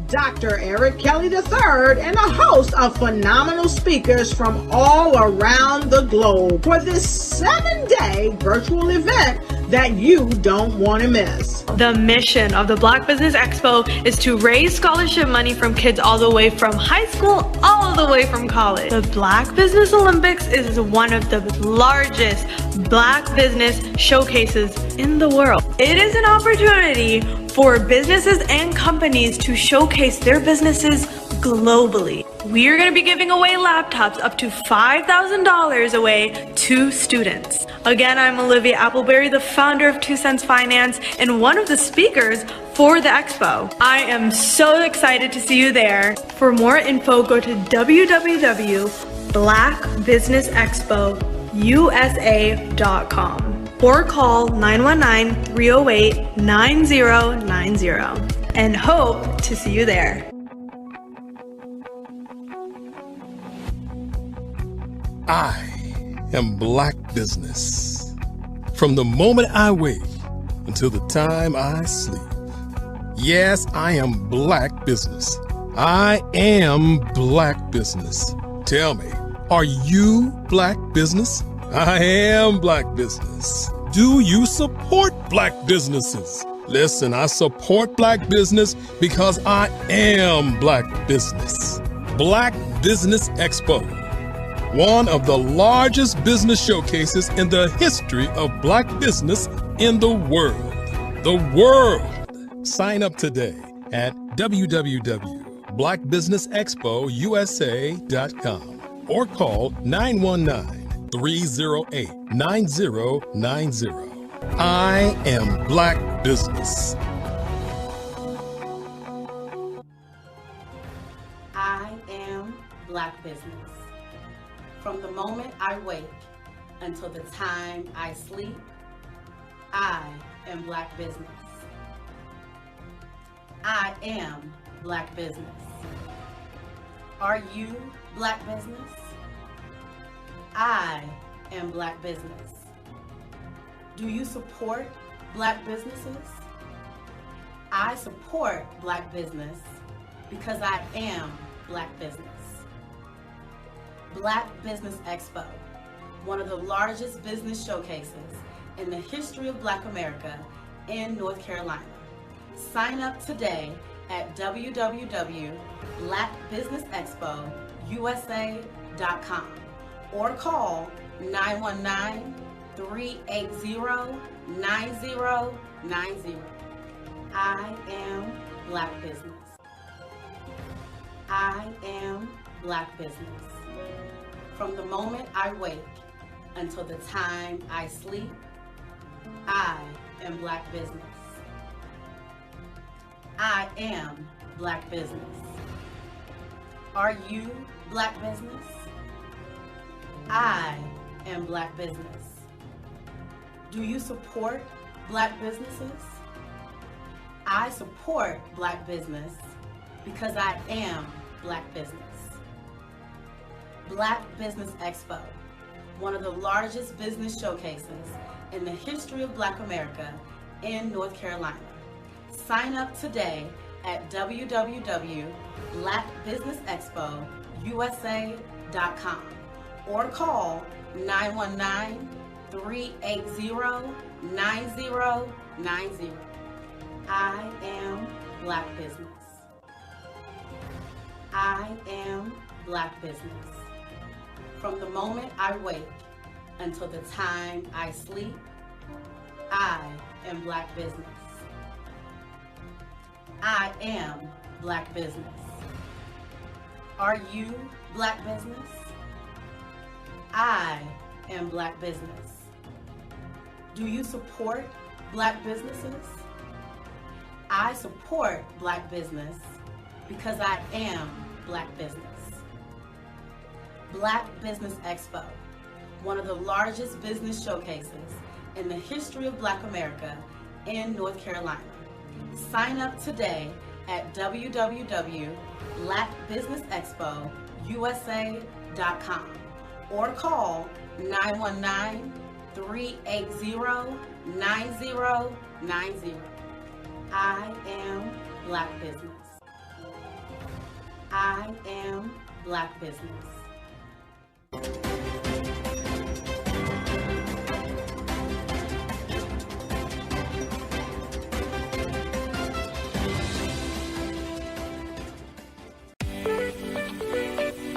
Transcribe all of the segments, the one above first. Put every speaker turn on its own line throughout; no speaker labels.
Dr. Eric Kelly III, and a host of phenomenal speakers from all around the globe for this 7-day virtual event that you don't want to miss.
The mission of the Black Business Expo is to raise scholarship money from kids all the way from high school all the way from college. The Black Business Olympics is one of the largest Black business showcases in the world. It is an opportunity for businesses and companies to showcase their businesses globally. We are going to be giving away laptops up to $5,000 away to students. Again, I'm Olivia Appleberry, the founder of 2 Cents Finance and one of the speakers for the expo. I am so excited to see you there. For more info, go to www.blackbusinessexpousa.com or call 919-308-9090 and hope to see you there.
I am Black business. From the moment I wake until the time I sleep. Yes, I am Black business. I am Black business. Tell me, are you Black business? I am Black business. Do you support Black businesses? Listen, I support Black business because I am Black business. Black Business Expo, one of the largest business showcases in the history of Black business in the world. The world! Sign up today at www.blackbusinessexpousa.com or call 919-308-9090. I am Black business.
I am Black business. From the moment I wake until the time I sleep, I am Black business. I am Black business. Are you Black business? I am Black business. Do you support Black businesses? I support Black business because I am Black business. Black Business Expo, one of the largest business showcases in the history of Black America in North Carolina. Sign up today at www.blackbusinessexpousa.com or call 919-380-9090. I am Black business. I am Black business. From the moment I wake until the time I sleep, I am Black business. I am Black business. Are you Black business? I am Black business. Do you support Black businesses? I support Black business because I am Black business. Black Business Expo, one of the largest business showcases in the history of Black America in North Carolina. Sign up today at www.blackbusinessexpousa.com or call 919-380-9090. I am Black business. I am Black business. From the moment I wake until the time I sleep, I am Black business. I am Black business. Are you Black business? I am Black business. Do you support Black businesses? I support Black business because I am Black business. Black Business Expo, one of the largest business showcases in the history of Black America in North Carolina. Sign up today at www.blackbusinessexpousa.com or call 919-380-9090. I am Black business. I am Black business.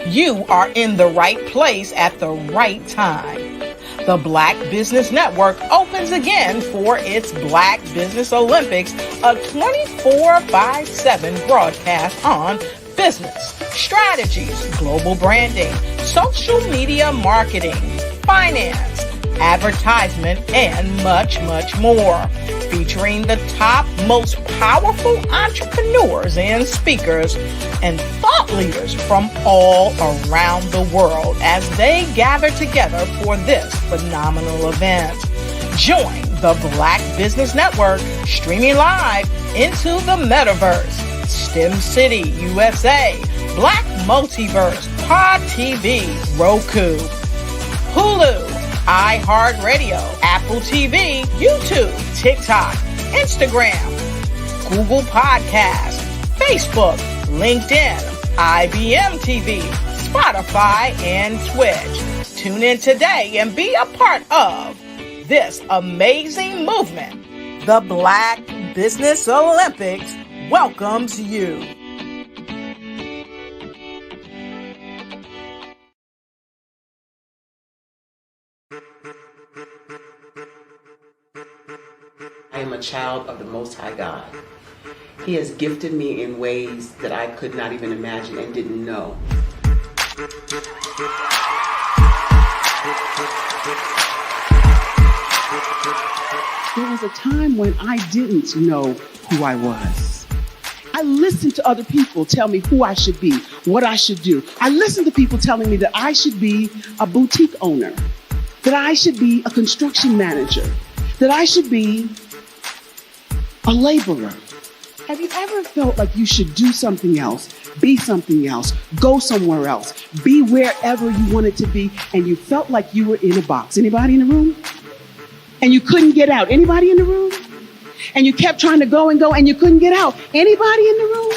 You are in the right place at the right time. The Black Business Network opens again for its Black Business Olympics, a 24/7 broadcast on business, strategies, global branding, social media marketing, finance, advertisement, and much, much more. Featuring the top, most powerful entrepreneurs and speakers and thought leaders from all around the world as they gather together for this phenomenal event. Join the Black Business Network streaming live into the metaverse, STEM City, USA, Black Multiverse, Pod TV, Roku, Hulu, iHeartRadio, Apple TV, YouTube, TikTok, Instagram, Google Podcasts, Facebook, LinkedIn, IBM TV, Spotify, and Twitch. Tune in today and be a part of this amazing movement. The Black Business Olympics welcomes you.
I am a child of the Most High God. He has gifted me in ways that I could not even imagine and didn't know.
There was a time when I didn't know who I was. I listened to other people tell me who I should be, what I should do. I listened to people telling me that I should be a boutique owner, that I should be a construction manager, that I should be a laborer. Have you ever felt like you should do something else, be something else, go somewhere else, be wherever you wanted to be, and you felt like you were in a box? Anybody in the room? And you couldn't get out? Anybody in the room? And you kept trying to go and go and you couldn't get out? Anybody in the room?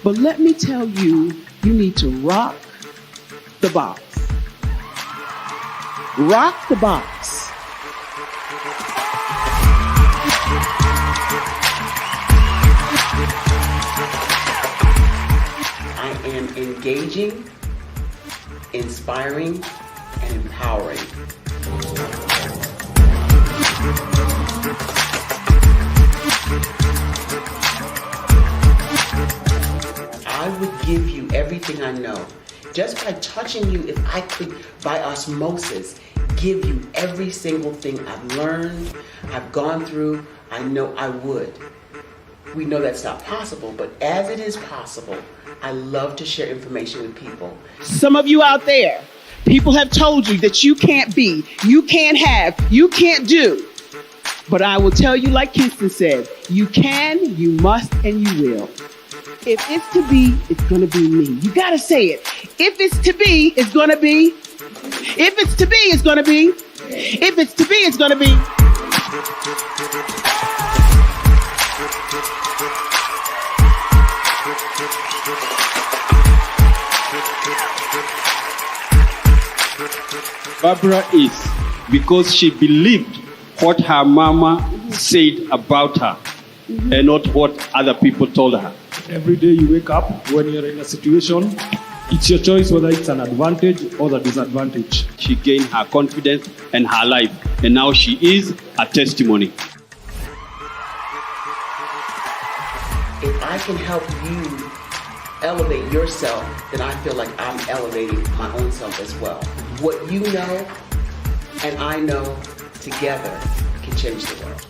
But let me tell you, you need to rock the box. Rock the box.
I am engaging, inspiring, and empowering. I would give you everything I know. Just by touching you, if I could, by osmosis, give you every single thing I've learned, I've gone through, I know I would. We know that's not possible, but as it is possible, I love to share information with people.
Some of you out there, people have told you that you can't be, you can't have, you can't do. But I will tell you, like Kingston said, you can, you must, and you will. If it's to be, it's going to be me. You got to say it. If it's to be, it's going to be. If it's to be, it's going to be. If it's to be, it's going to be.
Barbara is because she believed what her mama said about her and not what other people told her.
Every day you wake up, when you're in a situation, it's your choice whether it's an advantage or the disadvantage.
She gained her confidence and her life, and now she is a testimony.
If I can help you elevate yourself, then I feel like I'm elevating my own self as well. What you know and I know together can change the world.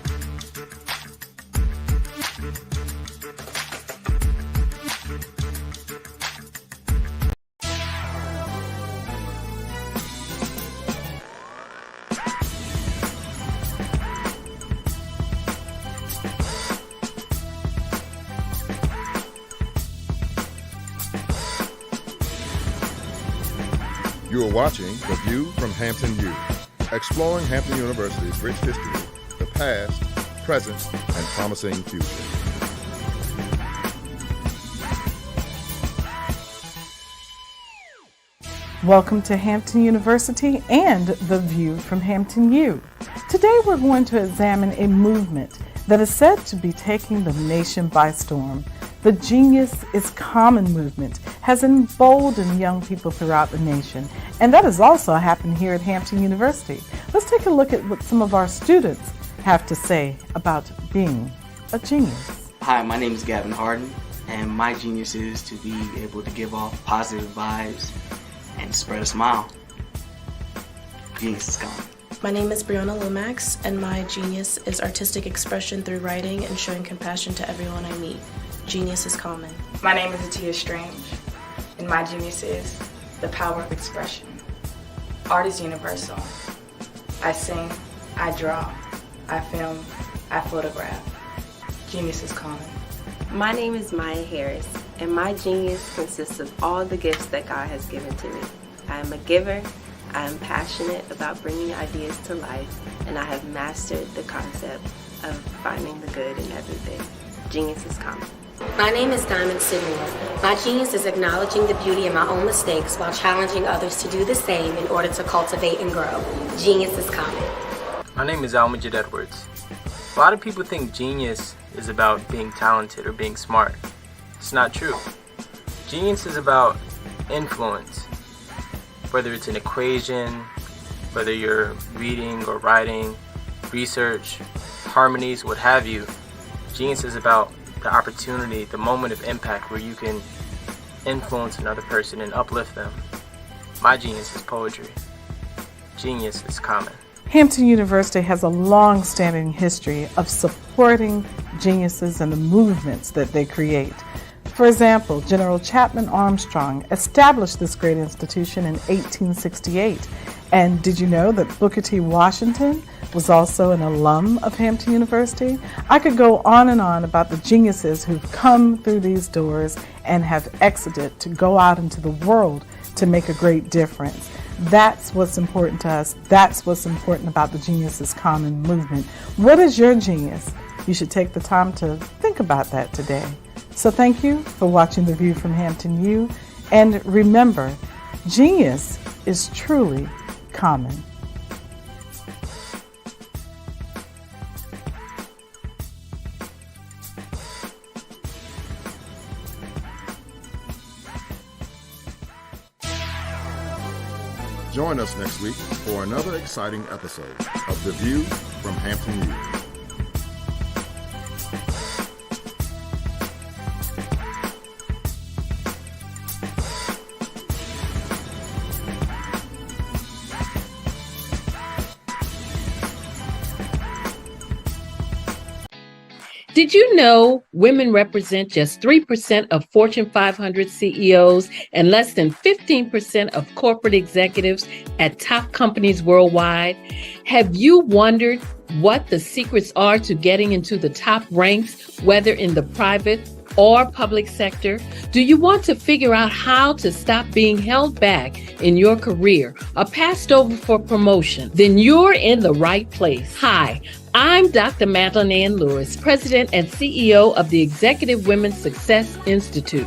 You are watching The View from Hampton U, exploring Hampton University's rich history, the past, present, and promising future.
Welcome to Hampton University and The View from Hampton U. Today we're going to examine a movement that is said to be taking the nation by storm. The Genius is Common movement has emboldened young people throughout the nation, and that has also happened here at Hampton University. Let's take a look at what some of our students have to say about being a genius.
Hi, my name is Gavin Harden, and my genius is to be able to give off positive vibes and spread a smile. Genius is common.
My name is Brianna Lomax, and my genius is artistic expression through writing and showing compassion to everyone I meet. Genius is common.
My name is Atia Strange, and my genius is the power of expression. Art is universal. I sing, I draw, I film, I photograph. Genius is common.
My name is Maya Harris, and my genius consists of all the gifts that God has given to me. I am a giver, I am passionate about bringing ideas to life, and I have mastered the concept of finding the good in everything. Genius is common.
My name is Diamond Sidney. My genius is acknowledging the beauty in my own mistakes while challenging others to do the same in order to cultivate and grow. Genius is common.
My name is Almajid Edwards. A lot of people think genius is about being talented or being smart. It's not true. Genius is about influence. Whether it's an equation, whether you're reading or writing, research, harmonies, what have you, genius is about the opportunity, the moment of impact where you can influence another person and uplift them. My genius is poetry. Genius is common.
Hampton University has a long-standing history of supporting geniuses and the movements that they create. For example, General Chapman Armstrong established this great institution in 1868. And did you know that Booker T. Washington was also an alum of Hampton University? I could go on and on about the geniuses who've come through these doors and have exited to go out into the world to make a great difference. That's what's important to us. That's what's important about the Genius is Common movement. What is your genius? You should take the time to think about that today. So thank you for watching The View from Hampton U. And remember, genius is truly common.
Join us next week for another exciting episode of The View from Hampton U.
Did you know women represent just 3% of Fortune 500 CEOs and less than 15% of corporate executives at top companies worldwide? Have you wondered what the secrets are to getting into the top ranks, whether in the private or public sector? Do you want to figure out how to stop being held back in your career or passed over for promotion? Then you're in the right place. Hi, I'm Dr. Madeline Ann Lewis, President and CEO of the Executive Women's Success Institute.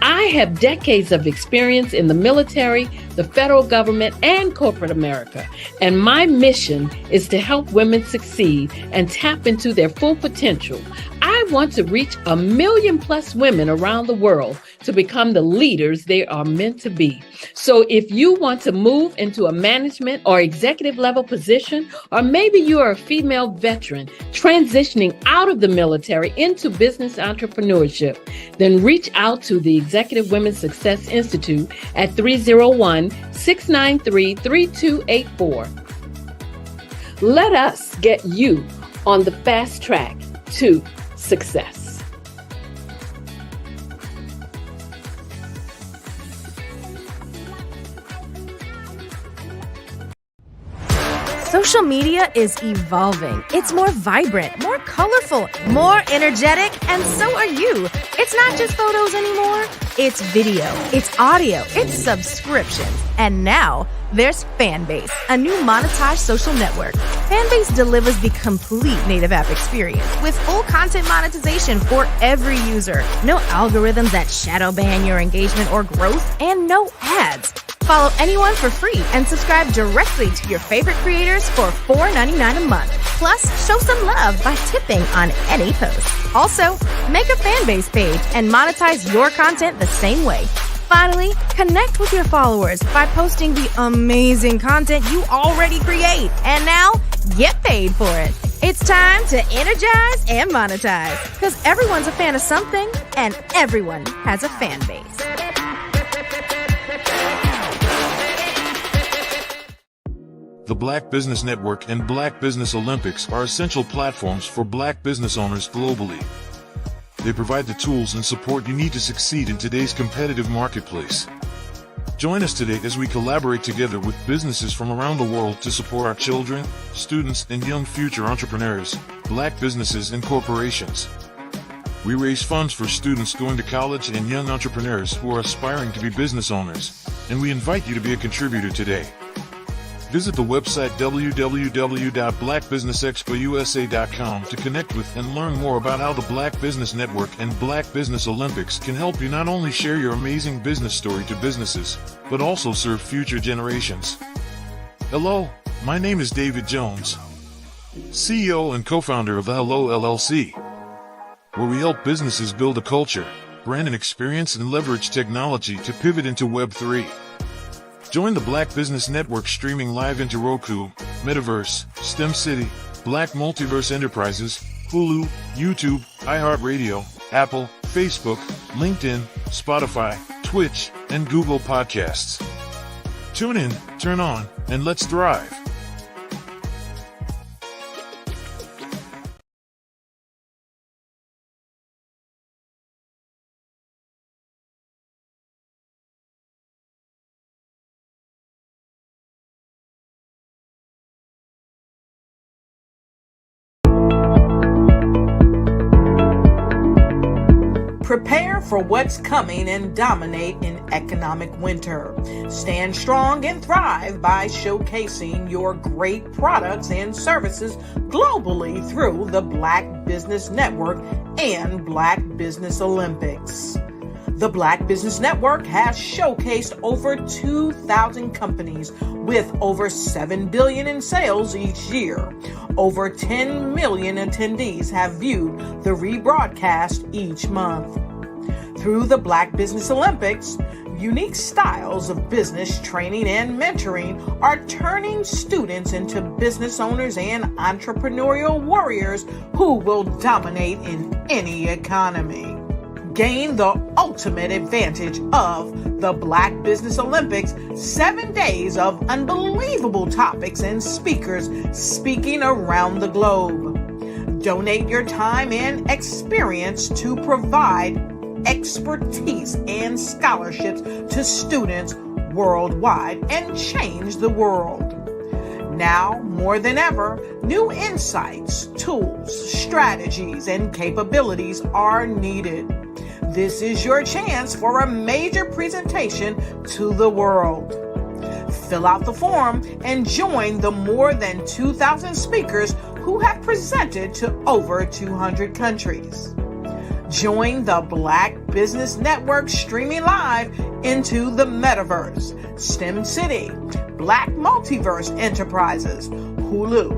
I have decades of experience in the military, the federal government, and corporate America, and my mission is to help women succeed and tap into their full potential. I want to reach 1 million+ women around the world to become the leaders they are meant to be. So if you want to move into a management or executive level position, or maybe you are a female veteran transitioning out of the military into business entrepreneurship, then reach out to the Executive Women's Success Institute at 301-693-3284. Let us get you on the fast track to success.
Social media is evolving. It's more vibrant, more colorful, more energetic, and so are you. It's not just photos anymore. It's video, it's audio, it's subscriptions. And now there's Fanbase, a new monetized social network. Fanbase delivers the complete native app experience with full content monetization for every user. No algorithms that shadow ban your engagement or growth, and no ads. Follow anyone for free and subscribe directly to your favorite creators for $4.99 a month. Plus, show some love by tipping on any post. Also, make a fan base page and monetize your content the same way. Finally, connect with your followers by posting the amazing content you already create. And now, get paid for it. It's time to energize and monetize, because everyone's a fan of something and everyone has a fan base.
The Black Business Network and Black Business Olympics are essential platforms for Black business owners globally. They provide the tools and support you need to succeed in today's competitive marketplace. Join us today as we collaborate together with businesses from around the world to support our children, students, and young future entrepreneurs, Black businesses and corporations. We raise funds for students going to college and young entrepreneurs who are aspiring to be business owners, and we invite you to be a contributor today. Visit the website www.blackbusinessexpousa.com to connect with and learn more about how the Black Business Network and Black Business Olympics can help you not only share your amazing business story to businesses, but also serve future generations. Hello, my name is David Jones, CEO and co-founder of the Hello LLC, where we help businesses build a culture, brand an experience, and leverage technology to pivot into Web3. Join the Black Business Network streaming live into Roku, Metaverse, STEM City, Black Multiverse Enterprises, Hulu, YouTube, iHeartRadio, Apple, Facebook, LinkedIn, Spotify, Twitch, and Google Podcasts. Tune in, turn on, and let's thrive.
Prepare for what's coming and dominate in economic winter. Stand strong and thrive by showcasing your great products and services globally through the Black Business Network and Black Business Olympics. The Black Business Network has showcased over 2,000 companies with over $7 billion in sales each year. Over 10 million attendees have viewed the rebroadcast each month. Through the Black Business Olympics, unique styles of business training and mentoring are turning students into business owners and entrepreneurial warriors who will dominate in any economy. Gain the ultimate advantage of the Black Business Olympics, 7 days of unbelievable topics and speakers speaking around the globe. Donate your time and experience to provide expertise and scholarships to students worldwide and change the world. Now, more than ever, new insights, tools, strategies, and capabilities are needed. This is your chance for a major presentation to the world. Fill out the form and join the more than 2,000 speakers who have presented to over 200 countries. Join the Black Business Network streaming live into the Metaverse, STEM City, Black Multiverse Enterprises, Hulu,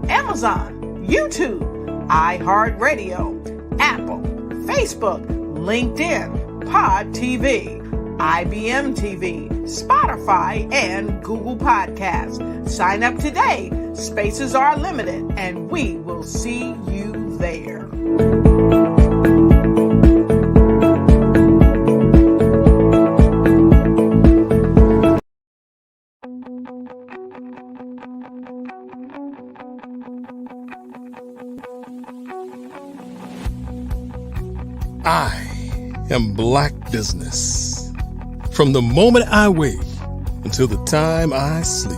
Amazon, YouTube, iHeartRadio, Apple, Facebook, LinkedIn, Pod TV, IBM TV, Spotify, and Google Podcasts. Sign up today. Spaces are limited, and we will see you there.
I am Black business. From the moment I wake until the time I sleep.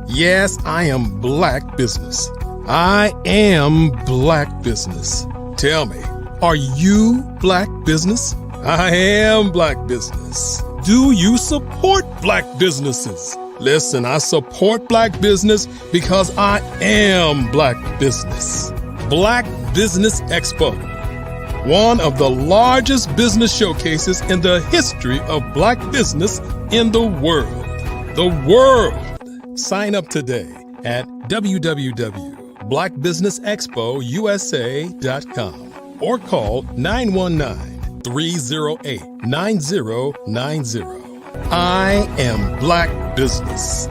Yes, I am Black business. I am Black business. Tell me, are you Black business? I am Black business. Do you support Black businesses? Listen, I support Black business because I am Black business. Black Business Expo, one of the largest business showcases in the history of Black business, in the world. The world! Sign up today at www.blackbusinessexpousa.com or call 919-308-9090. I am Black Business.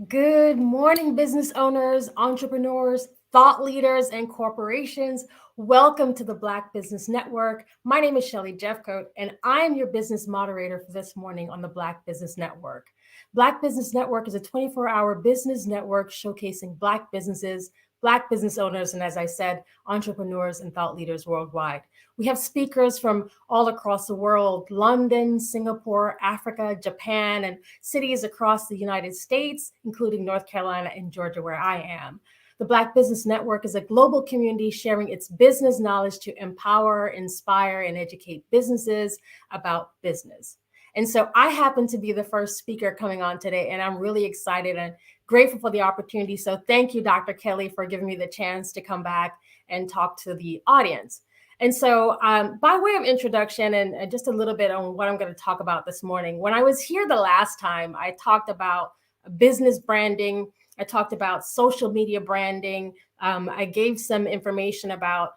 Good morning, business owners, entrepreneurs, thought leaders, and corporations. Welcome to the Black Business Network. My name is Shelly Jeffcoat, and I am your business moderator for this morning on the Black Business Network. Black Business Network is a 24-hour business network showcasing Black businesses, Black business owners, and as I said, entrepreneurs and thought leaders worldwide. We have speakers from all across the world: London, Singapore, Africa, Japan, and cities across the United States, including North Carolina and Georgia, where I am. The Black Business Network is a global community sharing its business knowledge to empower, inspire, and educate businesses about business. And so I happen to be the first speaker coming on today, and I'm really excited and grateful for the opportunity. So thank you, Dr. Kelly, for giving me the chance to come back and talk to the audience. And so by way of introduction and just a little bit on what I'm going to talk about this morning, when I was here the last time, I talked about business branding. I talked about social media branding. I gave some information about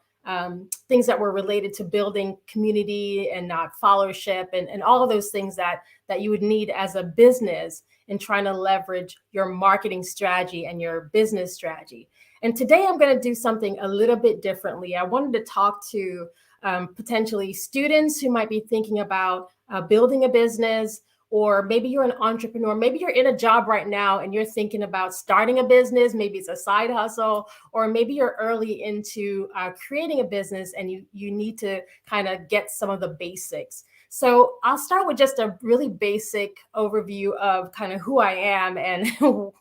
things that were related to building community and followership and all of those things that you would need as a business in trying to leverage your marketing strategy and your business strategy. And today I'm going to do something a little bit differently. I wanted to talk to potentially students who might be thinking about building a business, or maybe you're an entrepreneur, maybe you're in a job right now and you're thinking about starting a business, maybe it's a side hustle, or maybe you're early into creating a business and you need to kind of get some of the basics. So I'll start with just a really basic overview of kind of who I am and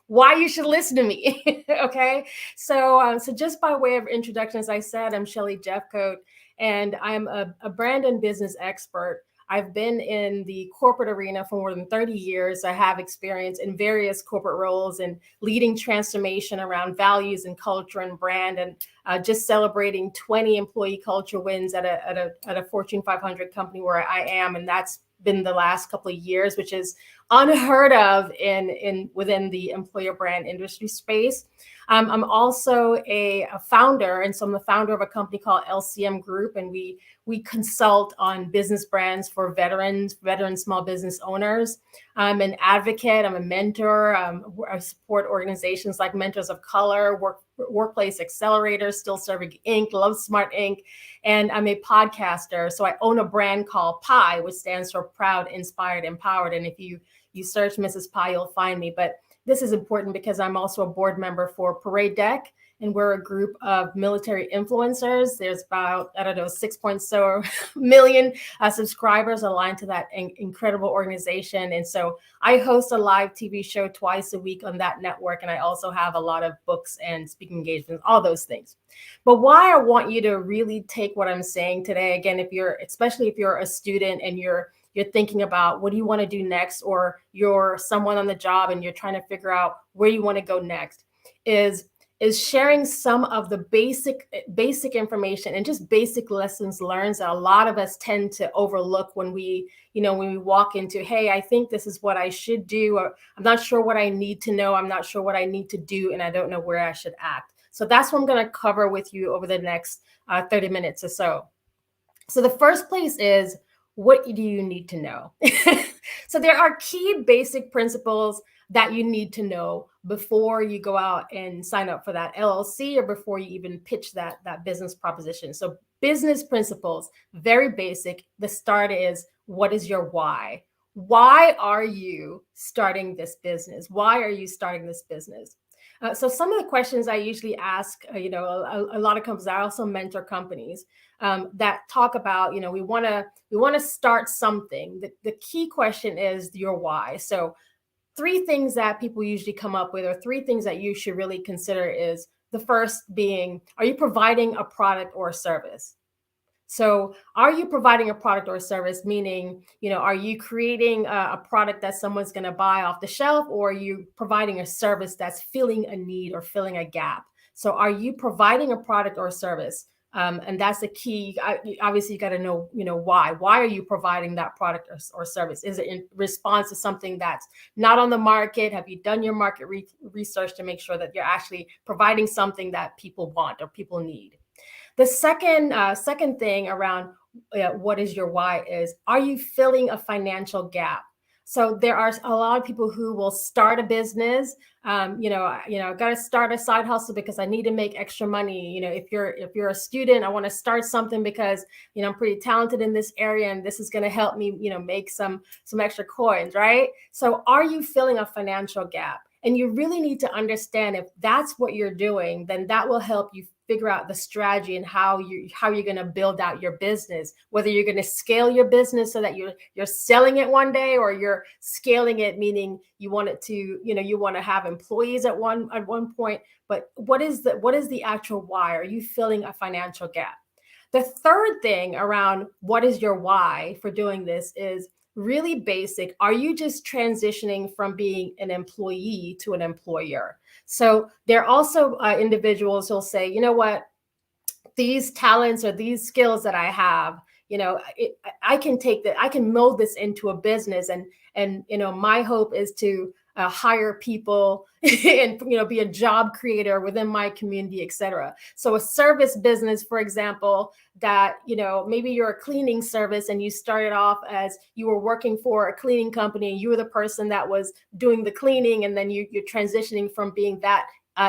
why you should listen to me. Okay. So just by way of introduction, as I said, I'm Shelly Jeffcoat, and I'm a brand and business expert. I've been in the corporate arena for more than 30 years. I have experience in various corporate roles and leading transformation around values and culture and brand, and just celebrating 20 employee culture wins at a Fortune 500 company where I am. And that's been the last couple of years, which is unheard of within the employer brand industry space. I'm also a founder, and so I'm the founder of a company called LCM Group, and we consult on business brands for veteran small business owners. I'm an advocate. I'm a mentor. I support organizations like Mentors of Color, Workplace Accelerators, Still Serving Inc., Love Smart Inc., and I'm a podcaster. So I own a brand called Pi, which stands for Proud, Inspired, Empowered. And if you search Mrs. Pi, you'll find me. But this is important because I'm also a board member for Parade Deck, and we're a group of military influencers. There's about, 6.4 million subscribers aligned to that incredible organization. And so I host a live TV show twice a week on that network. And I also have a lot of books and speaking engagements, all those things. But why I want you to really take what I'm saying today, again, especially if you're a student and you're thinking about what do you want to do next, or you're someone on the job and you're trying to figure out where you want to go next, is sharing some of the basic information and just basic lessons learned that a lot of us tend to overlook when we walk into, hey, I think this is what I should do, or I'm not sure what I need to know, I'm not sure what I need to do, and I don't know where I should act. So that's what I'm going to cover with you over the next 30 minutes or so. So the first place is, what do you need to know? So there are key basic principles that you need to know before you go out and sign up for that LLC, or before you even pitch that business proposition. So business principles, very basic. The start is, what is your why? Why are you starting this business? Why are you starting this business? So some of the questions I usually ask, a lot of companies, I also mentor companies that talk about, we want to start something. The key question is your why. So 3 things that people usually come up with, or 3 things that you should really consider, is the first being, are you providing a product or a service? So are you providing a product or a service? Meaning, are you creating a product that someone's going to buy off the shelf, or are you providing a service that's filling a need or filling a gap? So are you providing a product or a service? And that's the key. Obviously, you got to know, why. Why are you providing that product or service? Is it in response to something that's not on the market? Have you done your market research to make sure that you're actually providing something that people want or people need? The second thing around what is your why is, are you filling a financial gap? So there are a lot of people who will start a business. Got to start a side hustle because I need to make extra money. If you're a student, I want to start something because I'm pretty talented in this area, and this is going to help me make some extra coins, right? So are you filling a financial gap? And you really need to understand, if that's what you're doing, then that will help you figure out the strategy and how you're going to build out your business, whether you're going to scale your business so that you're selling it one day, or you're scaling it, meaning you want it to, you want to have employees at one point. But what is the actual why? Are you filling a financial gap? The third thing around what is your why for doing this is really basic. Are you just transitioning from being an employee to an employer? So there are also individuals who'll say, you know what, these talents or these skills that I have, I can take that, I can mold this into a business, and my hope is to hire people and be a job creator within my community, etc. So a service business, for example, that maybe you're a cleaning service and you started off as you were working for a cleaning company, and you were the person that was doing the cleaning, and then you're transitioning from being that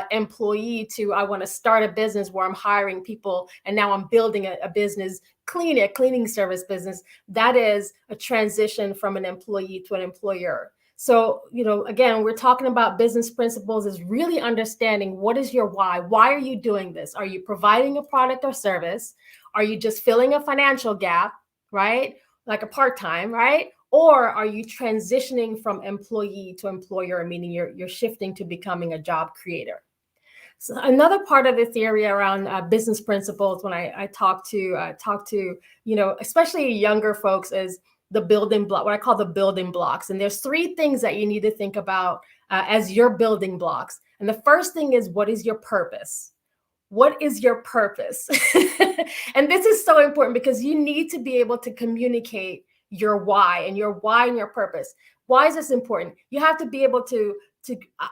employee to, I want to start a business where I'm hiring people, and now I'm building a business, a cleaning service business. That is a transition from an employee to an employer. So, again, we're talking about business principles, is really understanding what is your why. Why are you doing this? Are you providing a product or service? Are you just filling a financial gap, right? Like a part-time, right? Or are you transitioning from employee to employer, meaning you're shifting to becoming a job creator? So another part of the theory around business principles, when I talk to especially younger folks, is the building block, what I call the building blocks. And there's three things that you need to think about as your building blocks. And the first thing is, what is your purpose? What is your purpose? And this is so important, because you need to be able to communicate your why and your purpose. Why is this important? You have to be able to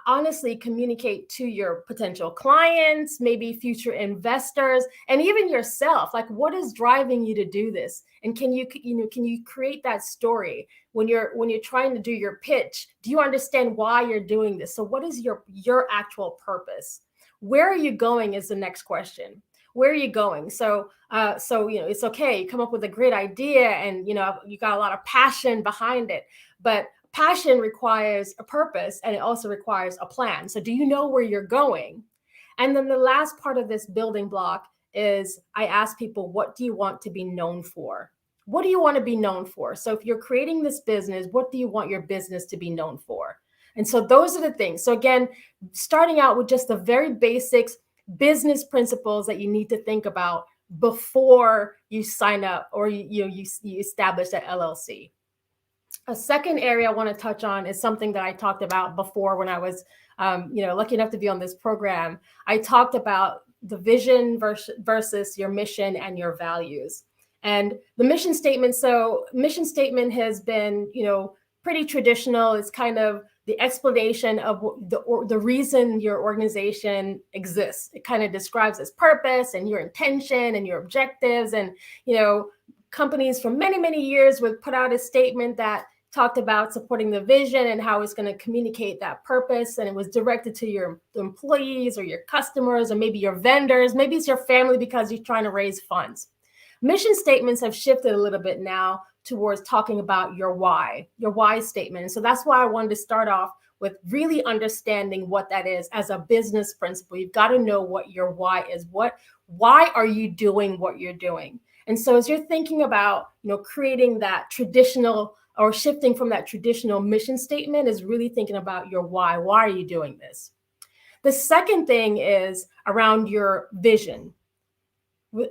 honestly communicate to your potential clients, maybe future investors, and even yourself. Like, what is driving you to do this? And can you create that story when you're trying to do your pitch? Do you understand why you're doing this? So what is your actual purpose? Where are you going is the next question. Where are you going? So it's okay. You come up with a great idea, and you got a lot of passion behind it, but passion requires a purpose, and it also requires a plan. So do you know where you're going? And then the last part of this building block is, I ask people, what do you want to be known for? What do you want to be known for? So if you're creating this business, what do you want your business to be known for? And so those are the things. So again, starting out with just the very basics, business principles that you need to think about before you sign up or you establish that LLC. A second area I want to touch on is something that I talked about before when I was, lucky enough to be on this program. I talked about the vision versus your mission and your values. And the mission statement. So mission statement has been, pretty traditional. It's kind of the explanation of the reason your organization exists. It kind of describes its purpose and your intention and your objectives. And, companies for many, many years would put out a statement that talked about supporting the vision and how it's going to communicate that purpose. And it was directed to your employees or your customers or maybe your vendors. Maybe it's your family because you're trying to raise funds. Mission statements have shifted a little bit now towards talking about your why statement. And so that's why I wanted to start off with really understanding what that is as a business principle. You've got to know what your why is. Why are you doing what you're doing? And so as you're thinking about, creating that traditional or shifting from that traditional mission statement, is really thinking about your why. Why are you doing this? The second thing is around your vision.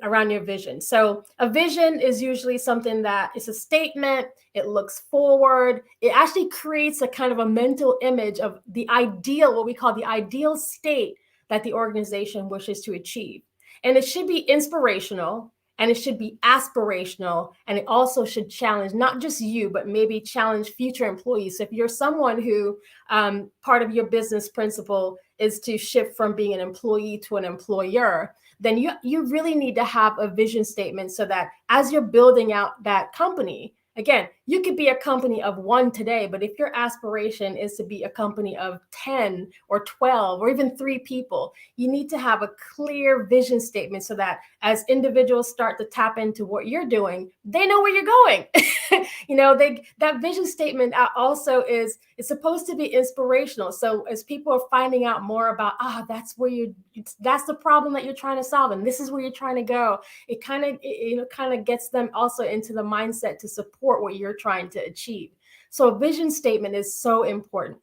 around your vision. So a vision is usually something that is a statement. It looks forward. It actually creates a kind of a mental image of the ideal, what we call the ideal state that the organization wishes to achieve. And it should be inspirational, and it should be aspirational, and it also should challenge not just you, but maybe challenge future employees. So if you're someone who part of your business principle is to shift from being an employee to an employer, then you really need to have a vision statement so that as you're building out that company, again, you could be a company of 1 today, but if your aspiration is to be a company of 10 or 12 or even 3 people, you need to have a clear vision statement so that as individuals start to tap into what you're doing, they know where you're going. That vision statement also is supposed to be inspirational. So as people are finding out more about, that's the problem that you're trying to solve, and this is where you're trying to go, it kind of gets them also into the mindset to support what you're trying to achieve. So a vision statement is so important.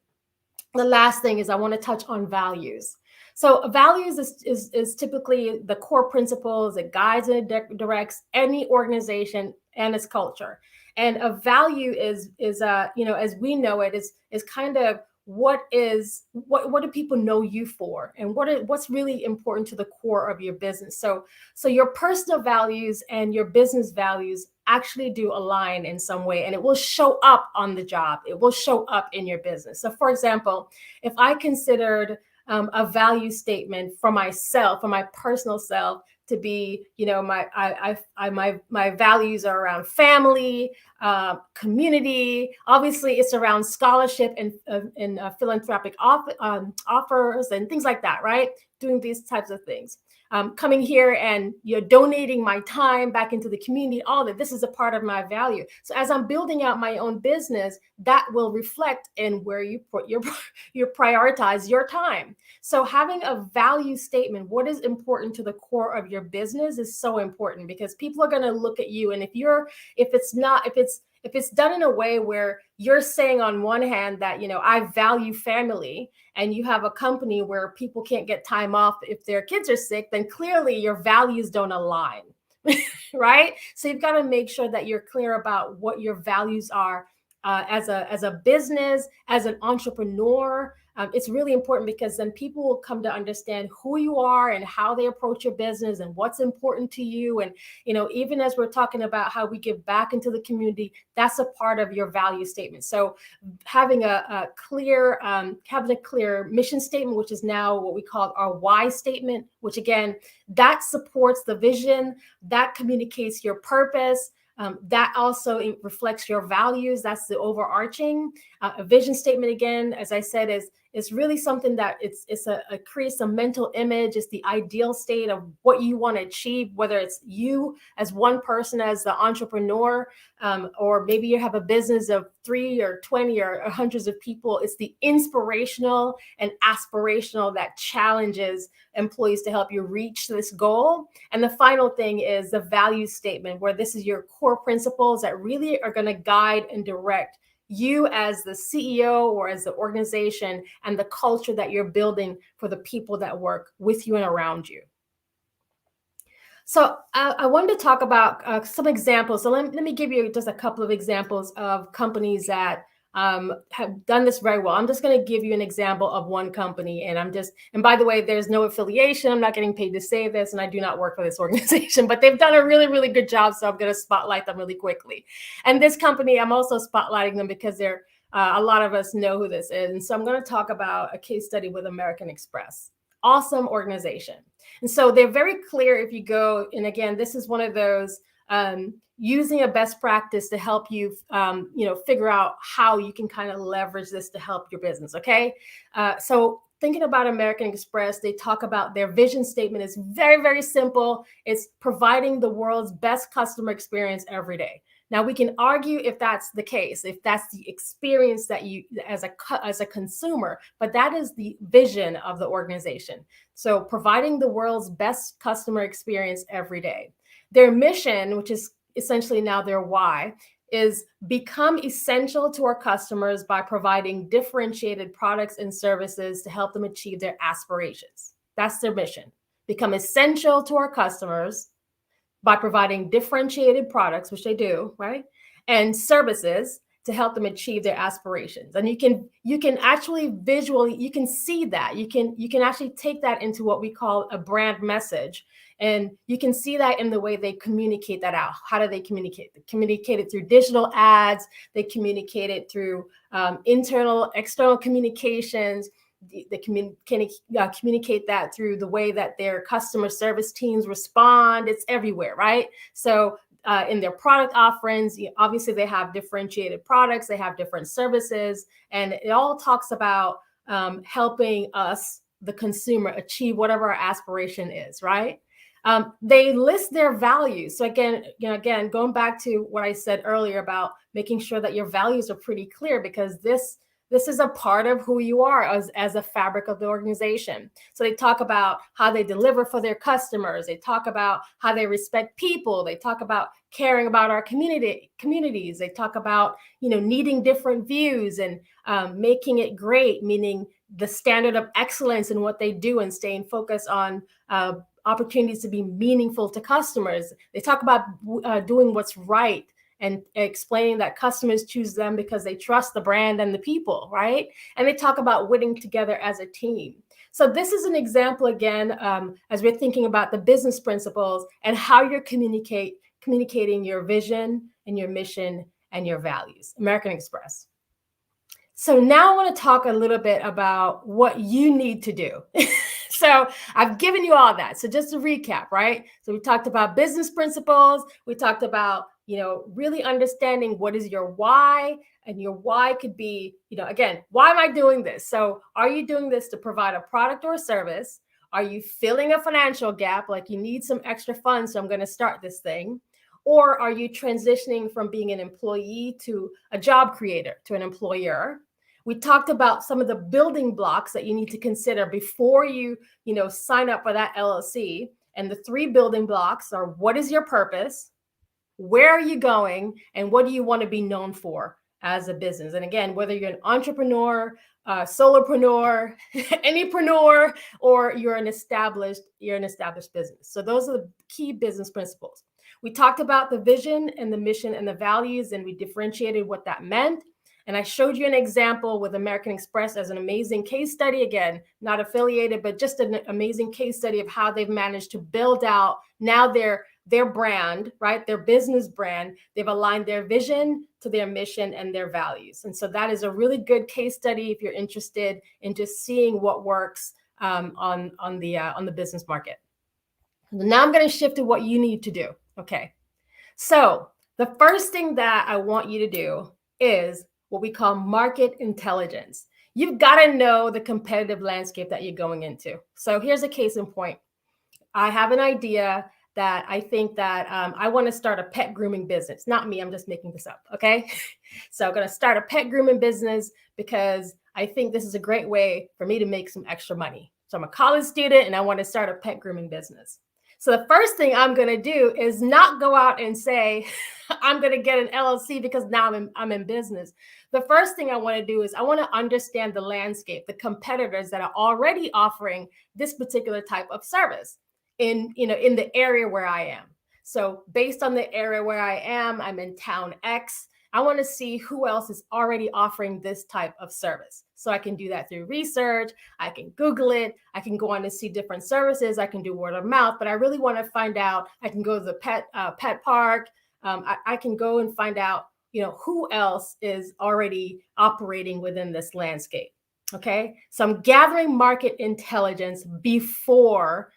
The last thing is I want to touch on values. So values is typically the core principles that guides and directs any organization and its culture. And a value is as we know it, is kind of what do people know you for, and what's really important to the core of your business. So your personal values and your business values actually do align in some way, and it will show up on the job. It will show up in your business. So for example, if I considered a value statement for myself, for my personal self, to be, my values are around family, community. Obviously, it's around scholarship and philanthropic offers and things like that, right? Doing these types of things. Coming here and donating my time back into the community, all that. This is a part of my value. So as I'm building out my own business, that will reflect in where you put you prioritize your time. So having a value statement, what is important to the core of your business, is so important, because people are going to look at you, and if it's done in a way where you're saying on one hand that, I value family, and you have a company where people can't get time off if their kids are sick, then clearly your values don't align, right? So you've got to make sure that you're clear about what your values are as a business, as an entrepreneur. It's really important, because then people will come to understand who you are and how they approach your business and what's important to you. And, even as we're talking about how we give back into the community, that's a part of your value statement. So having a clear mission statement, which is now what we call our why statement, which again, that supports the vision, that communicates your purpose. That also reflects your values. That's the overarching. A vision statement, again, as I said, is really something that it creates a mental image. It's the ideal state of what you want to achieve, whether it's you as one person, as the entrepreneur, or maybe you have a business of 3 or 20 or hundreds of people. It's the inspirational and aspirational that challenges employees to help you reach this goal. And the final thing is the value statement, where this is your core principles that really are going to guide and direct you as the CEO or as the organization, and the culture that you're building for the people that work with you and around you. So I wanted to talk about some examples. So let me give you just a couple of examples of companies that have done this very well. I'm just going to give you an example of one company, and by the way, there's no affiliation. I'm not getting paid to say this, and I do not work for this organization, but they've done a really, really good job. So I'm going to spotlight them really quickly. And this company, I'm also spotlighting them because they're a lot of us know who this is. And so I'm going to talk about a case study with American Express. Awesome organization. And so they're very clear if you go, and again, this is one of those using a best practice to help you, figure out how you can kind of leverage this to help your business. Okay. So thinking about American Express, they talk about their vision statement is very, very simple. It's providing the world's best customer experience every day. Now, we can argue if that's the case, if that's the experience that you as a consumer, but that is the vision of the organization. So providing the world's best customer experience every day. Their mission, which is essentially now their why, is become essential to our customers by providing differentiated products and services to help them achieve their aspirations. That's their mission. Become essential to our customers by providing differentiated products, which they do, right? And services to help them achieve their aspirations. And you can actually visually, you can see that. You can actually take that into what we call a brand message. And you can see that in the way they communicate that out. How do they communicate? They communicate it through digital ads. They communicate it through internal, external communications. They communicate that through the way that their customer service teams respond. It's everywhere, right? So in their product offerings, obviously they have differentiated products, they have different services, and it all talks about helping us, the consumer, achieve whatever our aspiration is, right? They list their values. So again, going back to what I said earlier about making sure that your values are pretty clear, because this is a part of who you are as a fabric of the organization. So they talk about how they deliver for their customers. They talk about how they respect people. They talk about caring about our communities. They talk about, needing different views and making it great, meaning the standard of excellence in what they do and staying focused on opportunities to be meaningful to customers. They talk about doing what's right and explaining that customers choose them because they trust the brand and the people, right? And they talk about winning together as a team. So this is an example, again, as we're thinking about the business principles and how you're communicating your vision and your mission and your values. American Express. So now I want to talk a little bit about what you need to do. So I've given you all that. So just to recap, right? So we talked about business principles. We talked about, really understanding what is your why, and your why could be, again, why am I doing this? So are you doing this to provide a product or a service? Are you filling a financial gap? Like you need some extra funds, so I'm going to start this thing. Or are you transitioning from being an employee to a job creator, to an employer? We talked about some of the building blocks that you need to consider before you, sign up for that LLC. And the 3 building blocks are: what is your purpose? Where are you going? And what do you want to be known for as a business? And again, whether you're an entrepreneur, solopreneur, anypreneur, or you're an established business. So those are the key business principles. We talked about the vision and the mission and the values, and we differentiated what that meant. And I showed you an example with American Express as an amazing case study. Again, not affiliated, but just an amazing case study of how they've managed to build out now their brand, right? Their business brand. They've aligned their vision to their mission and their values. And so that is a really good case study if you're interested in just seeing what works on the business market. Now I'm going to shift to what you need to do. Okay. So the first thing that I want you to do is what we call market intelligence. You've got to know the competitive landscape that you're going into. So here's a case in point. I have an idea that I think that I want to start a pet grooming business. Not me, I'm just making this up, okay? So I'm going to start a pet grooming business because I think this is a great way for me to make some extra money. So I'm a college student and I want to start a pet grooming business. So the first thing I'm going to do is not go out and say, I'm going to get an LLC because now I'm in business. The first thing I want to do is I want to understand the landscape, the competitors that are already offering this particular type of service in the area where I am. So based on the area where I am, I'm in town X. I want to see who else is already offering this type of service. So I can do that through research. I can Google it. I can go on to see different services. I can do word of mouth, but I really want to find out. I can go to the pet park. I can go and find out, who else is already operating within this landscape. Okay. So I'm gathering market intelligence before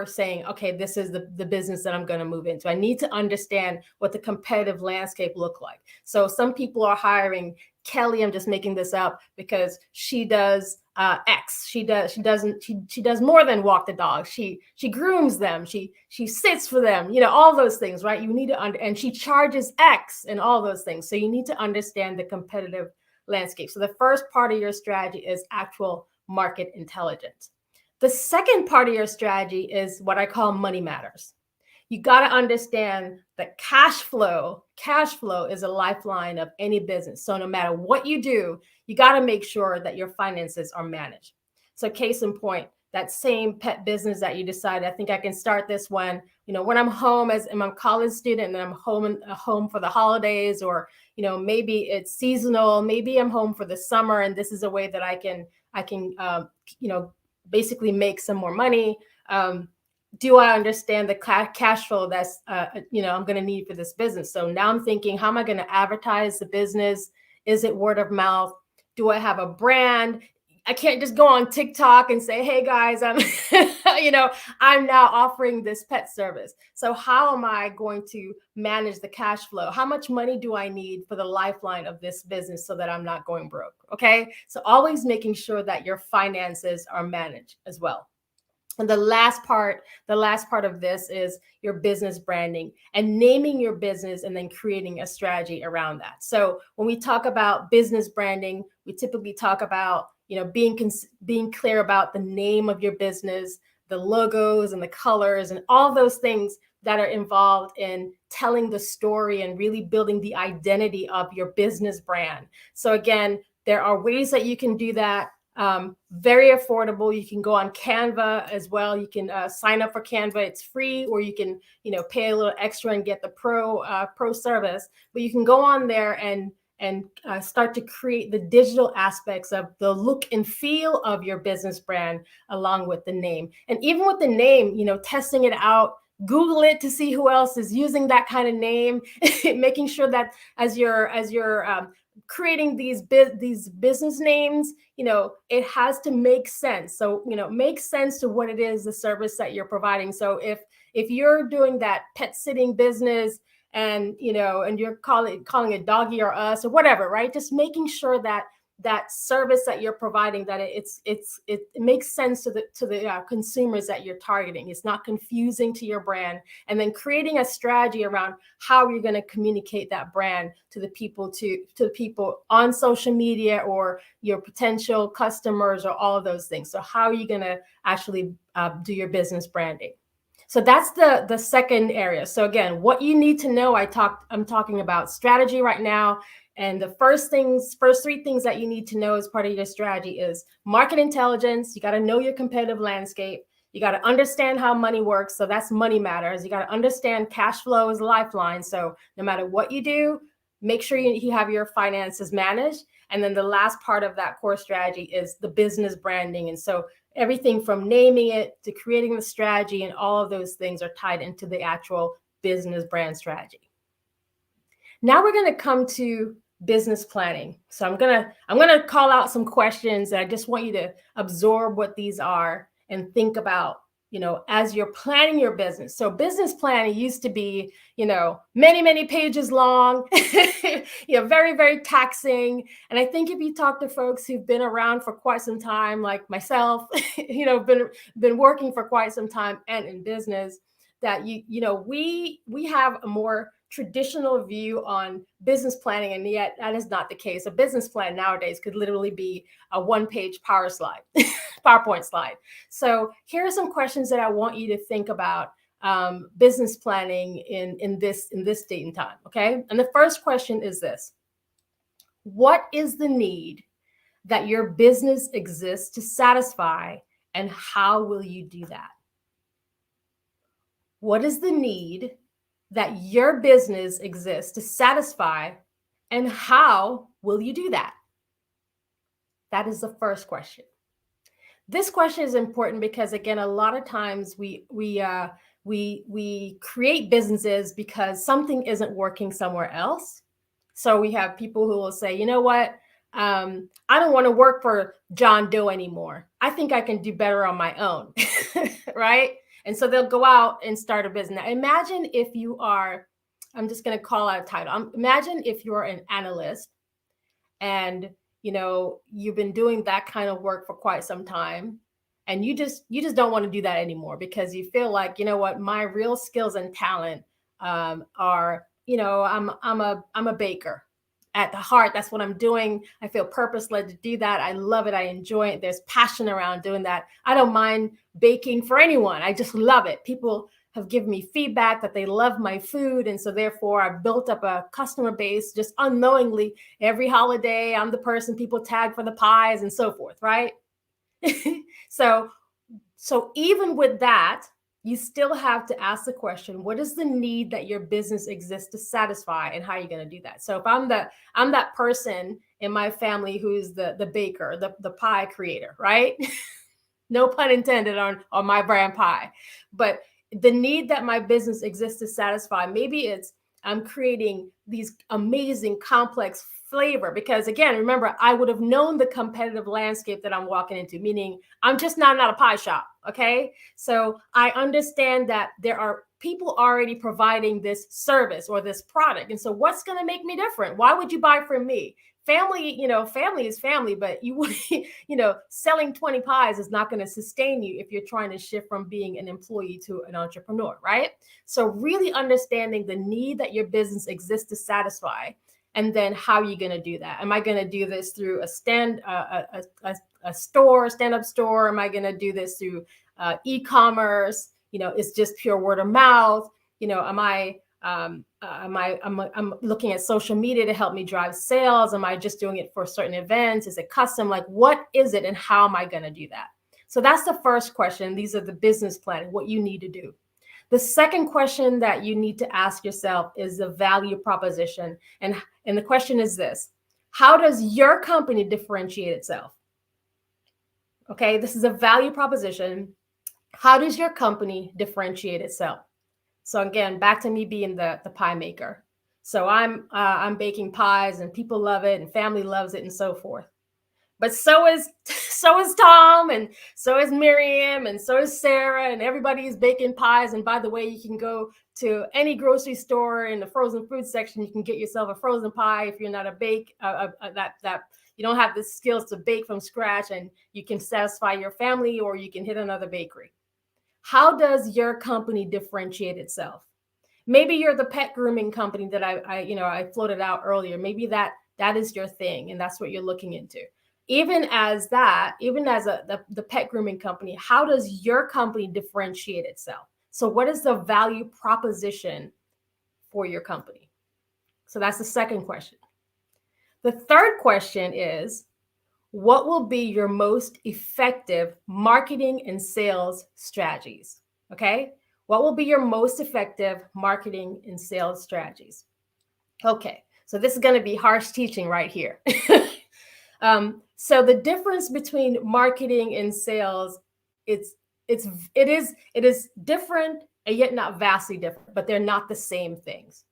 saying, okay, this is the business that I'm going to move into. I need to understand what the competitive landscape look like. So some people are hiring Kelly. I'm just making this up because she does X. She does more than walk the dog. She grooms them. She sits for them. All those things, right? You need to and she charges X and all those things. So you need to understand the competitive landscape. So the first part of your strategy is actual market intelligence. The second part of your strategy is what I call money matters. You got to understand that cash flow is a lifeline of any business. So no matter what you do, you got to make sure that your finances are managed. So case in point, that same pet business that you decide, I think I can start this when, when I'm home as I'm a college student and I'm home for the holidays, or, maybe it's seasonal, maybe I'm home for the summer, and this is a way that I can, basically make some more money. Do I understand the cash flow that's, I'm going to need for this business? So now I'm thinking, how am I going to advertise the business? Is it word of mouth? Do I have a brand? I can't just go on TikTok and say, hey guys, I'm, I'm now offering this pet service. So how am I going to manage the cash flow? How much money do I need for the lifeline of this business so that I'm not going broke? Okay. So always making sure that your finances are managed as well. And the last part of this is your business branding and naming your business and then creating a strategy around that. So when we talk about business branding, we typically talk about, being clear about the name of your business, the logos and the colors and all those things that are involved in telling the story and really building the identity of your business brand. So again, there are ways that you can do that. Very affordable. You can go on Canva as well. You can sign up for Canva. It's free, or you can, pay a little extra and get the pro service. But you can go on there and start to create the digital aspects of the look and feel of your business brand, along with the name. And even with the name, testing it out, Google it to see who else is using that kind of name, making sure that as you're creating these business names, it has to make sense. So, make sense to what it is, the service that you're providing. So if you're doing that pet sitting business and, and you're calling it Doggy or Us or whatever, right? Just making sure that that service that you're providing, that it makes sense to the consumers that you're targeting. It's not confusing to your brand, and then creating a strategy around how you're going to communicate that brand to the people on social media or your potential customers or all of those things. So how are you going to actually do your business branding? So that's the second area. So again, what you need to know, I'm talking about strategy right now. And the first three things that you need to know as part of your strategy is market intelligence. You got to know your competitive landscape. You got to understand how money works. So that's money matters. You got to understand cash flow is a lifeline. So no matter what you do, make sure you have your finances managed. And then the last part of that core strategy is the business branding. And so everything from naming it to creating the strategy and all of those things are tied into the actual business brand strategy. Now we're going to come to business planning. So I'm gonna call out some questions, and I just want you to absorb what these are and think about, as you're planning your business. So business planning used to be, many pages long, very, very taxing. And I think if you talk to folks who've been around for quite some time, like myself, been working for quite some time and in business, that we have a more traditional view on business planning, and yet that is not the case. A business plan nowadays could literally be a one-page PowerPoint slide. So here are some questions that I want you to think about business planning in this date and time. Okay, and the first question is this: what is the need that your business exists to satisfy, and how will you do that? What is the need that your business exists to satisfy, and how will you do that? That is the first question. This question is important because, again, a lot of times we create businesses because something isn't working somewhere else. So we have people who will say, you know what, I don't want to work for John Doe anymore. I think I can do better on my own, right? And so they'll go out and start a business. Now, imagine if you are, I'm just going to call out a title. Imagine if you're an analyst and, you've been doing that kind of work for quite some time, and you just don't want to do that anymore because you feel like, my real skills and talent are, I'm a baker. At the heart, that's what I'm doing. I feel purpose-led to do that. I love it. I enjoy it. There's passion around doing that. I don't mind baking for anyone. I just love it. People have given me feedback that they love my food. And so therefore, I've built up a customer base just unknowingly. Every holiday, I'm the person people tag for the pies and so forth, right? So So even with that, you still have to ask the question, what is the need that your business exists to satisfy, and how are you going to do that? So if I'm that person in my family who's the baker, the pie creator, right? No pun intended on my brand pie. But the need that my business exists to satisfy, maybe it's I'm creating these amazing complex flavor, because again, remember, I would have known the competitive landscape that I'm walking into, meaning I'm just not a pie shop. Okay. So I understand that there are people already providing this service or this product. And so what's going to make me different? Why would you buy from me? Family, family is family, but selling 20 pies is not going to sustain you if you're trying to shift from being an employee to an entrepreneur, right? So really understanding the need that your business exists to satisfy, and then how are you going to do that? Am I going to do this through a stand-up store? Am I going to do this through e-commerce? It's just pure word of mouth. I'm looking at social media to help me drive sales? Am I just doing it for certain events? Is it custom? Like, what is it and how am I going to do that? So that's the first question. These are the business planning, what you need to do. The second question that you need to ask yourself is the value proposition. And the question is this: how does your company differentiate itself? Okay, this is a value proposition. How does your company differentiate itself? So again, back to me being the pie maker. So I'm baking pies and people love it and family loves it and so forth. But so is Tom, and so is Miriam, and so is Sarah, and everybody is baking pies. And by the way, you can go to any grocery store in the frozen food section. You can get yourself a frozen pie if you're not a bake that you don't have the skills to bake from scratch, and you can satisfy your family, or you can hit another bakery. How does your company differentiate itself? Maybe you're the pet grooming company that I floated out earlier. Maybe that is your thing, and that's what you're looking into. Even as the pet grooming company, how does your company differentiate itself? So what is the value proposition for your company? So that's the second question. The third question is, what will be your most effective marketing and sales strategies? Okay. What will be your most effective marketing and sales strategies? Okay. So this is going to be harsh teaching right here. So the difference between marketing and sales, it is different and yet not vastly different, but they're not the same things.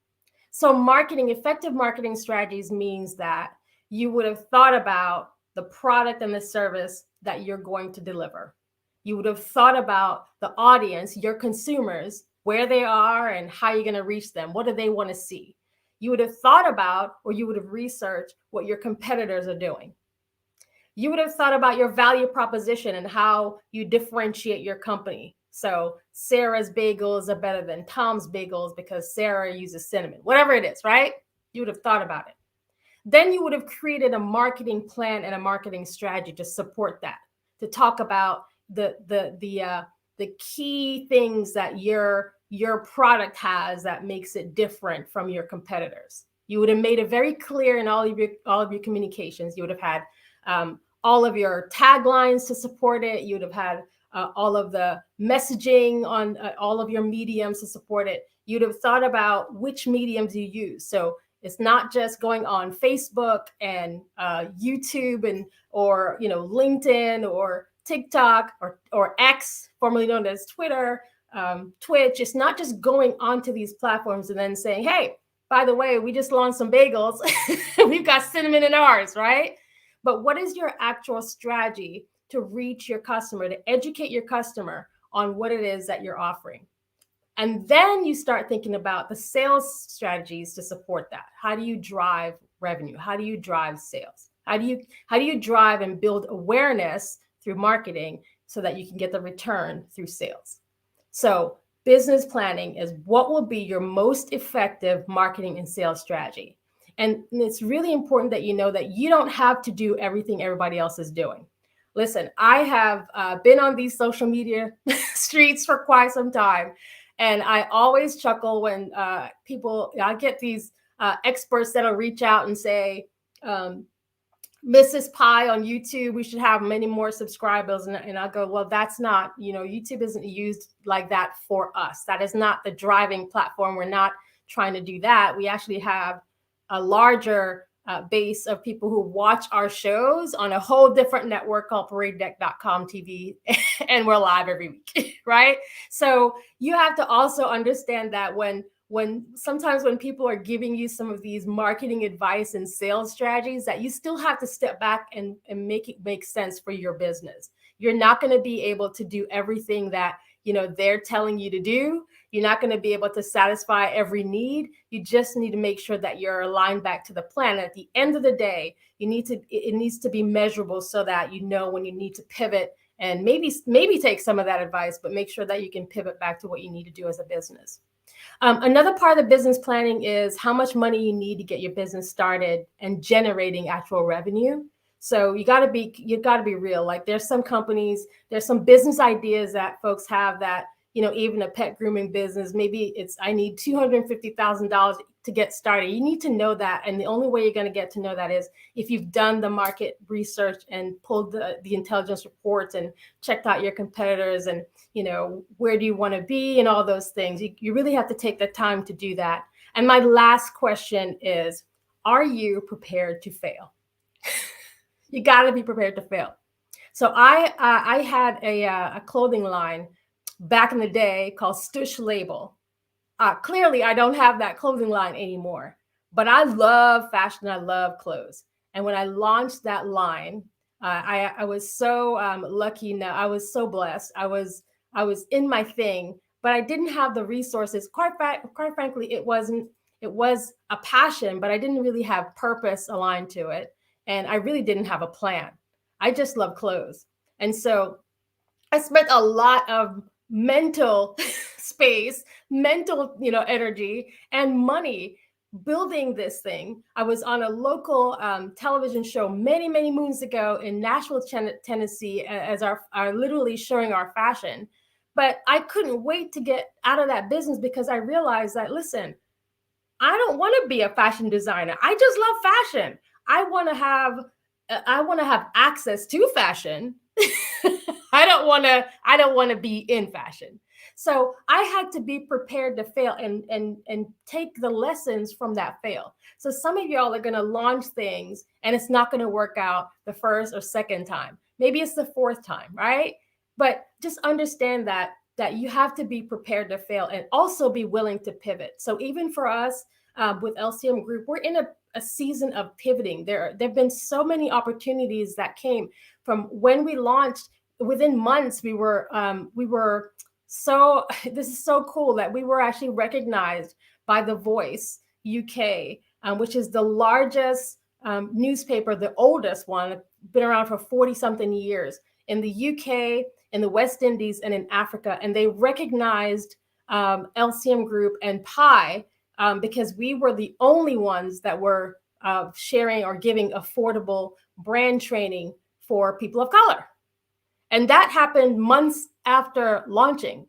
So effective marketing strategies means that you would have thought about the product and the service that you're going to deliver. You would have thought about the audience, your consumers, where they are and how you're going to reach them. What do they want to see? You would have thought about, or you would have researched what your competitors are doing. You would have thought about your value proposition and how you differentiate your company. So Sarah's bagels are better than Tom's bagels because Sarah uses cinnamon, whatever it is, right? You would have thought about it. Then you would have created a marketing plan and a marketing strategy to support that, to talk about the key things that your product has that makes it different from your competitors. You would have made it very clear in all of your communications. You would have had all of your taglines to support it. You would have had all of the messaging on all of your mediums to support it. You'd have thought about which mediums you use. So it's not just going on Facebook and YouTube or LinkedIn or TikTok or X, formerly known as Twitter, Twitch. It's not just going onto these platforms and then saying, hey, by the way, we just launched some bagels. We've got cinnamon in ours, right? But what is your actual strategy to reach your customer, to educate your customer on what it is that you're offering? And then you start thinking about the sales strategies to support that. How do you drive revenue? How do you drive sales? How do you drive and build awareness through marketing so that you can get the return through sales? So business planning is what will be your most effective marketing and sales strategy. And it's really important that you know that you don't have to do everything everybody else is doing. Listen, I have been on these social media streets for quite some time. And I always chuckle when I get these experts that'll reach out and say, Mrs. Pie on YouTube, we should have many more subscribers. And I go, well, that's not, YouTube isn't used like that for us. That is not the driving platform. We're not trying to do that. We actually have a larger base of people who watch our shows on a whole different network called paradedeck.com TV, and we're live every week, right? So you have to also understand that when sometimes when people are giving you some of these marketing advice and sales strategies, that you still have to step back and make it make sense for your business. You're not going to be able to do everything that they're telling you to do. You're not going to be able to satisfy every need. You just need to make sure that you're aligned back to the plan. At the end of the day, it needs to be measurable so that you know when you need to pivot and maybe take some of that advice, but make sure that you can pivot back to what you need to do as a business. Another part of the business planning is how much money you need to get your business started and generating actual revenue. So you got to be real. Like there's some companies, there's some business ideas that folks have that, even a pet grooming business, maybe I need $250,000 to get started. You need to know that. And the only way you're going to get to know that is if you've done the market research and pulled the intelligence reports and checked out your competitors and, where do you want to be and all those things. You really have to take the time to do that. And my last question is, are you prepared to fail? You got to be prepared to fail. So I had a clothing line back in the day called Stush Label. Clearly, I don't have that clothing line anymore, but I love fashion. I love clothes. And when I launched that line, I was so lucky. Now I was so blessed. I was in my thing, but I didn't have the resources. Quite frankly, it was a passion, but I didn't really have purpose aligned to it. And I really didn't have a plan. I just love clothes. And so I spent a lot of mental space, mental, energy and money building this thing. I was on a local television show many, many moons ago in Nashville, Tennessee, as our literally showing our fashion. But I couldn't wait to get out of that business because I realized that, listen, I don't want to be a fashion designer. I just love fashion. I want to have access to fashion. I don't want to be in fashion. So I had to be prepared to fail and take the lessons from that fail. So some of y'all are going to launch things and it's not going to work out the first or second time. Maybe it's the fourth time, right? But just understand that you have to be prepared to fail and also be willing to pivot. So even for us with LCM Group, we're in a season of pivoting. There have been so many opportunities that came from when we launched. Within months, we were so, this is so cool that we were actually recognized by The Voice UK, which is the largest newspaper, the oldest one, been around for 40 something years in the UK, in the West Indies, and in Africa. And they recognized LCM Group and Pi because we were the only ones that were sharing or giving affordable brand training for people of color. And that happened months after launching.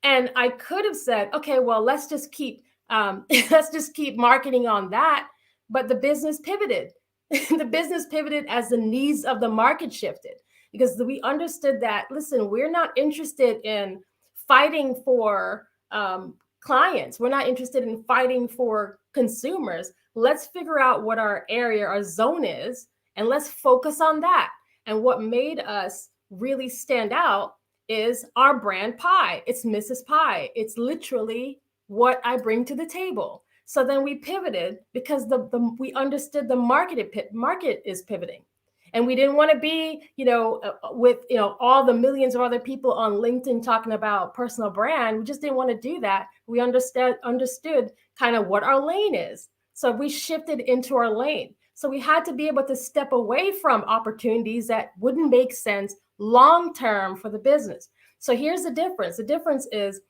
And I could have said, okay, well, let's just keep marketing on that. But the business pivoted. The business pivoted as the needs of the market shifted, because we understood that, listen, we're not interested in fighting for clients. We're not interested in fighting for consumers. Let's figure out what our area, our zone is, and let's focus on that. And what made us really stand out is our brand Pi. It's Mrs. Pi. It's literally what I bring to the table. So then we pivoted because we understood the market is pivoting. And we didn't want to be, with, all the millions of other people on LinkedIn talking about personal brand. We just didn't want to do that. We understood kind of what our lane is. So we shifted into our lane. So we had to be able to step away from opportunities that wouldn't make sense long-term for the business. So here's the difference. The difference is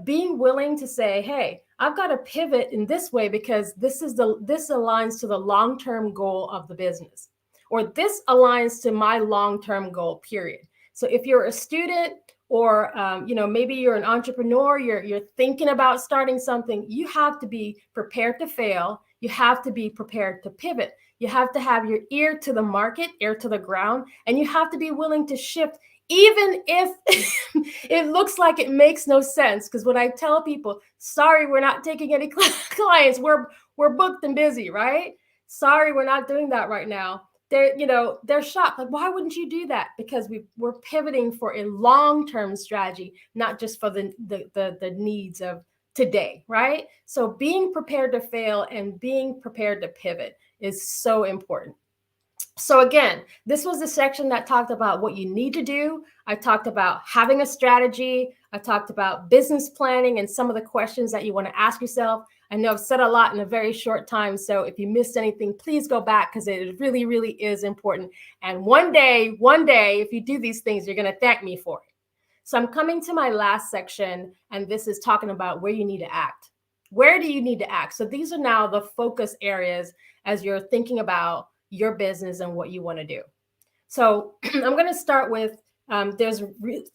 being willing to say, hey, I've got to pivot in this way because this aligns to the long-term goal of the business, or this aligns to my long-term goal, period. So if you're a student or, maybe you're an entrepreneur, you're thinking about starting something, you have to be prepared to fail. You have to be prepared to pivot. You have to have your ear to the market, ear to the ground, and you have to be willing to shift, even if it looks like it makes no sense. Because when I tell people, sorry, we're not taking any clients, we're booked and busy, right? Sorry, we're not doing that right now. They're shocked. Like, why wouldn't you do that? Because we're pivoting for a long-term strategy, not just for the needs of today, right? So being prepared to fail and being prepared to pivot is so important. So again, this was the section that talked about what you need to do. I talked about having a strategy. I talked about business planning and some of the questions that you want to ask yourself. I know I've said a lot in a very short time, so if you missed anything, please go back, because it really, really is important. And one day, if you do these things, you're going to thank me for it. So I'm coming to my last section, and this is talking about where you need to act. Where do you need to act? So these are now the focus areas as you're thinking about your business and what you want to do. So I'm going to start with, there's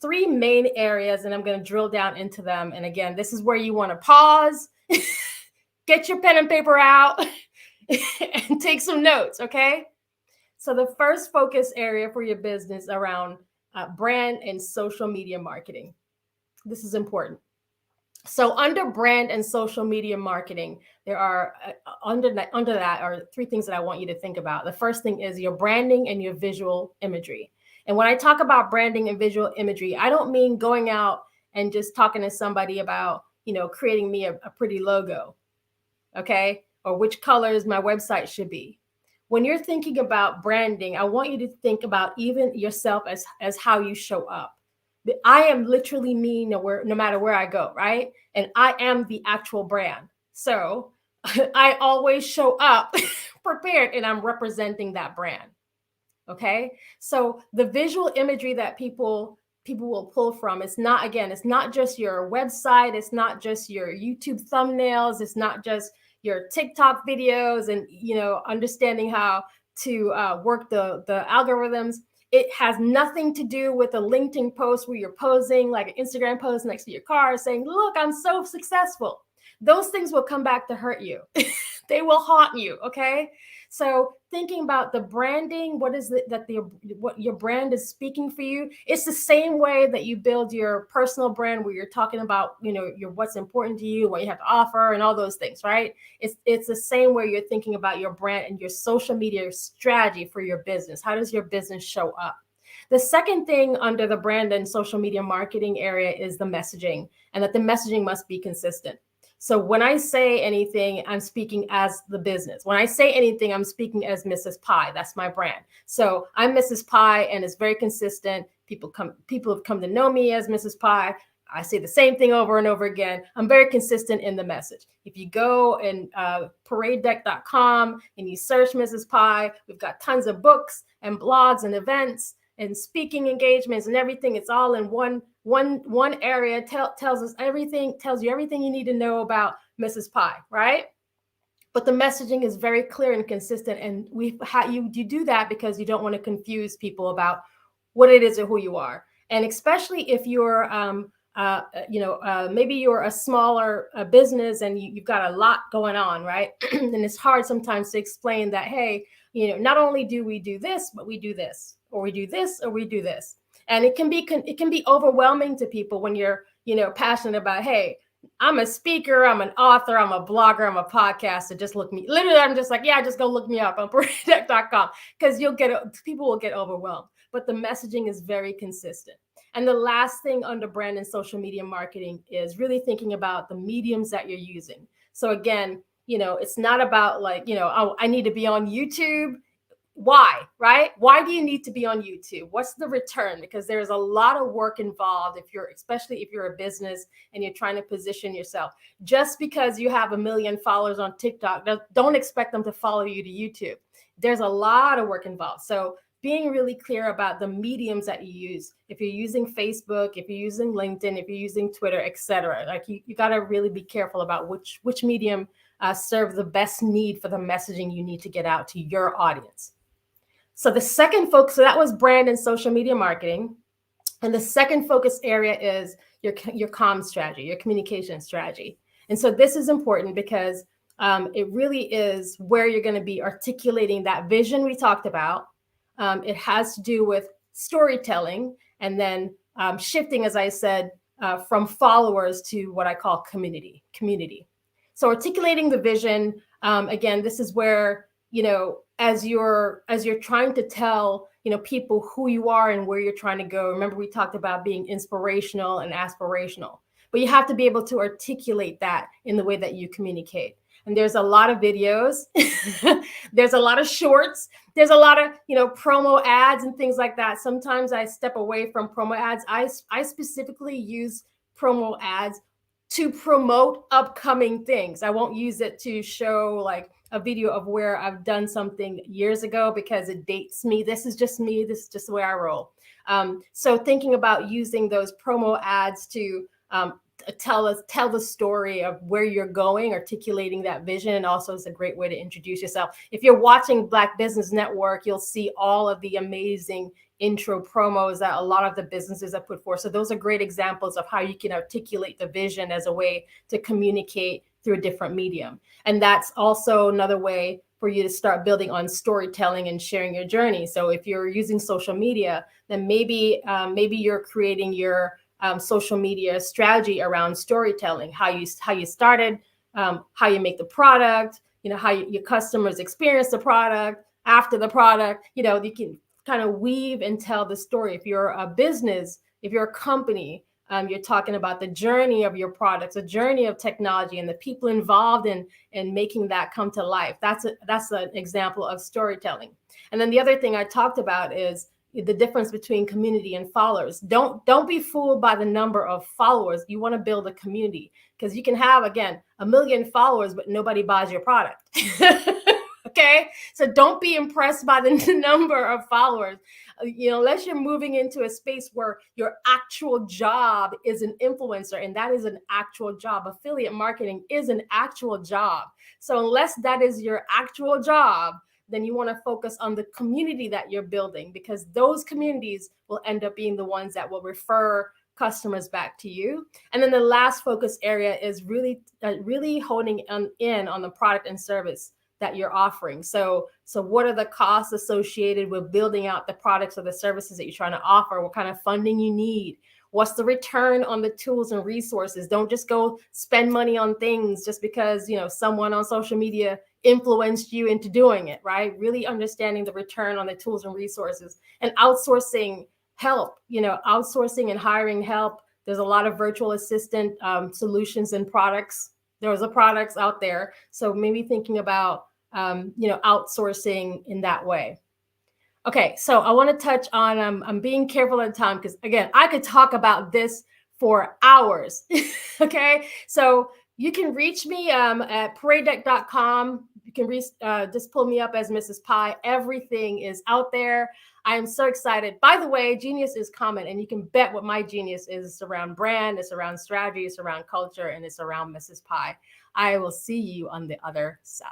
three main areas, and I'm going to drill down into them. And again, this is where you want to pause, get your pen and paper out, and take some notes, okay? So the first focus area for your business around brand and social media marketing. This is important. So under brand and social media marketing, there are under that are three things that I want you to think about. The first thing is your branding and your visual imagery. And when I talk about branding and visual imagery, I don't mean going out and just talking to somebody about, creating me a pretty logo, okay? Or which colors my website should be. When you're thinking about branding, I want you to think about even yourself as how you show up. I am literally me no matter where I go, right? And I am the actual brand. So I always show up prepared, and I'm representing that brand. Okay. So the visual imagery that people will pull from, it's not just your website. It's not just your YouTube thumbnails. It's not just your TikTok videos and, understanding how to work the algorithms. It has nothing to do with a LinkedIn post where you're posing like an Instagram post next to your car saying, look, I'm so successful. Those things will come back to hurt you. They will haunt you. Okay. So thinking about the branding, what is it that what your brand is speaking for you? It's the same way that you build your personal brand, where you're talking about, your what's important to you, what you have to offer, and all those things, right? It's the same way you're thinking about your brand and your social media strategy for your business. How does your business show up? The second thing under the brand and social media marketing area is the messaging, and that the messaging must be consistent. So when I say anything, I'm speaking as the business. When I say anything, I'm speaking as Mrs. Pie. That's my brand. So I'm Mrs. Pie, and it's very consistent. People have come to know me as Mrs. Pie. I say the same thing over and over again. I'm very consistent in the message. If you go and paradedeck.com and you search Mrs. Pie, we've got tons of books and blogs and events and speaking engagements and everything. It's all in one area. Tells you everything you need to know about Mrs. Pie, right? But the messaging is very clear and consistent, and you do that because you don't want to confuse people about what it is or who you are. And especially if you're maybe you're a smaller business and you've got a lot going on, right? And it's hard sometimes to explain that, hey, not only do we do this, but we do this, or we do this, or we do this. And it can be overwhelming to people when you're, passionate about, hey, I'm a speaker, I'm an author, I'm a blogger, I'm a podcaster. Just look me. Literally, I'm just like, yeah, just go look me up on paradedeck.com, because people will get overwhelmed. But the messaging is very consistent. And the last thing under brand and social media marketing is really thinking about the mediums that you're using. So again, it's not about like, oh, I need to be on YouTube. Why, right? Why do you need to be on YouTube? What's the return? Because there's a lot of work involved especially if you're a business and you're trying to position yourself. Just because you have 1 million followers on TikTok, don't expect them to follow you to YouTube. There's a lot of work involved. So being really clear about the mediums that you use. If you're using Facebook, if you're using LinkedIn, if you're using Twitter, etc., like you got to really be careful about which medium serve the best need for the messaging you need to get out to your audience. So the second focus, so that was brand and social media marketing. And the second focus area is your comm strategy, your communication strategy. And so this is important because it really is where you're going to be articulating that vision we talked about. It has to do with storytelling and then shifting, as I said, from followers to what I call community. So articulating the vision, again, this is where, as you're trying to tell, people who you are and where you're trying to go. Remember, we talked about being inspirational and aspirational, but you have to be able to articulate that in the way that you communicate. And there's a lot of videos, there's a lot of shorts, there's a lot of, promo ads and things like that. Sometimes I step away from promo ads. I specifically use promo ads to promote upcoming things. I won't use it to show like a video of where I've done something years ago because it dates me. This is just me. This is just the way I roll. So thinking about using those promo ads to tell the story of where you're going, articulating that vision, and also is a great way to introduce yourself. If you're watching Black Business Network, you'll see all of the amazing intro promos that a lot of the businesses have put forth. So those are great examples of how you can articulate the vision as a way to communicate through a different medium. And that's also another way for you to start building on storytelling and sharing your journey. So if you're using social media, then maybe you're creating your social media strategy around storytelling, how you started, how you make the product, how your customers experience the product, after the product, you can kind of weave and tell the story. If you're a business, if you're a company, you're talking about the journey of your products, the journey of technology, and the people involved in making that come to life. That's an example of storytelling. And then the other thing I talked about is the difference between community and followers. Don't be fooled by the number of followers. You want to build a community, because you can have, again, 1 million followers, but nobody buys your product. Okay, so don't be impressed by the number of followers. Unless you're moving into a space where your actual job is an influencer, and that is an actual job. Affiliate marketing is an actual job. So unless that is your actual job, then you want to focus on the community that you're building, because those communities will end up being the ones that will refer customers back to you. And then the last focus area is really honing in on the product and service that you're offering. So what are the costs associated with building out the products or the services that you're trying to offer? What kind of funding you need? What's the return on the tools and resources? Don't just go spend money on things just because, someone on social media influenced you into doing it, right? Really understanding the return on the tools and resources, and outsourcing help, outsourcing and hiring help. There's a lot of virtual assistant solutions and products. There's products out there. So maybe thinking about, outsourcing in that way. Okay, so I want to touch on, I'm being careful of time because, again, I could talk about this for hours. Okay, so you can reach me at paradedeck.com. You can just pull me up as Mrs. Pie. Everything is out there. I am so excited. By the way, genius is common, and you can bet what my genius is. It's around brand, it's around strategy, it's around culture, and it's around Mrs. Pie. I will see you on the other side.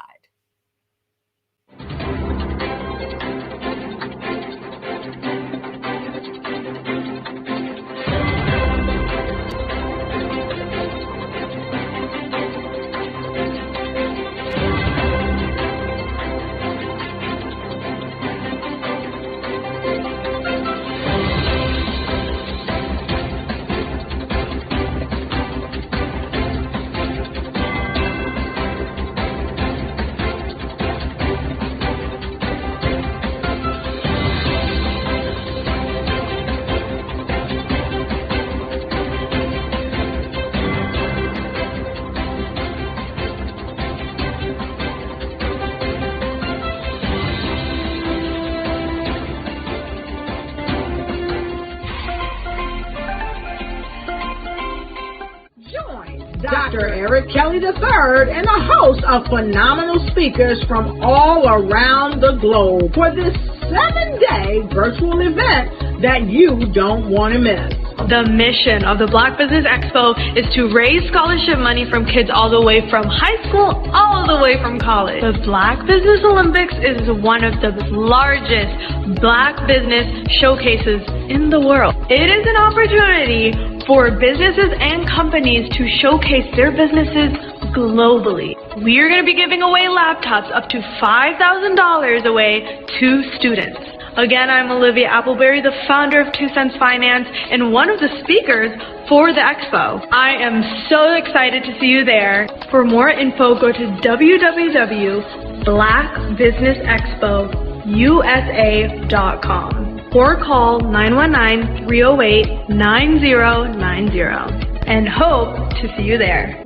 Dr. Eric Kelly III and a host of phenomenal speakers from all around the globe for this 7-day virtual event that you don't want to miss.
The mission of the Black Business Expo is to raise scholarship money from kids all the way from high school, all the way from college. The Black Business Olympics is one of the largest Black business showcases in the world. It is an opportunity for businesses and companies to showcase their businesses globally. we are going to be giving away laptops up to $5,000 away to students. Again, I'm Olivia Appleberry, the founder of 2 Cents Finance and one of the speakers for the expo. I am so excited to see you there. For more info, go to www.blackbusinessexpousa.com or call 919-308-9090 and hope to see you there.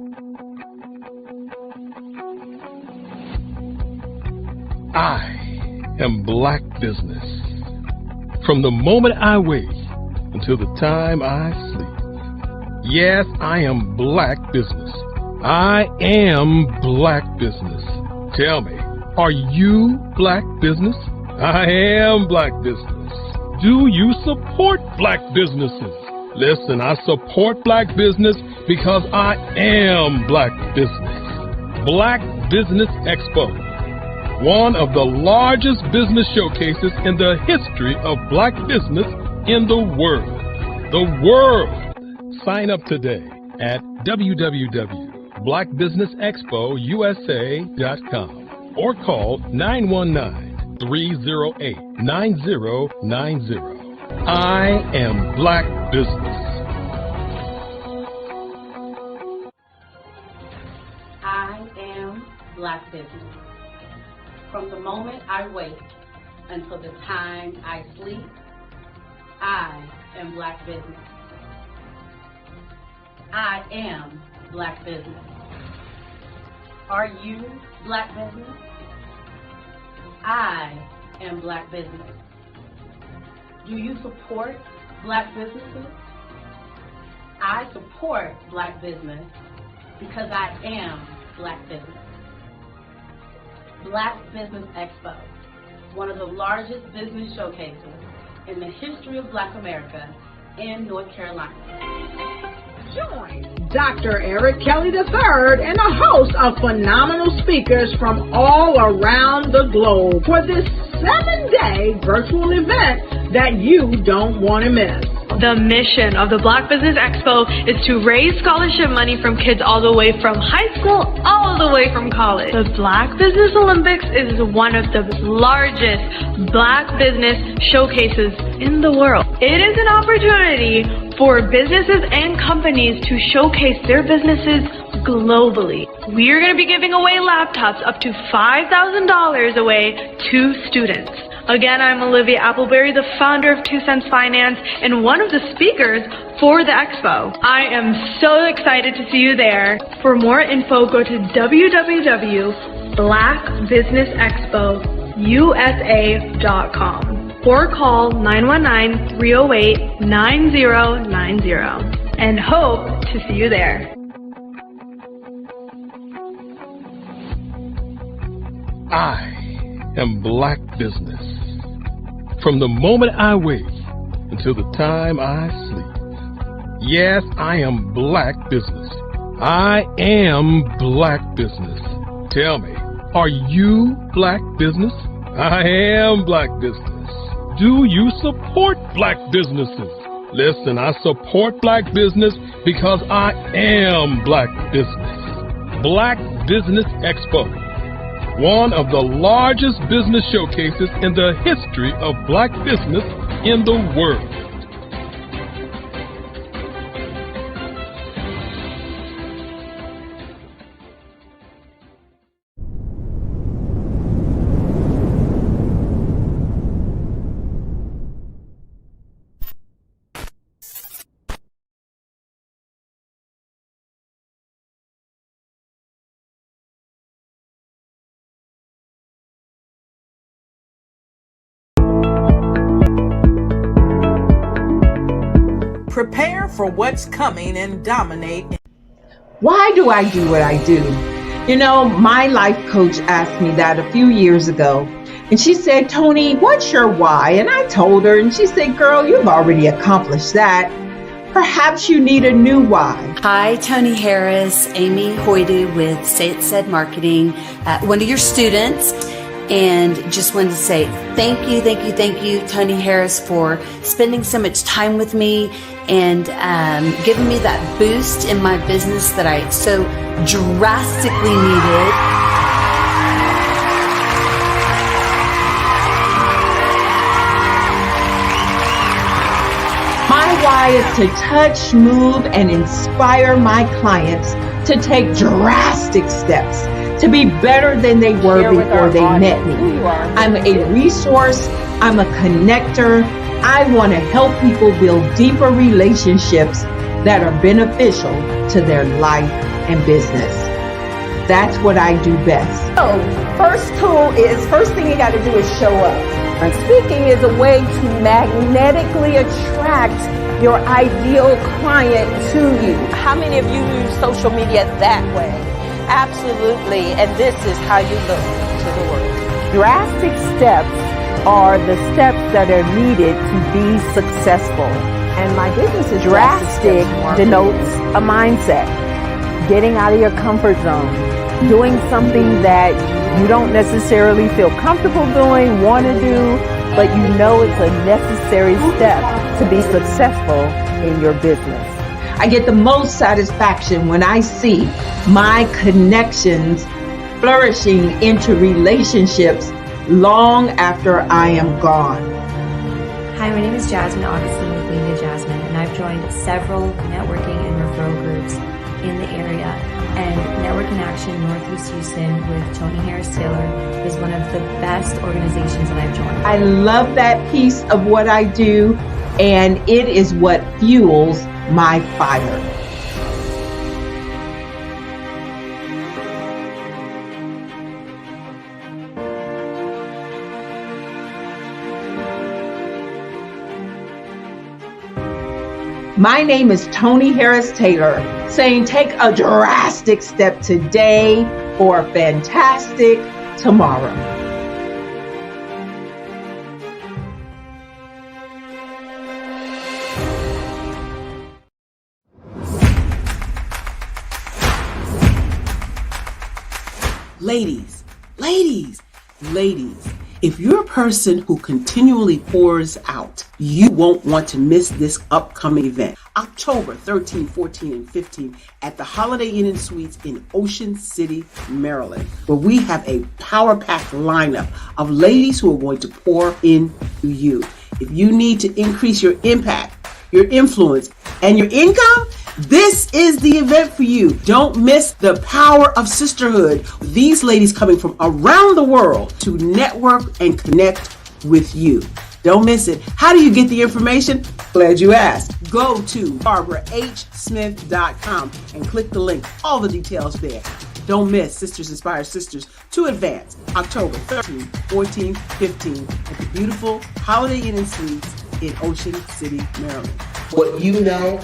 I am Black business. From the moment I wake until the time I sleep. Yes, I am Black business. I am Black business. Tell me, are you Black business? I am Black business. Do you support Black businesses? Listen, I support Black business because I am Black business. Black Business Expo, one of the largest business showcases in the history of Black business in the world. The world! Sign up today at www.blackbusinessexpousa.com or call 919-308-9090. I am Black business.
I am Black business. From the moment I wake until the time I sleep, I am Black business. I am Black business. Are you Black business? I am Black business. Do you support Black businesses? I support Black business because I am Black business. Black Business Expo, one of the largest business showcases in the history of Black America in North Carolina.
Join Dr. Eric Kelly III and a host of phenomenal speakers from all around the globe for this 7-day virtual event that you don't want to miss.
The mission of the Black Business Expo is to raise scholarship money from kids all the way from high school, all the way from college. The Black Business Olympics is one of the largest Black business showcases in the world. It is an opportunity for businesses and companies to showcase their businesses globally. We are going to be giving away laptops up to $5,000 away to students. Again, I'm Olivia Appleberry, the founder of 2 Cents Finance and one of the speakers for the expo. I am so excited to see you there. For more info, go to www.blackbusinessexpousa.com or call 919-308-9090 and hope to see you there.
I am Black business. From the moment I wake until the time I sleep. Yes, I am Black business. I am Black business. Tell me, are you Black business? I am Black business. Do you support Black businesses? Listen, I support Black business because I am Black business. Black Business Expo, one of the largest business showcases in the history of Black business in the world.
Prepare for what's coming and dominate.
Why do I do what I do? You know, my life coach asked me that a few years ago. And she said, Tony, what's your why? And I told her, and she said, girl, you've already accomplished that. Perhaps you need a new why.
Hi, Tony Harris, Amy Hoydu with Say It Said Marketing, one of your students.
And just wanted to say thank you, Tony Harris, for spending so much time with me and giving me that boost in my business that I so drastically needed.
My why is to touch, move, and inspire my clients to take drastic steps to be better than they were before they met me. I'm a resource. I'm a connector. I want to help people build deeper relationships that are beneficial to their life and business. That's what I do best.
So, first thing you got to do is show up. And speaking is a way to magnetically attract your ideal client to you. How many of you use social media that way? Absolutely, and this is how you look to the world. Drastic steps are the steps that are needed to be successful. And my business is drastic denotes a mindset. Getting out of your comfort zone. Doing something that you don't necessarily feel comfortable doing, want to do, but you know it's a necessary step to be successful in your business.
I get the most satisfaction when I see my connections flourishing into relationships long after I am gone.
Hi, my name is Jasmine Augustine with Media Jasmine, and I've joined several networking and referral groups in the area. And Network in Action Northeast Houston with Tony Harris Taylor is one of the best organizations that I've joined.
I love that piece of what I do, and it is what fuels my fire. My name is Tony Harris Taylor, saying take a drastic step today for a fantastic tomorrow.
Ladies, if you're a person who continually pours out, you won't want to miss this upcoming event. October 13, 14, and 15 at the Holiday Inn and Suites in Ocean City, Maryland, where we have a power-packed lineup of ladies who are going to pour into you. If you need to increase your impact, your influence, and your income, this is the event for you. Don't miss the power of sisterhood. These ladies coming from around the world to network and connect with you. Don't miss it. How do you get the information? Glad you asked. Go to barbarahsmith.com and click the link. All the details there. Don't miss Sisters Inspire Sisters to Advance, October 13, 14, 15 at the beautiful Holiday Inn and Suites in Ocean City, Maryland. What you know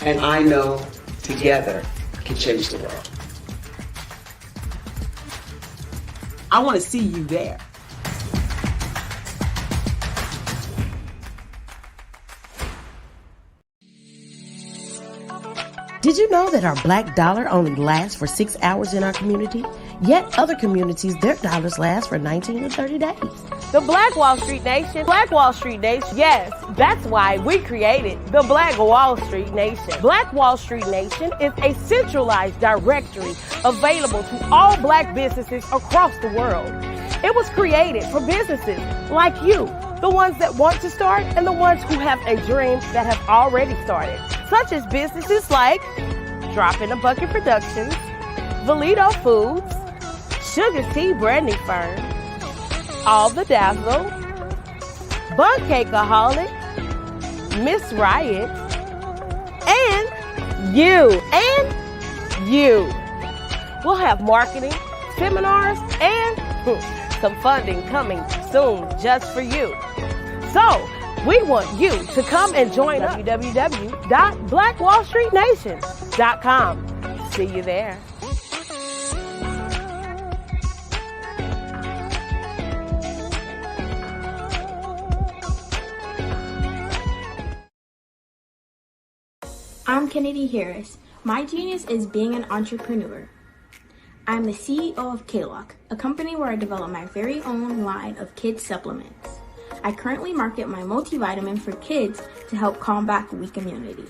and I know together can change the world. I want to see you there.
Did you know that our black dollar only lasts for 6 hours in our community? Yet other communities, their dollars last for 19 to 30 days.
The Black Wall Street Nation. Black Wall Street Nation. Yes, that's why we created the Black Wall Street Nation. Black Wall Street Nation is a centralized directory available to all black businesses across the world. It was created for businesses like you, the ones that want to start and the ones who have a dream that have already started, such as businesses like Drop in a Bucket Productions, Valito Foods, Sugar Tea Branding Firm, All the Dazzle, Bun Cakeaholic, Miss Riot, and you. We'll have marketing, seminars, and some funding coming soon just for you. So, we want you to come and join us. www.blackwallstreetnation.com. See you there.
I'm Kennedy Harris. My genius is being an entrepreneur.
I'm the CEO of K-Lock, a company where I develop my very own line of kids supplements. I currently market my multivitamin for kids to help combat weak immunity.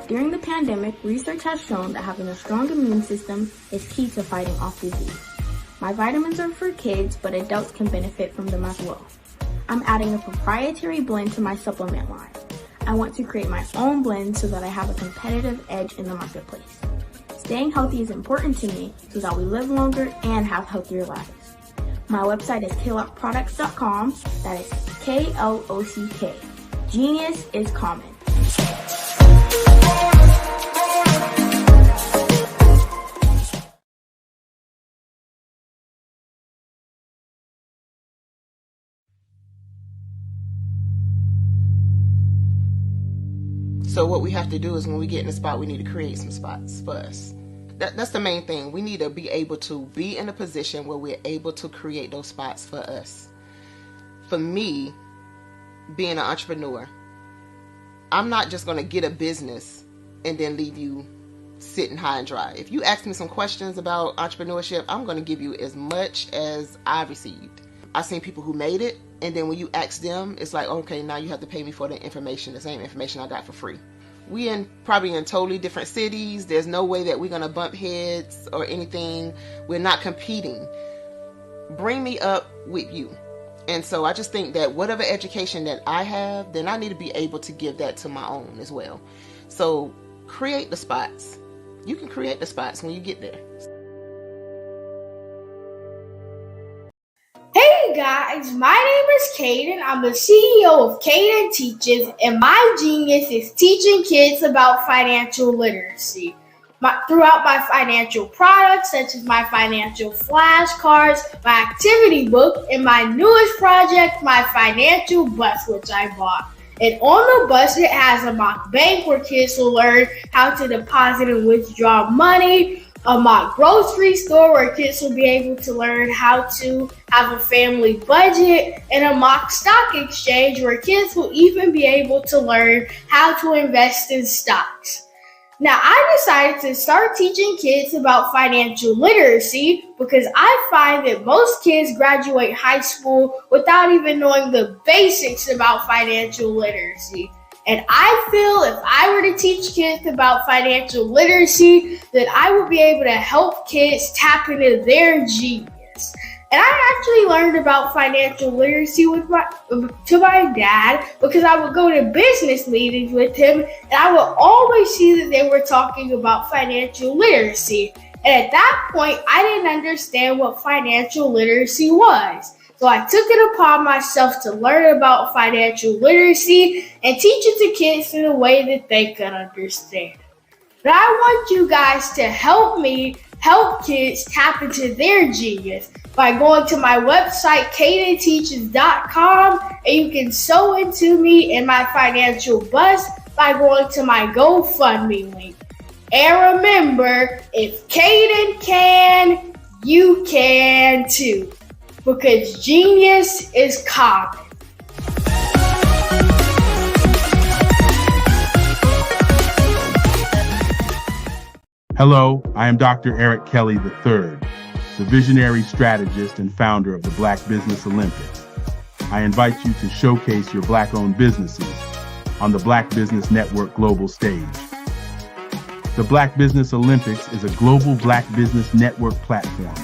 During the pandemic, research has shown that having a strong immune system is key to fighting off disease. My vitamins are for kids, but adults can benefit from them as well. I'm adding a proprietary blend to my supplement line. I want to create my own blend so that I have a competitive edge in the marketplace. Staying healthy is important to me so that we live longer and have healthier lives. My website is klockproducts.com. That is K-L-O-C-K. Genius is common.
So what we have to do is when we get in a spot, we need to create some spots for us. That's the main thing. We need to be able to be in a position where we're able to create those spots for us. For me, being an entrepreneur, I'm not just going to get a business and then leave you sitting high and dry. If you ask me some questions about entrepreneurship, I'm going to give you as much as I've received. I've seen people who made it, and then when you ask them, it's like, okay, now you have to pay me for the information, the same information I got for free. We probably in totally different cities. There's no way that we're going to bump heads or anything. We're not competing. Bring me up with you. And so I just think that whatever education that I have, then I need to be able to give that to my own as well. So create the spots. You can create the spots when you get there.
Hey guys, my name is Caden. I'm the CEO of Caden Teaches, and my genius is teaching kids about financial literacy. Throughout my financial products, such as my financial flashcards, my activity book, and my newest project, my financial bus, which I bought. And on the bus, it has a mock bank where kids will learn how to deposit and withdraw money, a mock grocery store where kids will be able to learn how to have a family budget, and a mock stock exchange where kids will even be able to learn how to invest in stocks. Now, I decided to start teaching kids about financial literacy because I find that most kids graduate high school without even knowing the basics about financial literacy. And I feel if I were to teach kids about financial literacy, that I would be able to help kids tap into their genius. And I actually learned about financial literacy to my dad because I would go to business meetings with him and I would always see that they were talking about financial literacy. And at that point, I didn't understand what financial literacy was. So I took it upon myself to learn about financial literacy and teach it to kids in a way that they could understand. But I want you guys to help me help kids tap into their genius by going to my website, cadenteaches.com, and you can sew into me in my financial bus by going to my GoFundMe link. And remember, if Caden can, you can too. Because genius is common.
Hello, I am Dr. Eric Kelly III, the visionary strategist and founder of the Black Business Olympics. I invite you to showcase your Black-owned businesses on the Black Business Network global stage. The Black Business Olympics is a global Black Business Network platform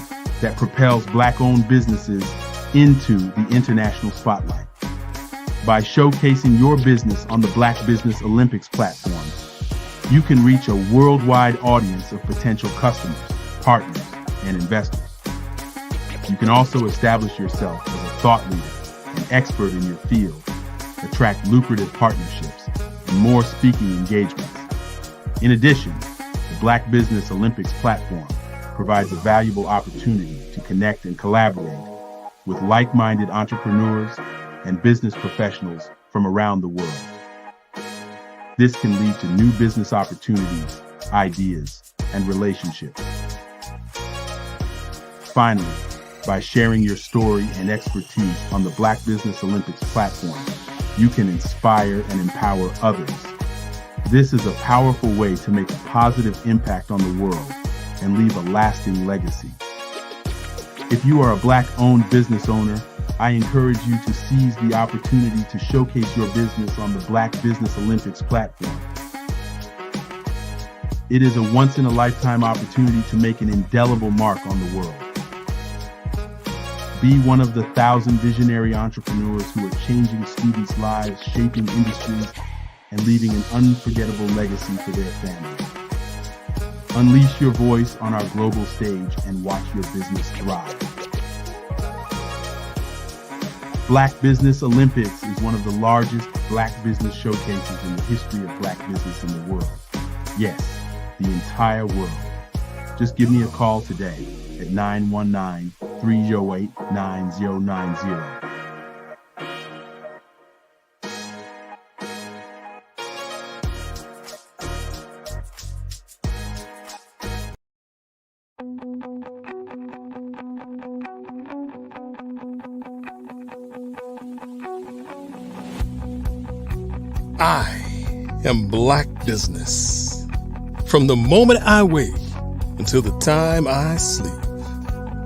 that propels Black-owned businesses into the international spotlight. By showcasing your business on the Black Business Olympics platform, you can reach a worldwide audience of potential customers, partners, and investors. You can also establish yourself as a thought leader and expert in your field, attract lucrative partnerships, and more speaking engagements. In addition, the Black Business Olympics platform provides a valuable opportunity to connect and collaborate with like-minded entrepreneurs and business professionals from around the world. This can lead to new business opportunities, ideas, and relationships. Finally, by sharing your story and expertise on the Black Business Olympics platform, you can inspire and empower others. This is a powerful way to make a positive impact on the world and leave a lasting legacy. If you are a Black-owned business owner, I encourage you to seize the opportunity to showcase your business on the Black Business Olympics platform. It is a once-in-a-lifetime opportunity to make an indelible mark on the world. Be one of the 1,000 visionary entrepreneurs who are changing students' lives, shaping industries, and leaving an unforgettable legacy for their families. Unleash your voice on our global stage and watch your business thrive. Black Business Olympics is one of the largest Black business showcases in the history of Black business in the world. Yes, the entire world. Just give me a call today at 919-308-9090.
I am Black business. From the moment I wake until the time I sleep.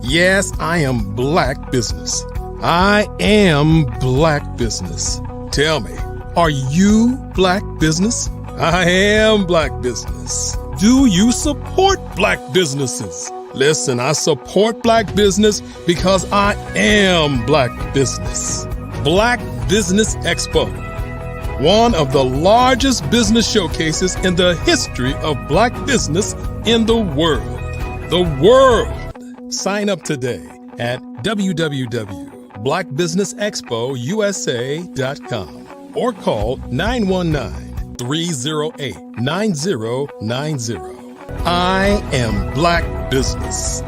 Yes, I am Black business. I am Black business. Tell me, are you Black business? I am Black business. Do you support Black businesses? Listen, I support Black business because I am Black business. Black Business Expo. One of the largest business showcases in the history of Black business in the world. The world! Sign up today at www.blackbusinessexpousa.com or call 919-308-9090. I am Black business.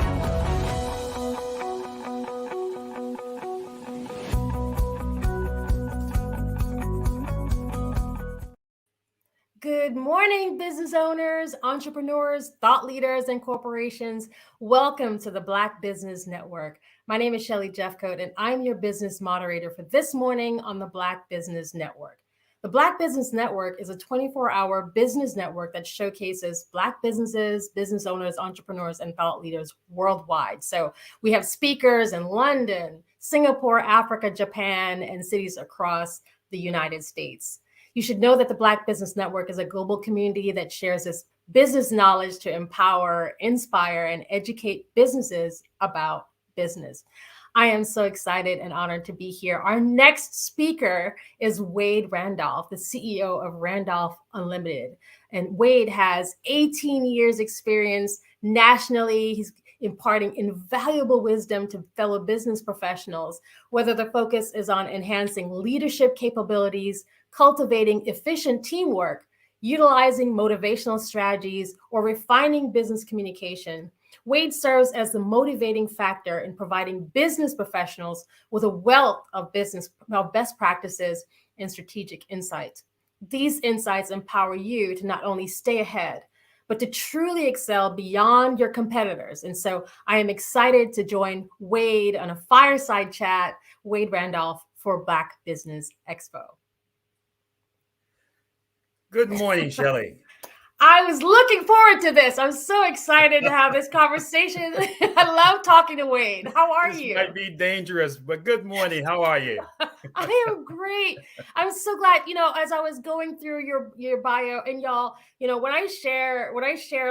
Good morning, business owners, entrepreneurs, thought leaders, and corporations. Welcome to the Black Business Network. My name is Shelly Jeffcoat, and I'm your business moderator for this morning on the Black Business Network. The Black Business Network is a 24-hour business network that showcases Black businesses, business owners, entrepreneurs, and thought leaders worldwide. So we have speakers in London, Singapore, Africa, Japan, and cities across the United States. You should know that the Black Business Network is a global community that shares its business knowledge to empower, inspire, and educate businesses about business. I am so excited and honored to be here. Our next speaker is Wade Randolph, the CEO of Randolph Unlimited. And Wade has 18 years experience nationally. He's imparting invaluable wisdom to fellow business professionals, whether the focus is on enhancing leadership capabilities, cultivating efficient teamwork, utilizing motivational strategies, or refining business communication. Wade serves as the motivating factor in providing business professionals with a wealth of best practices and strategic insights. These insights empower you to not only stay ahead, but to truly excel beyond your competitors. And so I am excited to join Wade on a fireside chat, Wade Randolph for Black Business Expo.
Good morning, Shelly.
I was looking forward to this. I'm so excited to have this conversation. I love talking to Wade. How are you?
This might be dangerous, but good morning. How are you?
I am great. I'm so glad, as I was going through your bio, and y'all, when I share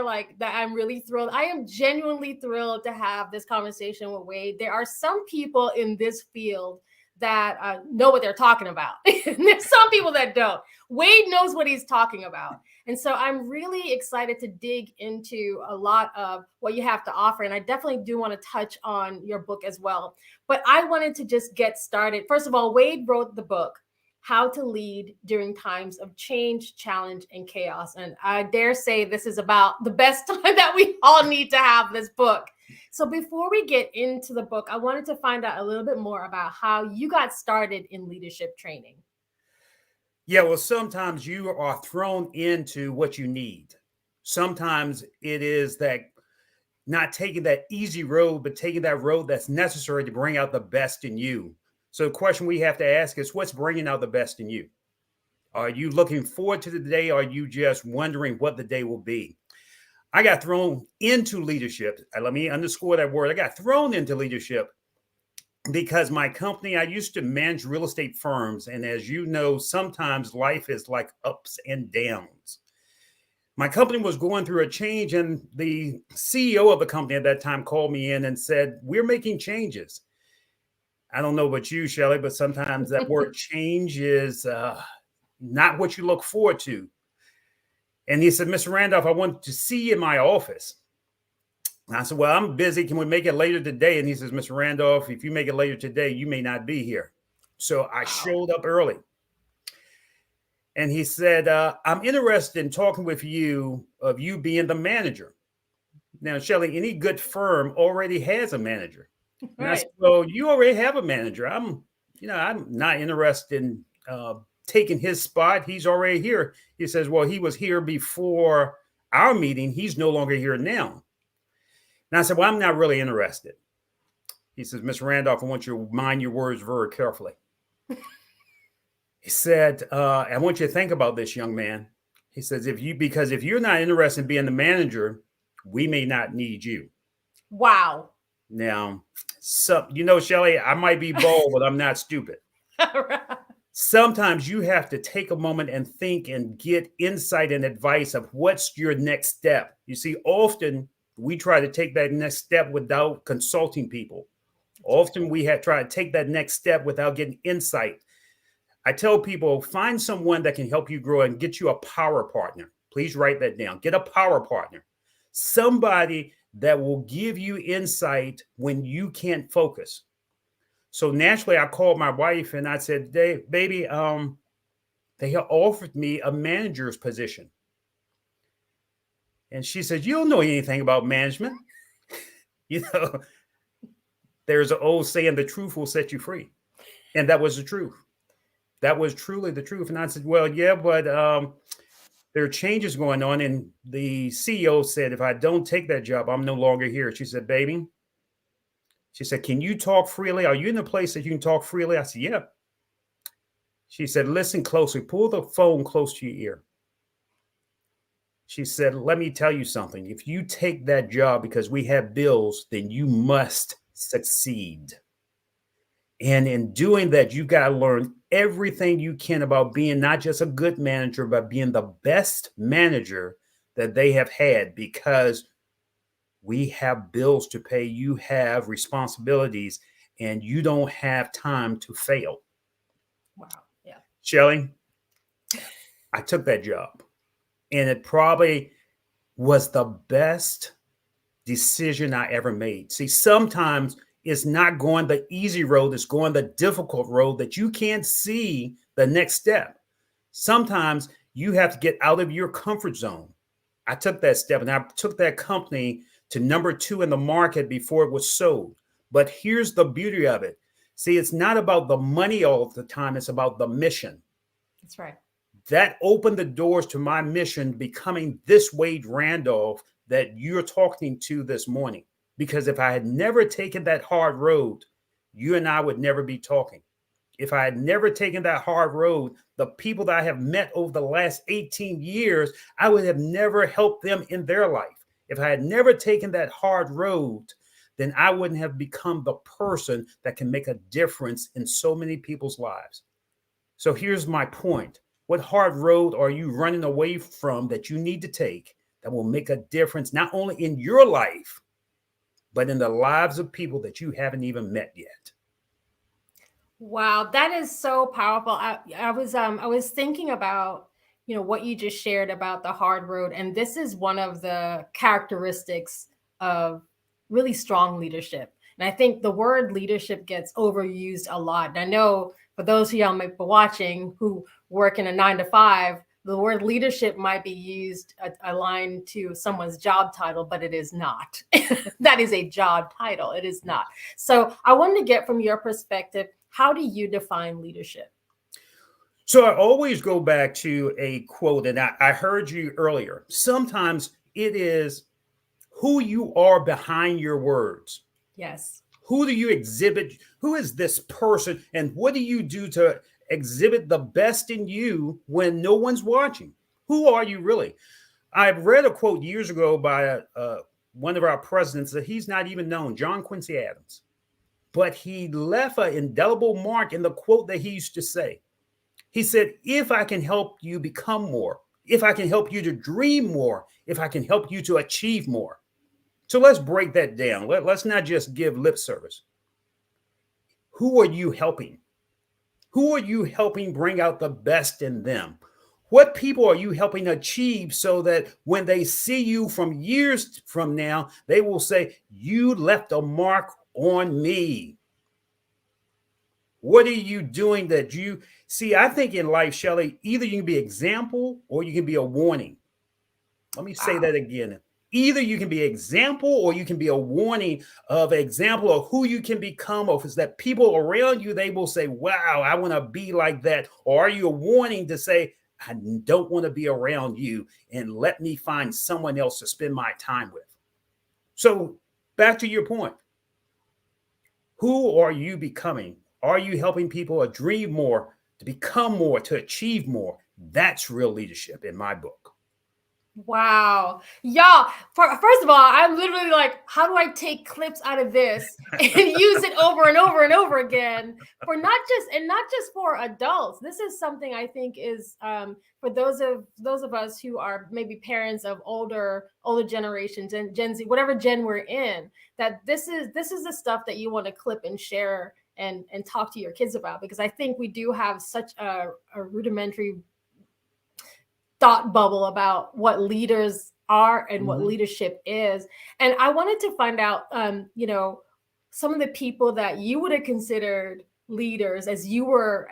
like that, I'm really thrilled. I am genuinely thrilled to have this conversation with Wade. There are some people in this field that know what they're talking about. There's some people that don't. Wade knows what he's talking about. And so I'm really excited to dig into a lot of what you have to offer. And I definitely do want to touch on your book as well. But I wanted to just get started. First of all, Wade wrote the book, How to Lead During Times of Change, Challenge, and Chaos. And I dare say this is about the best time that we all need to have this book. So before we get into the book, I wanted to find out a little bit more about how you got started in leadership training.
Yeah, well, sometimes you are thrown into what you need. Sometimes it is that not taking that easy road, but taking that road that's necessary to bring out the best in you. So the question we have to ask is, what's bringing out the best in you? Are you looking forward to the day? Or are you just wondering what the day will be? I got thrown into leadership. Let me underscore that word. I got thrown into leadership because my company, I used to manage real estate firms. And as you know, sometimes life is like ups and downs. My company was going through a change, and the CEO of the company at that time called me in and said, "We're making changes." I don't know about you, Shelley, but sometimes that word change is not what you look forward to. And he said, "Mr. Randolph, I want to see you in my office." And I said, "Well, I'm busy. Can we make it later today?" And he says, "Mr. Randolph, if you make it later today, you may not be here." So I showed up early. And he said, "I'm interested in talking with you of you being the manager." Now, Shelley, any good firm already has a manager. And I said, "Well, you already have a manager. I'm not interested in taking his spot. He's already here." He says, "Well, he was here before our meeting. He's no longer here now." And I said, "Well, I'm not really interested." He says, "Mr. Randolph, I want you to mind your words very carefully." He said, "I want you to think about this, young man." He says, because if you're not interested in being the manager, we may not need you."
Wow.
Now, Shelley, I might be bold, but I'm not stupid. Sometimes you have to take a moment and think and get insight and advice of what's your next step. You see, often we try to take that next step without consulting people. Often we try to take that next step without getting insight. I tell people, find someone that can help you grow and get you a power partner. Please write that down. Get a power partner. Somebody that will give you insight when you can't focus. So naturally, I called my wife and I said, "Baby, they have offered me a manager's position." And she said, "You don't know anything about management." There's an old saying, "The truth will set you free." And that was the truth. That was truly the truth. And I said, "Well, yeah, but there are changes going on." And the CEO said, "If I don't take that job, I'm no longer here." She said, "Baby," she said, "can you talk freely? Are you in a place that you can talk freely?" I said, "Yeah." She said, "Listen closely. Pull the phone close to your ear." She said, "Let me tell you something. If you take that job because we have bills, then you must succeed. And in doing that, you got to learn everything you can about being not just a good manager, but being the best manager that they have had, because we have bills to pay. You have responsibilities, and you don't have time to fail."
Wow. Yeah.
Shelley, I took that job, and it probably was the best decision I ever made. See, sometimes it's not going the easy road, it's going the difficult road that you can't see the next step. Sometimes you have to get out of your comfort zone. I took that step, and I took that company to number 2 in the market before it was sold. But here's the beauty of it. See, it's not about the money all the time, it's about the mission.
That's right.
That opened the doors to my mission becoming this Wade Randolph that you're talking to this morning. Because if I had never taken that hard road, you and I would never be talking. If I had never taken that hard road, the people that I have met over the last 18 years, I would have never helped them in their life. If I had never taken that hard road, then I wouldn't have become the person that can make a difference in so many people's lives. So here's my point. What hard road are you running away from that you need to take that will make a difference, not only in your life, but in the lives of people that you haven't even met yet?
Wow, that is so powerful. I was thinking about, what you just shared about the hard road, and this is one of the characteristics of really strong leadership. And I think the word leadership gets overused a lot. And I know for those of y'all might be watching who work in a 9-to-5, the word leadership might be used aligned to someone's job title, but it is not. That is a job title. It is not. So I wanted to get from your perspective, how do you define leadership?
So I always go back to a quote, and I heard you earlier. Sometimes it is who you are behind your words.
Yes.
Who do you exhibit? Who is this person? And what do you do to exhibit the best in you when no one's watching? Who are you really? I read a quote years ago by one of our presidents that he's not even known, John Quincy Adams, but he left an indelible mark in the quote that he used to say. He said, if I can help you become more, if I can help you to dream more, if I can help you to achieve more. So let's break that down. Let's not just give lip service. Who are you helping? Who are you helping bring out the best in them? What people are you helping achieve so that when they see you from years from now, they will say, you left a mark on me? What are you doing that you see? I think in life, Shelley, either you can be example or you can be a warning. Let me say that again. Either you can be example or you can be a warning of example of who you can become, or is that people around you, they will say, wow, I want to be like that. Or are you a warning to say, I don't want to be around you and let me find someone else to spend my time with? So back to your point. Who are you becoming? Are you helping people to dream more, to become more, to achieve more? That's real leadership in my book.
Wow. Y'all, first of all, I'm literally like, how do I take clips out of this and use it over and over and over again for not just for adults. This is something I think is for those of us who are maybe parents of older generations and Gen Z, whatever gen we're in, that this is the stuff that you want to clip and share and talk to your kids about, because I think we do have such a rudimentary thought bubble about what leaders are and what leadership is. And I wanted to find out, some of the people that you would have considered leaders as you were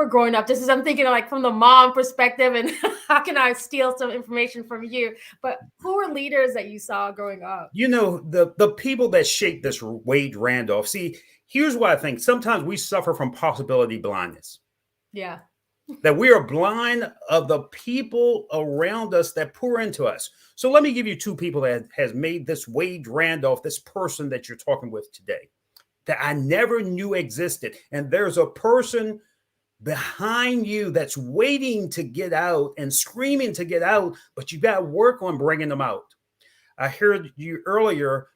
growing up. This is, I'm thinking like from the mom perspective, and how can I steal some information from you? But who were leaders that you saw growing up?
You know, the people that shaped this Wade Randolph. See, here's what I think. Sometimes we suffer from possibility blindness.
Yeah.
That we are blind of the people around us that pour into us. So let me give you two people that has made this Wade Randolph, this person that you're talking with today, that I never knew existed. And there's a person behind you that's waiting to get out and screaming to get out, but you got to work on bringing them out. I heard you earlier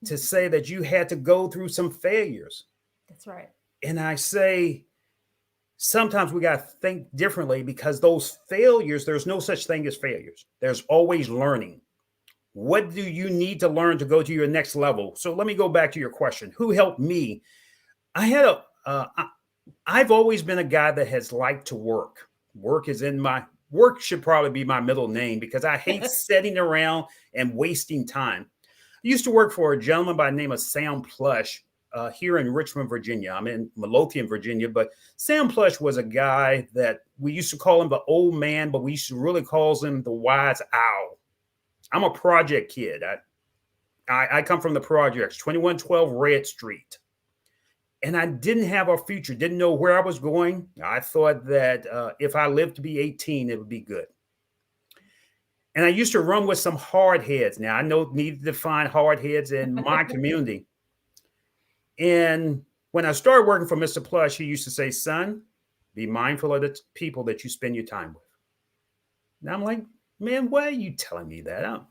to say that you had to go through some failures.
That's right.
And I say, sometimes we got to think differently, because those failures, there's no such thing as failures. There's always learning. What do you need to learn to go to your next level? So let me go back to your question. Who helped me? I've always been a guy that has liked to work. Work should probably be my middle name, because I hate sitting around and wasting time. I used to work for a gentleman by the name of Sam Plush, here in Richmond, Virginia. I'm in Midlothian, Virginia, but Sam Plush was a guy that we used to call him the old man, but we used to really call him the wise owl. I'm a project kid. I come from the projects, 2112 Red Street. And I didn't have a future, didn't know where I was going. I thought that if I lived to be 18, it would be good. And I used to run with some hard heads. Now, I needed to find hard heads in my community. And when I started working for Mr. Plush, he used to say, son, be mindful of the people that you spend your time with. And I'm like, man, why are you telling me that?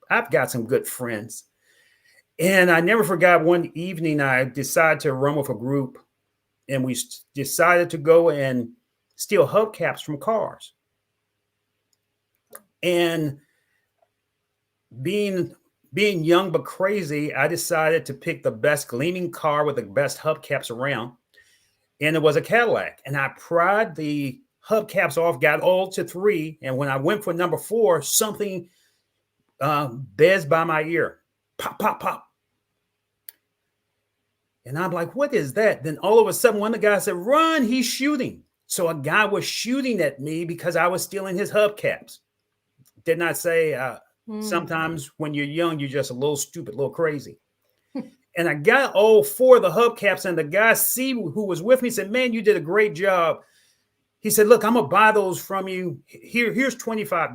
I've got some good friends. And I never forgot one evening, I decided to run with a group, and we decided to go and steal hubcaps from cars. And being young but crazy, I decided to pick the best gleaming car with the best hubcaps around. And it was a Cadillac. And I pried the hubcaps off, got all to 3. And when I went for number 4, something buzzed by my ear. Pop, pop, pop. And I'm like, what is that? Then all of a sudden, one of the guys said, run, he's shooting. So a guy was shooting at me because I was stealing his hubcaps. Did not say, sometimes when you're young, you're just a little stupid, a little crazy. And I got all 4 of the hubcaps, and the guy who was with me said, man, you did a great job. He said, look, I'm going to buy those from you. Here's $25.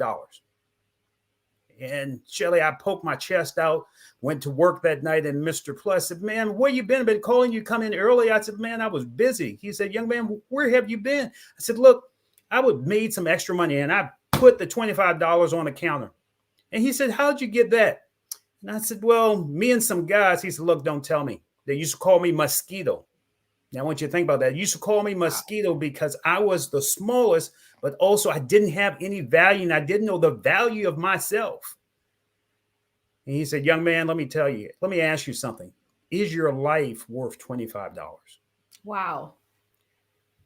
And Shelley, I poked my chest out, went to work that night, and Mr. Plus said, man, where you been? I've been calling you, come in early. I said, man, I was busy. He said, young man, where have you been? I said, look, I would made some extra money, and I put the $25 on the counter. And he said, how'd you get that? And I said, well, me and some guys, he said, look, don't tell me. They used to call me Mosquito. Now, I want you to think about that. They used to call me Mosquito because I was the smallest, but also I didn't have any value and I didn't know the value of myself. And he said, young man, let me ask you something. Is your life worth $25?
Wow.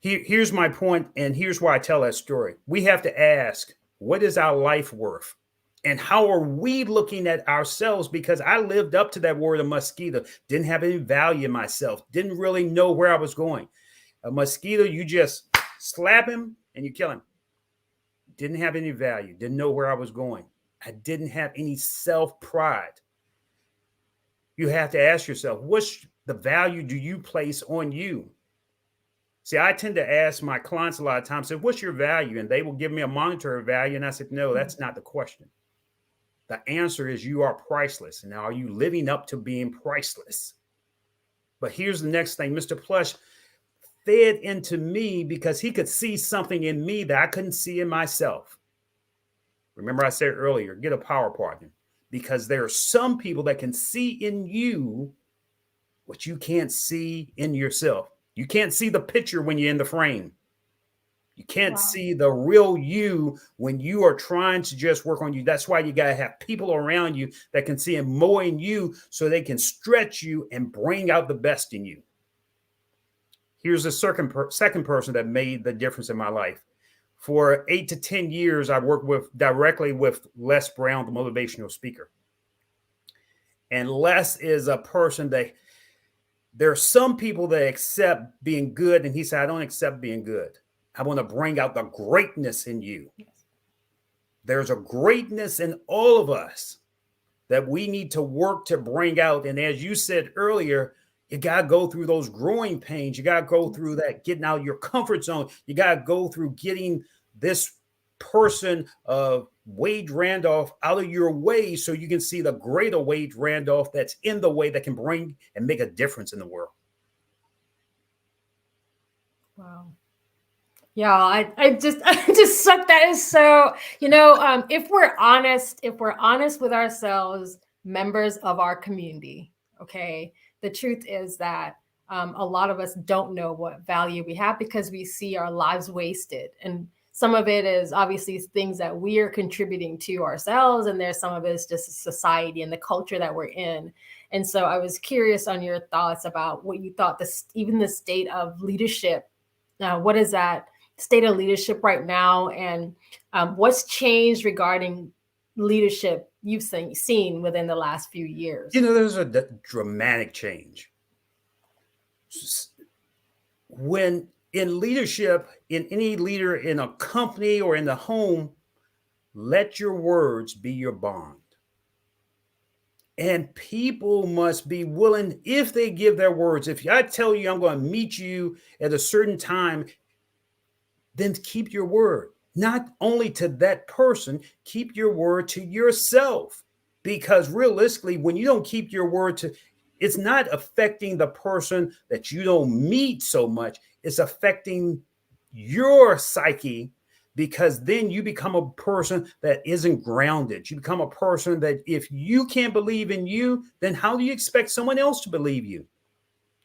Here's my point, and here's why I tell that story. We have to ask, what is our life worth? And how are we looking at ourselves? Because I lived up to that word of mosquito, didn't have any value in myself, didn't really know where I was going. A mosquito, you just slap him and you kill him. Didn't have any value, didn't know where I was going. I didn't have any self-pride. You have to ask yourself, what's the value do you place on you? See, I tend to ask my clients a lot of times, say, what's your value? And they will give me a monetary value. And I said, no, that's not the question. The answer is you are priceless. Now, are you living up to being priceless? But here's the next thing. Mr. Plush fed into me because he could see something in me that I couldn't see in myself. Remember I said earlier, get a power partner, because there are some people that can see in you what you can't see in yourself. You can't see the picture when you're in the frame. You can't see the real you when you are trying to just work on you. That's why you got to have people around you that can see more in you so they can stretch you and bring out the best in you. Here's the second person that made the difference in my life. For 8 to 10 years, I worked directly with Les Brown, the motivational speaker. And Les is a person that there are some people that accept being good. And he said, I don't accept being good. I want to bring out the greatness in you. Yes. There's a greatness in all of us that we need to work to bring out. And as you said earlier, you got to go through those growing pains. You got to go through that, getting out of your comfort zone. You got to go through getting this person of Wade Randolph out of your way so you can see the greater Wade Randolph that's in the way that can bring and make a difference in the world.
Wow. Yeah, I just suck. That is so, if we're honest with ourselves, members of our community, okay, the truth is that a lot of us don't know what value we have because we see our lives wasted. And some of it is obviously things that we are contributing to ourselves. And there's some of it is just society and the culture that we're in. And so I was curious on your thoughts about what you thought even the state of leadership. What is that state of leadership right now? And what's changed regarding leadership you've seen within the last few years?
There's a dramatic change. When in leadership, in any leader in a company or in the home, let your words be your bond. And people must be willing, if they give their words, if I tell you I'm going to meet you at a certain time, then keep your word. Not only to that person, keep your word to yourself. Because realistically, when you don't keep your word it's not affecting the person that you don't meet so much. It's affecting your psyche, because then you become a person that isn't grounded. You become a person that if you can't believe in you, then how do you expect someone else to believe you?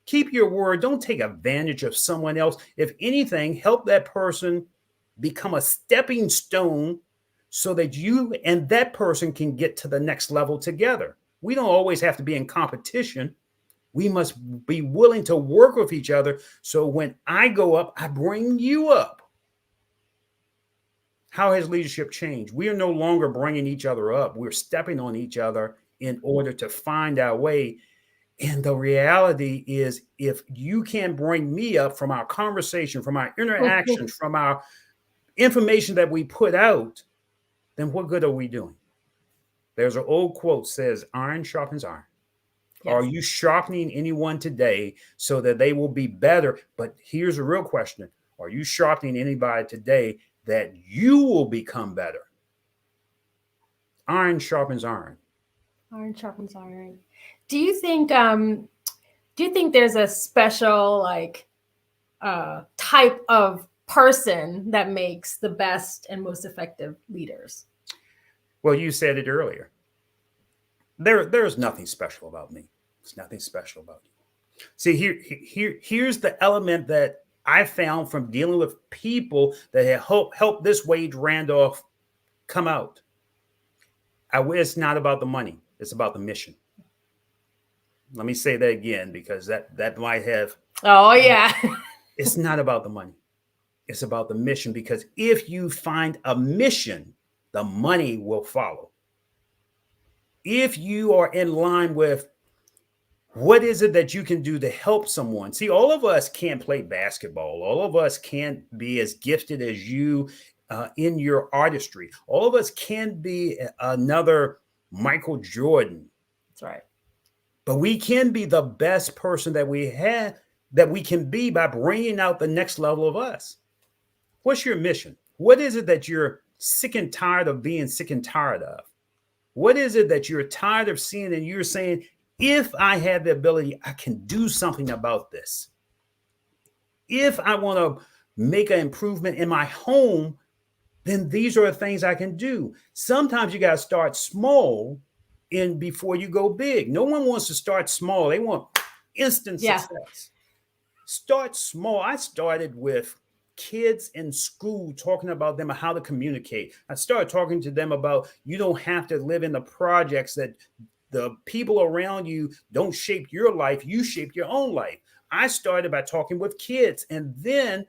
Keep your word. Don't take advantage of someone else. If anything, help that person become a stepping stone so that you and that person can get to the next level together. We don't always have to be in competition. We must be willing to work with each other. So when I go up, I bring you up. How has leadership changed? We are no longer bringing each other up. We're stepping on each other in order to find our way. And the reality is, if you can't bring me up from our conversation, from our interactions, from our information that we put out, then what good are we doing? There's an old quote says, iron sharpens iron. Yes. Are you sharpening anyone today so that they will be better? But here's a real question. Are you sharpening anybody today that you will become better? Iron sharpens iron.
Iron sharpens iron. Do you think there's a special type of person that makes the best and most effective leaders?
Well, you said it earlier. There's nothing special about me. There's nothing special about you. See, here's the element that I found from dealing with people that have helped this Wade Randolph come out. It's not about the money. It's about the mission. Let me say that again, because that might have.
Oh, yeah.
It's not about the money. It's about the mission, because if you find a mission, the money will follow. If you are in line with what is it that you can do to help someone? See, all of us can't play basketball. All of us can't be as gifted as you in your artistry. All of us can't be another Michael Jordan.
That's right.
But we can be the best person that we can be by bringing out the next level of us. What's your mission? What is it that you're sick and tired of being sick and tired of? What is it that you're tired of seeing and you're saying, if I had the ability, I can do something about this. If I want to make an improvement in my home, then these are the things I can do. Sometimes you got to start small before you go big. No one wants to start small. They want instant success. Start small. I started with kids in school, talking about them how to communicate. I started talking to them about you don't have to live in the projects, that the people around you don't shape your life. You shape your own life. I started by talking with kids. And then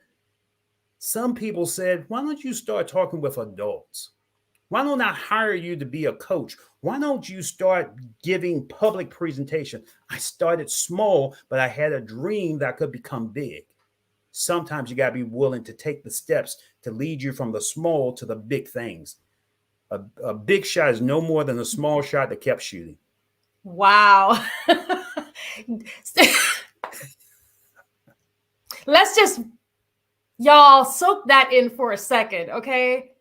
some people said, why don't you start talking with adults? Why don't I hire you to be a coach? Why don't you start giving public presentation? I started small, but I had a dream that could become big. Sometimes you got to be willing to take the steps to lead you from the small to the big things. A big shot is no more than a small shot that kept shooting.
Wow. Let's just, y'all, soak that in for a second, okay?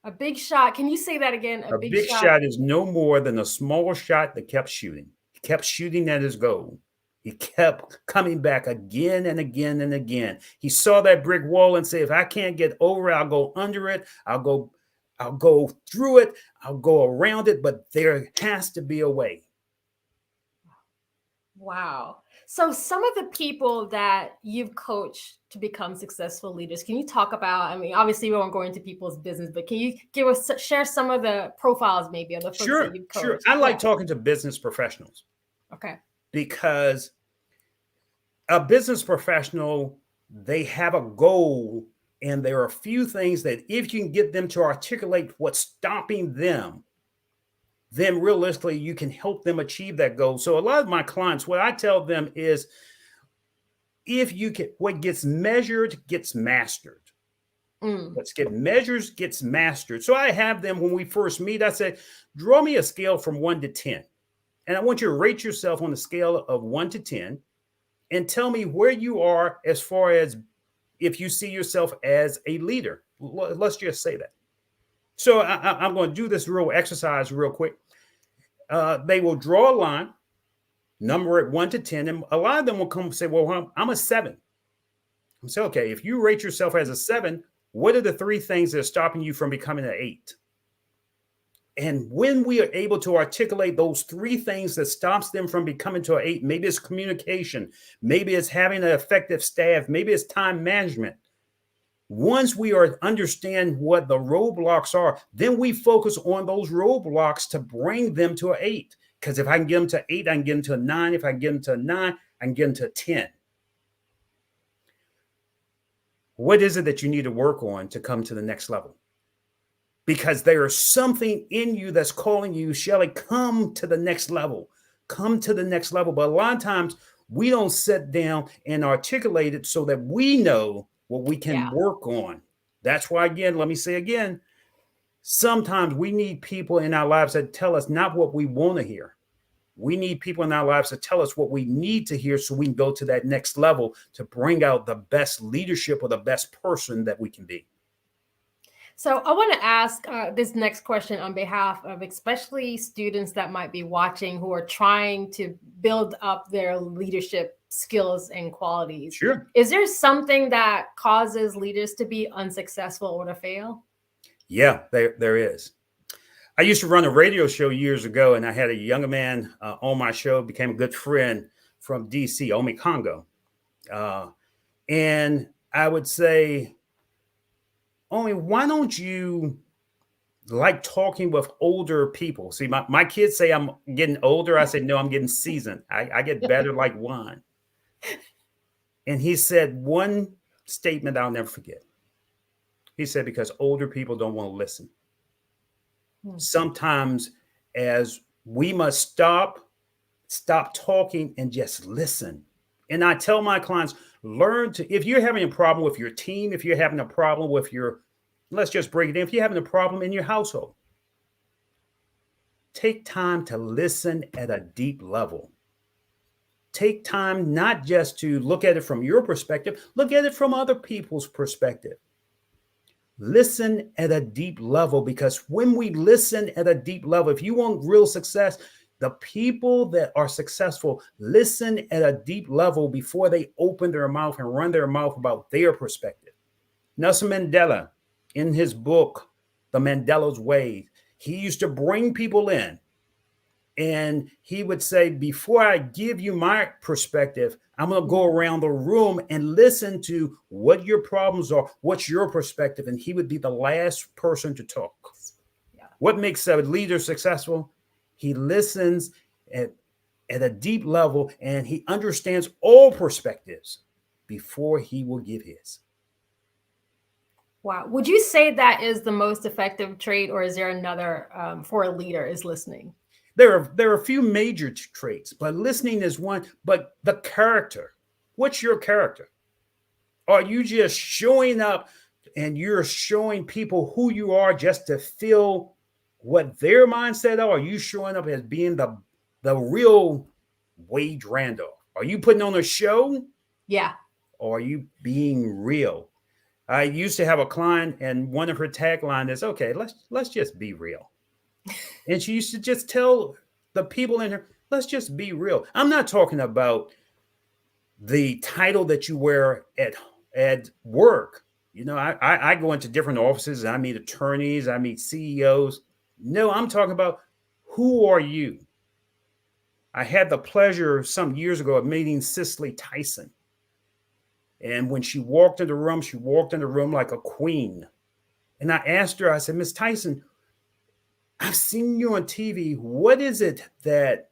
A big shot. Can you say that again?
A big shot is no more than a small shot that kept shooting. He kept shooting at his goal. He kept coming back again and again and again. He saw that brick wall and said, if I can't get over it, I'll go under it. I'll go through it. I'll go around it, but there has to be a way.
Wow. So some of the people that you've coached to become successful leaders, can you talk about, I mean, obviously we won't go into people's business, but can you share some of the profiles maybe of the folks that you've coached?
Sure. I like talking to business professionals.
Okay.
Because a business professional, they have a goal, and there are a few things that if you can get them to articulate what's stopping them, then realistically you can help them achieve that goal. So a lot of my clients, what I tell them is, if you can, what gets measured gets mastered. Let's get measures gets mastered. So I have them, when we first meet, I say, draw me a scale from 1 to 10. And I want you to rate yourself on the scale of 1 to 10 and tell me where you are as far as if you see yourself as a leader. Let's just say that. So I'm going to do this real exercise real quick. They will draw a line, number it 1 to 10, and a lot of them will come and say, well, I'm a 7. I say, okay, if you rate yourself as a 7, what are the 3 things that are stopping you from becoming an 8? And when we are able to articulate those 3 things that stops them from becoming to an 8, maybe it's communication, maybe it's having an effective staff, maybe it's time management. Once we understand what the roadblocks are, then we focus on those roadblocks to bring them to an 8. Because if I can get them to 8, I can get them to a 9. If I can get them to a 9, I can get them to a 10. What is it that you need to work on to come to the next level? Because there is something in you that's calling you, Shelly, come to the next level. Come to the next level. But a lot of times we don't sit down and articulate it so that we know what we can work on. That's why, again, let me say again, sometimes we need people in our lives that tell us not what we want to hear. We need people in our lives to tell us what we need to hear so we can go to that next level to bring out the best leadership or the best person that we can be.
So I want to ask this next question on behalf of especially students that might be watching who are trying to build up their leadership skills and qualities.
Sure.
Is there something that causes leaders to be unsuccessful or to fail?
Yeah, there is. I used to run a radio show years ago, and I had a younger man on my show, became a good friend from DC, Omi Congo. And I would say, Omi, why don't you like talking with older people? See, my kids say I'm getting older. I say, no, I'm getting seasoned. I get better like wine. And he said one statement I'll never forget. He said, because older people don't want to listen. Sometimes as we must stop talking and just listen. And I tell my clients, learn to, if you're having a problem with your team, if you're having a problem with your, let's just break it in, if you're having a problem in your household, take time to listen at a deep level. Take time not just to look at it from your perspective, look at it from other people's perspective. Listen at a deep level, because when we listen at a deep level, if you want real success, the people that are successful listen at a deep level before they open their mouth and run their mouth about their perspective. Nelson Mandela, in his book, The Mandela's Way, he used to bring people in and he would say, before I give you my perspective, I'm going to go around the room and listen to what your problems are, what's your perspective. And he would be the last person to talk. Yeah. What makes a leader successful? He listens at a deep level and he understands all perspectives before he will give his.
Wow. Would you say that is the most effective trait, or is there another for a leader is listening?
There are a few major traits, but listening is one. But the character, what's your character? Are you just showing up and you're showing people who you are just to feel what their mindset are? Are you showing up as being the real Wade Randolph? Are you putting on a show?
Yeah.
Or are you being real? I used to have a client, and one of her tagline is, okay, let's just be real. And she used to just tell the people in her, let's just be real. I'm not talking about the title that you wear at work. You know, I go into different offices, I meet attorneys, I meet CEOs. No, I'm talking about, who are you? I had the pleasure some years ago of meeting Cicely Tyson. And when she walked in the room like a queen. And I asked her, I said, Miss Tyson, I've seen you on TV. What is it that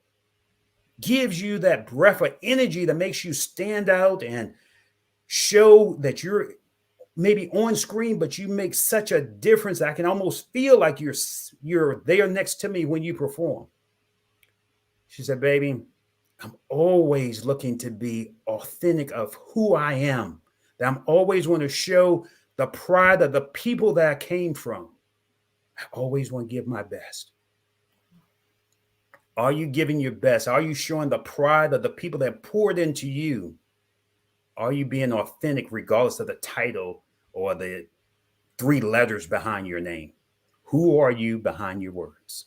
gives you that breath of energy that makes you stand out and show that you're maybe on screen, but you make such a difference? I can almost feel like you're there next to me when you perform. She said, baby, I'm always looking to be authentic of who I am. That I'm always want to show the pride of the people that I came from. I always want to give my best. Are you giving your best? Are you showing the pride of the people that poured into you? Are you being authentic regardless of the title or the 3 letters behind your name? Who are you behind your words?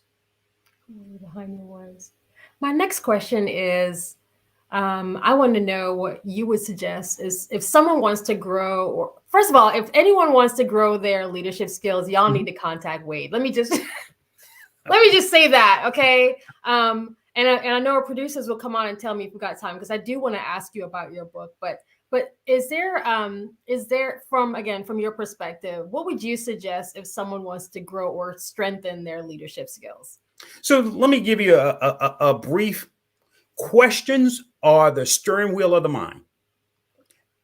Behind your words. My next question is, I want to know what you would suggest is if someone wants to grow, or first of all, if anyone wants to grow their leadership skills, y'all need to contact Wade. Let me just say that, okay? And I know our producers will come on and tell me if we got time, because I do want to ask you about your book. But is there from your perspective, what would you suggest if someone wants to grow or strengthen their leadership skills?
So let me give you a brief. Questions are the steering wheel of the mind.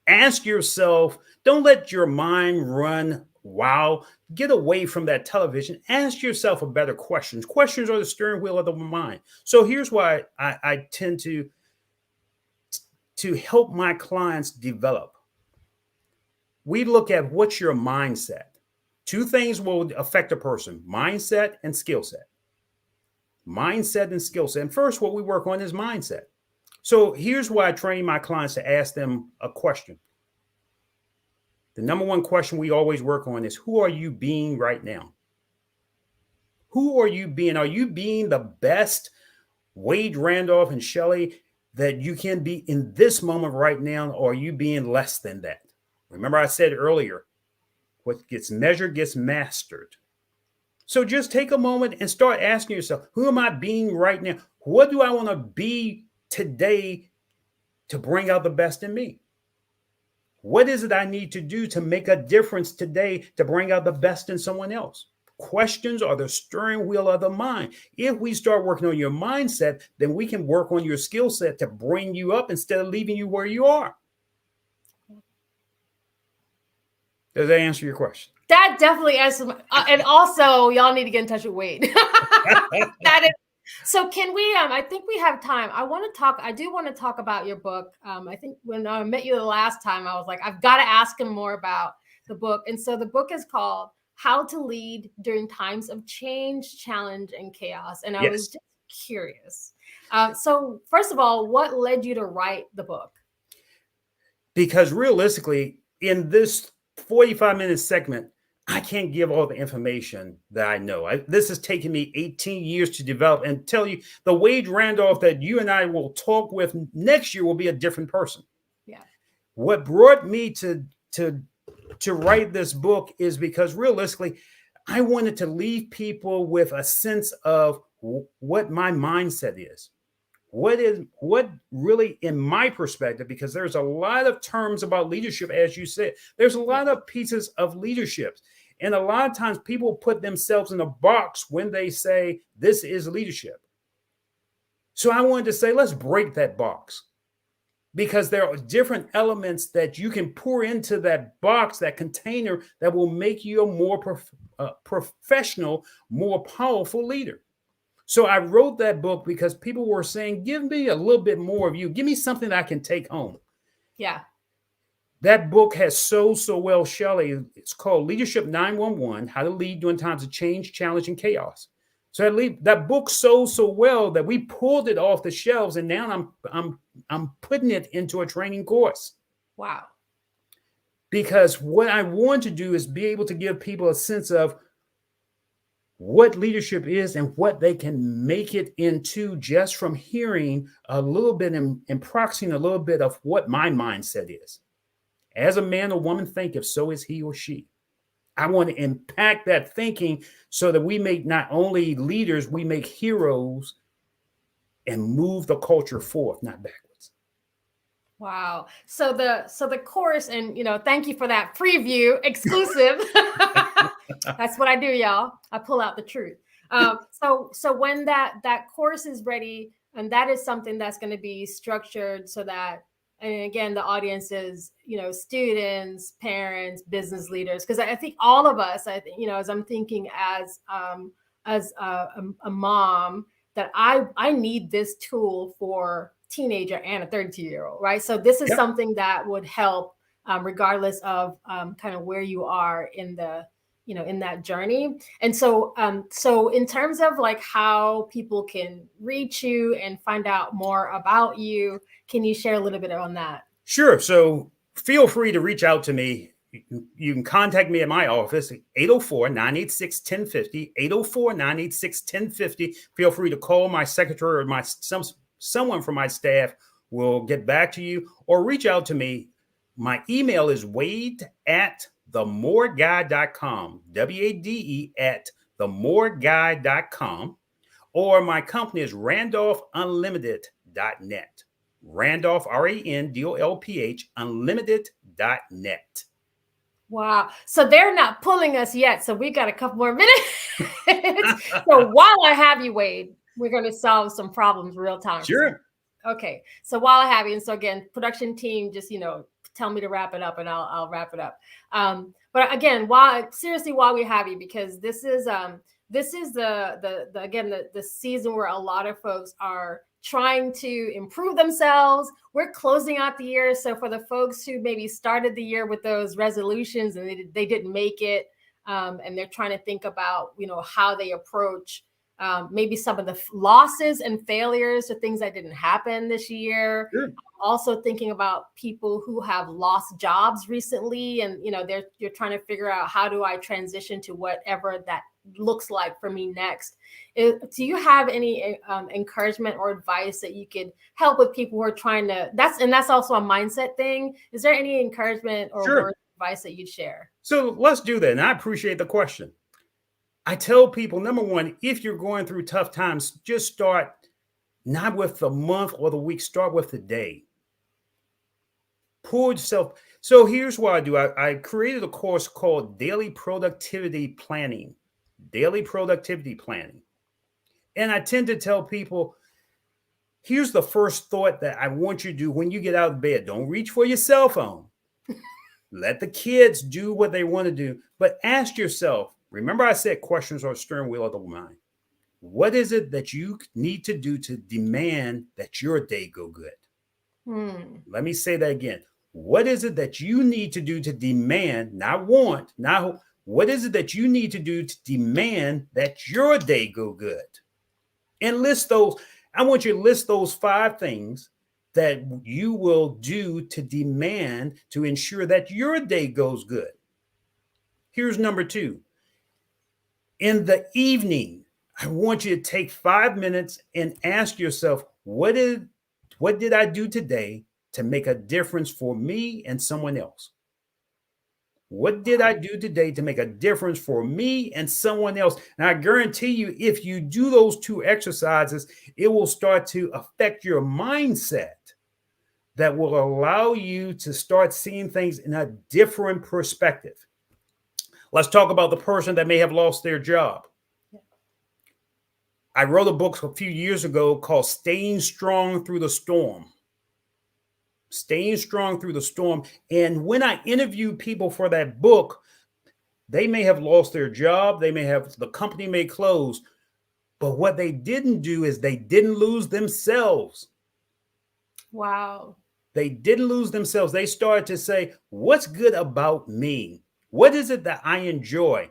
Ask yourself, don't let your mind run wild. Get away from that television. Ask yourself a better questions. Questions are the steering wheel of the mind. So here's why I tend to help my clients develop. We look at what's your mindset. 2 things will affect a person: mindset and skill set. Mindset and skill set. And first, what we work on is mindset. So here's why I train my clients to ask them a question. The number 1 question we always work on is, who are you being right now? Who are you being? Are you being the best Wade Randolph and Shelley that you can be in this moment right now, or are you being less than that? Remember, I said earlier, what gets measured gets mastered. So just take a moment and start asking yourself, who am I being right now? What do I want to be today to bring out the best in me? What is it I need to do to make a difference today to bring out the best in someone else? Questions are the steering wheel of the mind. If we start working on your mindset, then we can work on your skill set to bring you up instead of leaving you where you are. Does that answer your question?
That definitely answers. And also, y'all need to get in touch with Wade. That is. So can we? I think we have time. I do want to talk about your book. I think when I met you the last time, I was like, I've got to ask him more about the book. And so the book is called "How to Lead During Times of Change, Challenge, and Chaos." And I was just curious. So first of all, what led you to write the book?
Because realistically, in this 45-minute segment, I can't give all the information that I know. This has taken me 18 years to develop, and tell you the Wade Randolph that you and I will talk with next year will be a different person.
Yeah.
What brought me to write this book is because realistically, I wanted to leave people with a sense of what my mindset is. What really, in my perspective, because there's a lot of terms about leadership, as you said, there's a lot of pieces of leadership. And a lot of times people put themselves in a box when they say this is leadership. So I wanted to say, let's break that box, because there are different elements that you can pour into that box, that container, that will make you a more professional, more powerful leader. So I wrote that book because people were saying, give me a little bit more of you. Give me something that I can take home.
Yeah.
That book has sold so well, Shelley. It's called Leadership 911, How to Lead During Times of Change, Challenge, and Chaos. So that book sold so well that we pulled it off the shelves, and now I'm putting it into a training course.
Wow.
Because what I want to do is be able to give people a sense of what leadership is and what they can make it into just from hearing a little bit and proxying a little bit of what my mindset is. As a man or woman thinketh, so is he or she. I want to impact that thinking so that we make not only leaders, we make heroes and move the culture forth, not backwards.
Wow. So the course, and thank you for that preview exclusive. That's what I do, y'all. I pull out the truth. So when that course is ready, and that is something that's going to be structured so that, and again, the audience is, students, parents, business leaders, because I think all of us, as I'm thinking as a mom, that I need this tool for teenager and a 32-year-old, right? So this is something that would help, regardless of kind of where you are in the, in that journey. And so in terms of like how people can reach you and find out more about you, can you share a little bit on that?
Sure. So feel free to reach out to me. You can contact me at my office, 804-986-1050, 804-986-1050. Feel free to call my secretary or someone from my staff will get back to you, or reach out to me. My email is wade@themoreguy.com, WADE@themoreguy.com, or my company is randolphunlimited.net. Randolph, RANDOLPH, unlimited.net.
Wow. So they're not pulling us yet. So we got a couple more minutes. So while I have you, Wade, we're going to solve some problems real time.
Sure.
Okay. So while I have you, and so again, production team, just, tell me to wrap it up and I'll wrap it up. But again, while we have you, because this is the season where a lot of folks are trying to improve themselves. We're closing out the year. So for the folks who maybe started the year with those resolutions and they didn't make it, and they're trying to think about, how they approach maybe some of the losses and failures or things that didn't happen this year.
Sure.
Also thinking about people who have lost jobs recently, and you're trying to figure out, how do I transition to whatever that looks like for me next. Do you have any encouragement or advice that you could help with people who are trying to, that's also a mindset thing. Is there any encouragement or
Sure.
word of advice that you'd share?
So let's do that. And I appreciate the question. I tell people, number one, if you're going through tough times, just start not with the month or the week, start with the day. Pull yourself. So here's what I do. I created a course called Daily Productivity Planning. Daily Productivity Planning. And I tend to tell people, here's the first thought that I want you to do when you get out of bed. Don't reach for your cell phone. Let the kids do what they want to do. But ask yourself, remember I said questions are a steering wheel of the mind. What is it that you need to do to demand that your day go good? Let me say that again. What is it that you need to do to demand, not want, not what is it that you need to do to demand that your day go good? And list those. I want you to list those 5 things that you will do to demand to ensure that your day goes good. Here's number 2. In the evening, I want you to take 5 minutes and ask yourself, what did I do today to make a difference for me and someone else? What did I do today to make a difference for me and someone else? And I guarantee you, if you do those 2 exercises, it will start to affect your mindset that will allow you to start seeing things in a different perspective. Let's talk about the person that may have lost their job. I wrote a book a few years ago called Staying Strong Through the Storm. Staying Strong Through the Storm. And when I interview people for that book, they may have lost their job. The company may close. But what they didn't do is they didn't lose themselves.
Wow.
They didn't lose themselves. They started to say, what's good about me? What is it that I enjoy?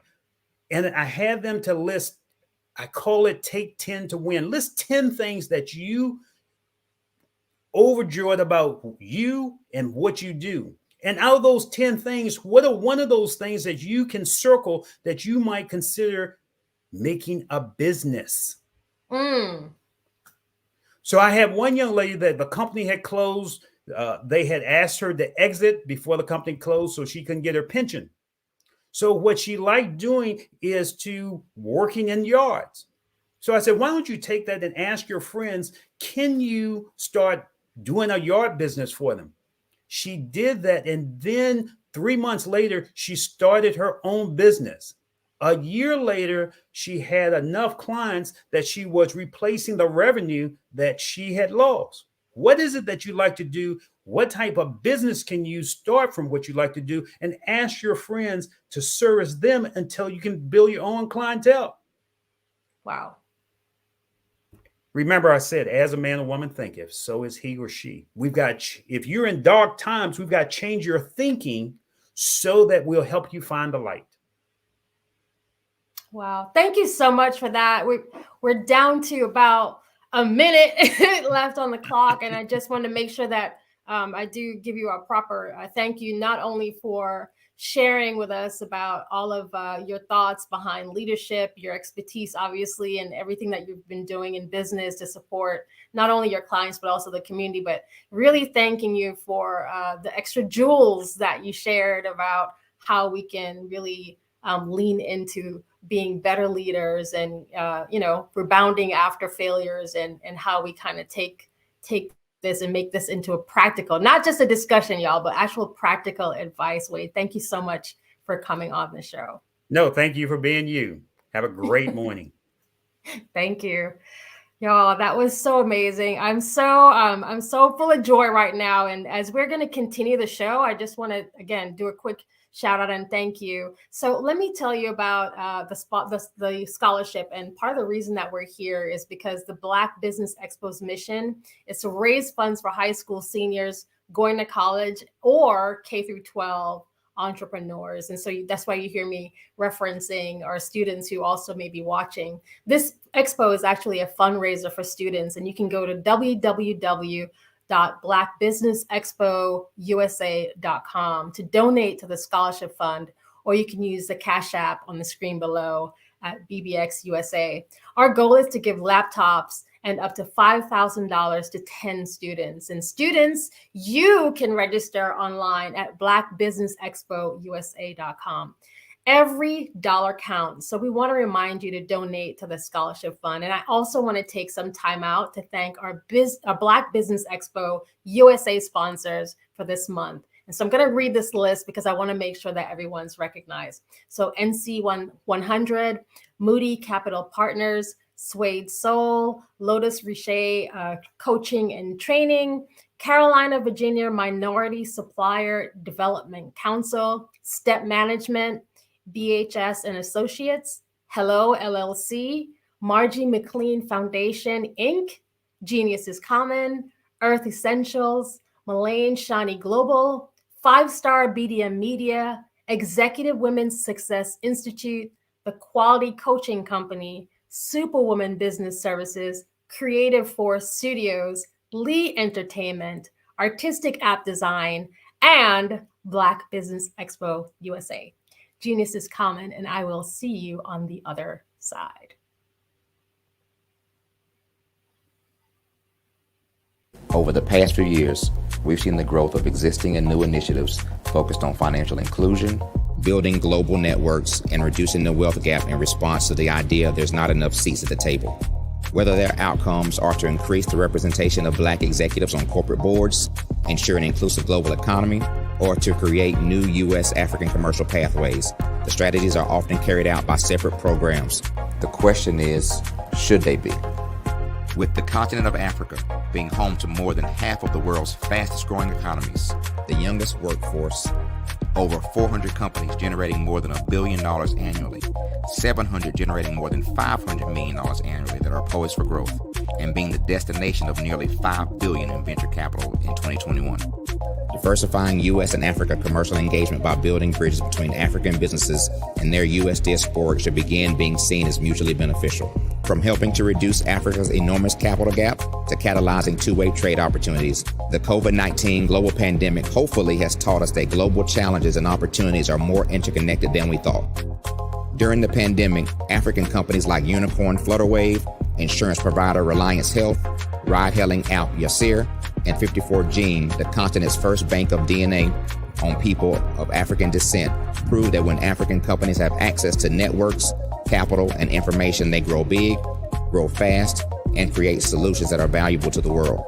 And I had them to list, I call it Take 10 to Win. List 10 things that you overjoyed about you and what you do. And out of those 10 things, what are one of those things that you can circle that you might consider making a business? So I had one young lady that the company had closed. They had asked her to exit before the company closed so she couldn't get her pension. So what she liked doing is to working in yards. So I said, why don't you take that and ask your friends, can you start doing a yard business for them? She did that. And then 3 months later, she started her own business. A year later, she had enough clients that she was replacing the revenue that she had lost. What is it that you like to do? What type of business can you start from what you like to do? And ask your friends to service them until you can build your own clientele.
Wow.
Remember, I said, as a man or woman thinketh, so is he or she. If you're in dark times, we've got to change your thinking so that we'll help you find the light.
Wow. Thank you so much for that. We're down to about a minute left on the clock. And I just want to make sure that I do give you a proper thank you, not only for sharing with us about all of your thoughts behind leadership, your expertise, obviously, and everything that you've been doing in business to support not only your clients, but also the community, but really thanking you for the extra jewels that you shared about how we can really lean into being better leaders and, rebounding after failures and how we kind of take this and make this into a practical, not just a discussion, y'all, but actual practical advice. Wade, thank you so much for coming on the show.
No, thank you for being you. Have a great morning.
Thank you. Y'all, that was so amazing. I'm so full of joy right now. And as we're going to continue the show, I just want to, again, do a quick shout out and thank you. So let me tell you about the scholarship. And part of the reason that we're here is because the Black Business Expo's mission is to raise funds for high school seniors going to college or K through 12 entrepreneurs. And so that's why you hear me referencing our students who also may be watching. This expo is actually a fundraiser for students, and you can go to www.blackbusinessexpousa.com to donate to the scholarship fund, or you can use the Cash App on the screen below at BBX USA. Our goal is to give laptops and up to $5,000 to 10 students. And students, you can register online at blackbusinessexpousa.com. Every dollar counts. So we want to remind you to donate to the scholarship fund. And I also want to take some time out to thank our Black Business Expo USA sponsors for this month. And so I'm going to read this list because I want to make sure that everyone's recognized. So NC 100, Moody Capital Partners, Suede Soul, Lotus Riche Coaching and Training, Carolina, Virginia Minority Supplier Development Council, Step Management, BHS and Associates, Hello LLC, Margie McLean Foundation, Inc., Genius is Common, Earth Essentials, Mullane Shani Global, 5-Star BDM Media, Executive Women's Success Institute, The Quality Coaching Company, Superwoman Business Services, Creative Force Studios, Lee Entertainment, Artistic App Design, and Black Business Expo USA. Genius is common, and I will see you on the other side.
Over the past few years, we've seen the growth of existing and new initiatives focused on financial inclusion, building global networks, and reducing the wealth gap in response to the idea there's not enough seats at the table. Whether their outcomes are to increase the representation of Black executives on corporate boards, ensure an inclusive global economy, or to create new U.S. African commercial pathways, the strategies are often carried out by separate programs. The question is, should they be? With the continent of Africa being home to more than half of the world's fastest growing economies, the youngest workforce, over 400 companies generating more than $1 billion annually, 700 generating more than $500 million annually that are poised for growth, and being the destination of nearly $5 billion in venture capital in 2021. Diversifying U.S. and Africa commercial engagement by building bridges between African businesses and their U.S. diaspora should begin being seen as mutually beneficial. From helping to reduce Africa's enormous capital gap to catalyzing two-way trade opportunities, the COVID-19 global pandemic hopefully has taught us that global challenges and opportunities are more interconnected than we thought. During the pandemic, African companies like Unicorn Flutterwave, insurance provider Reliance Health, ride-hailing app Yasir, and 54Gene, the continent's first bank of DNA on people of African descent, proved that when African companies have access to networks, capital, and information, they grow big, grow fast, and create solutions that are valuable to the world.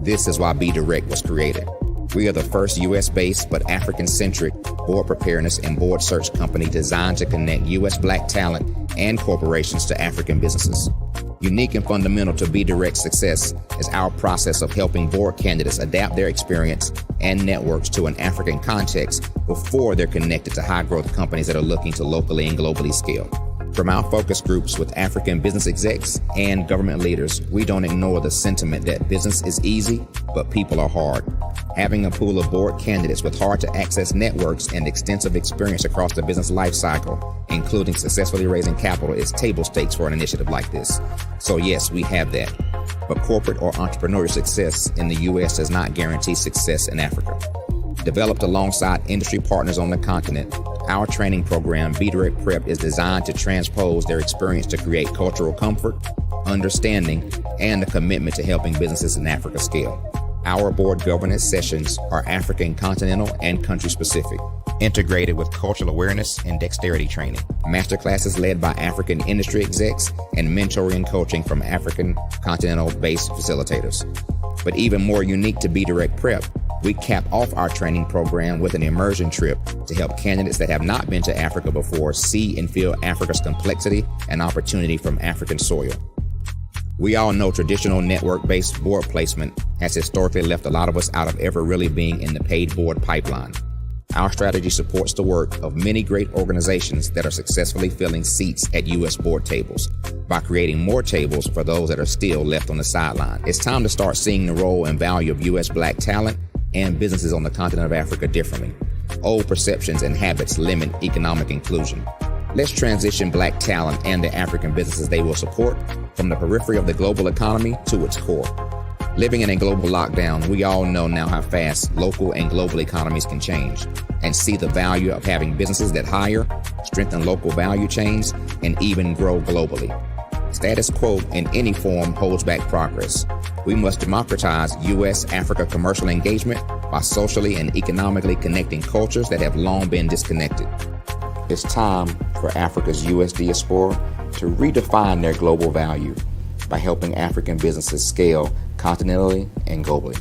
This is why Be Direct was created. We are the first U.S.-based but African-centric board preparedness and board search company designed to connect U.S. Black talent and corporations to African businesses. Unique and fundamental to Be Direct's success is our process of helping board candidates adapt their experience and networks to an African context before they're connected to high-growth companies that are looking to locally and globally scale. From our focus groups with African business execs and government leaders, we don't ignore the sentiment that business is easy, but people are hard. Having a pool of board candidates with hard-to-access networks and extensive experience across the business life cycle, including successfully raising capital, is table stakes for an initiative like this. So yes, we have that. But corporate or entrepreneurial success in the U.S. does not guarantee success in Africa. Developed alongside industry partners on the continent, our training program, Be Direct Prep, is designed to transpose their experience to create cultural comfort, understanding, and a commitment to helping businesses in Africa scale. Our board governance sessions are African continental and country specific, integrated with cultural awareness and dexterity training, masterclasses led by African industry execs, and mentoring and coaching from African continental-based facilitators. But even more unique to Be Direct Prep, we cap off our training program with an immersion trip to help candidates that have not been to Africa before see and feel Africa's complexity and opportunity from African soil. We all know traditional network-based board placement has historically left a lot of us out of ever really being in the paid board pipeline. Our strategy supports the work of many great organizations that are successfully filling seats at U.S. board tables by creating more tables for those that are still left on the sideline. It's time to start seeing the role and value of U.S. Black talent and businesses on the continent of Africa differently. Old perceptions and habits limit economic inclusion. Let's transition Black talent and the African businesses they will support from the periphery of the global economy to its core. Living in a global lockdown, we all know now how fast local and global economies can change and see the value of having businesses that hire, strengthen local value chains, and even grow globally. Status quo in any form holds back progress. We must democratize U.S.-Africa commercial engagement by socially and economically connecting cultures that have long been disconnected. It's time for Africa's U.S. diaspora to redefine their global value by helping African businesses scale continentally and globally.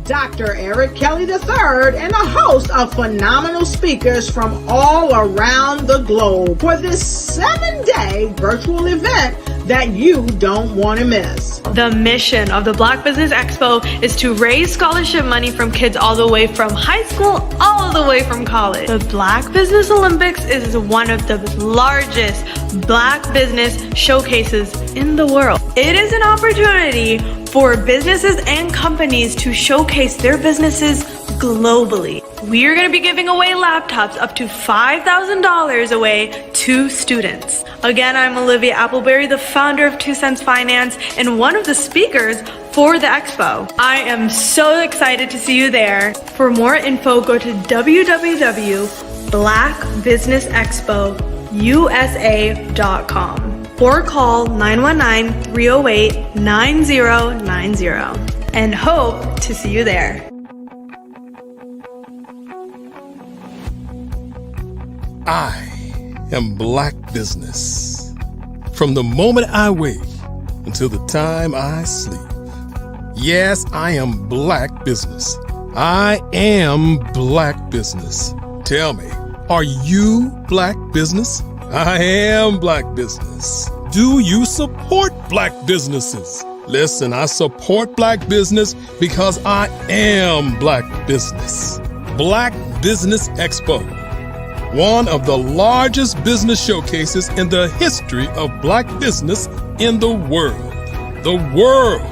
Dr. Eric Kelly III and a host of phenomenal speakers from all around the globe for this 7-day virtual event that you don't want to miss.
The mission of the Black Business Expo is to raise scholarship money from kids all the way from high school, all the way from college. The Black Business Olympics is one of the largest Black business showcases in the world. It is an opportunity for businesses and companies to showcase their businesses globally. We are going to be giving away laptops up to $5,000 away to students. Again, I'm Olivia Appleberry, the founder of 2 Cents Finance and one of the speakers for the expo. I am so excited to see you there. For more info, go to www.blackbusinessexpousa.com or call 919-308-9090 and hope to see you there.
I am Black business. From the moment I wake until the time I sleep. Yes, I am Black business. I am Black business. Tell me, are you Black business? I am Black business. Do you support Black businesses? Listen, I support Black business because I am Black business. Black Business Expo, one of the largest business showcases in the history of Black business in the world. The world!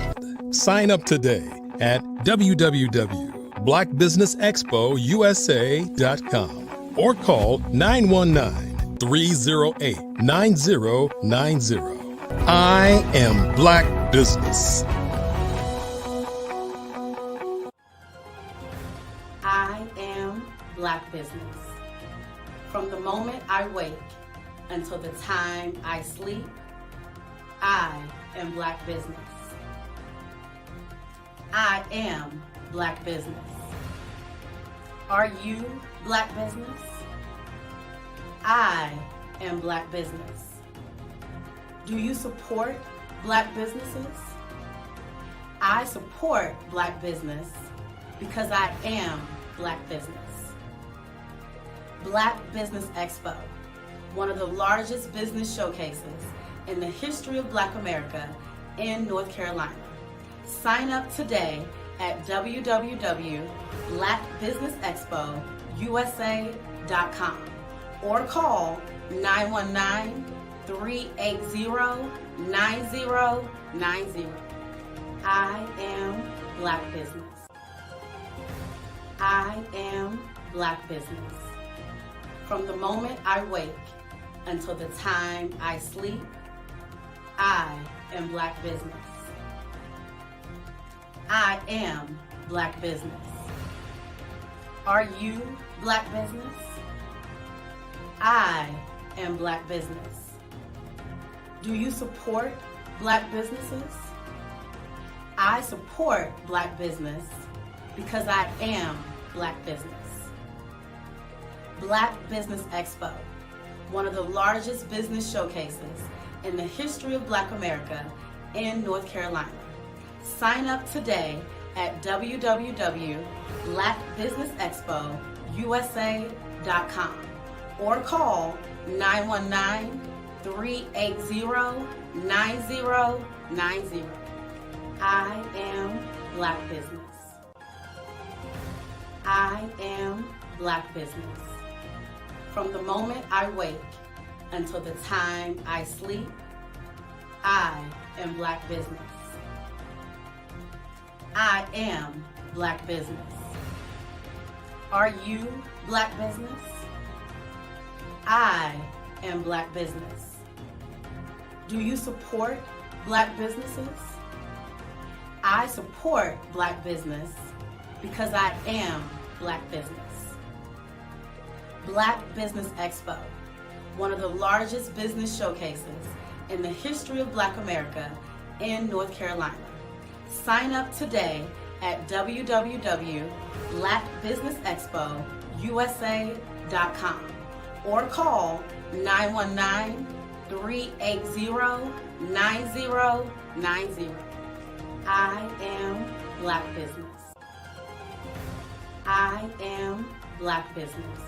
Sign up today at www.blackbusinessexpousa.com or call 919-308-9090. I am Black business.
I am Black business. From the moment I wake until the time I sleep, I am Black business. I am Black business. Are you Black business? I am Black business. Do you support Black businesses? I support Black business because I am Black business. Black Business Expo, one of the largest business showcases in the history of Black America in North Carolina. Sign up today at www.blackbusinessexpousa.com or call 919-380-9090. I am Black business. I am Black business. From the moment I wake until the time I sleep, I am Black business. I am Black business. Are you Black business? I am Black business. Do you support Black businesses? I support Black business because I am Black business. Black Business Expo, one of the largest business showcases in the history of Black America in North Carolina. Sign up today at www.blackbusinessexpousa.com or call 919-380-9090. I am Black business. I am Black business. From the moment I wake until the time I sleep, I am Black business. I am Black business. Are you Black business? I am Black business. Do you support Black businesses? I support Black business because I am Black business. Black Business Expo, one of the largest business showcases in the history of Black America in North Carolina. Sign up today at www.blackbusinessexpousa.com or call 919-380-9090. I am Black business. I am Black business.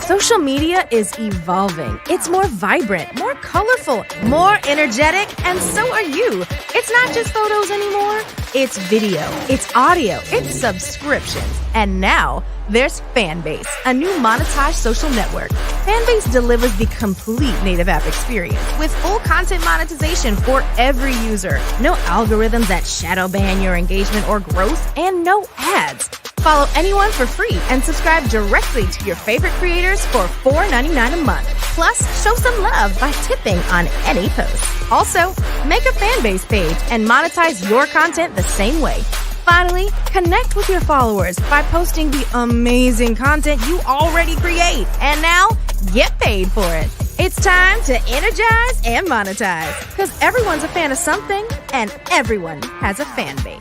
Social media is evolving. It's more vibrant, more colorful, more energetic, and so are you. It's not just photos anymore. It's video, it's audio, it's subscriptions. And now there's Fanbase, a new monetized social network. Fanbase delivers the complete native app experience with full content monetization for every user. No algorithms that shadow ban your engagement or growth, and no ads. Follow anyone for free and subscribe directly to your favorite creators for $4.99 a month. Plus, show some love by tipping on any post. Also, make a Fanbase page and monetize your content the same way. Finally, connect with your followers by posting the amazing content you already create. And now, get paid for it. It's time to energize and monetize. Because everyone's a fan of something, and everyone has a fan base.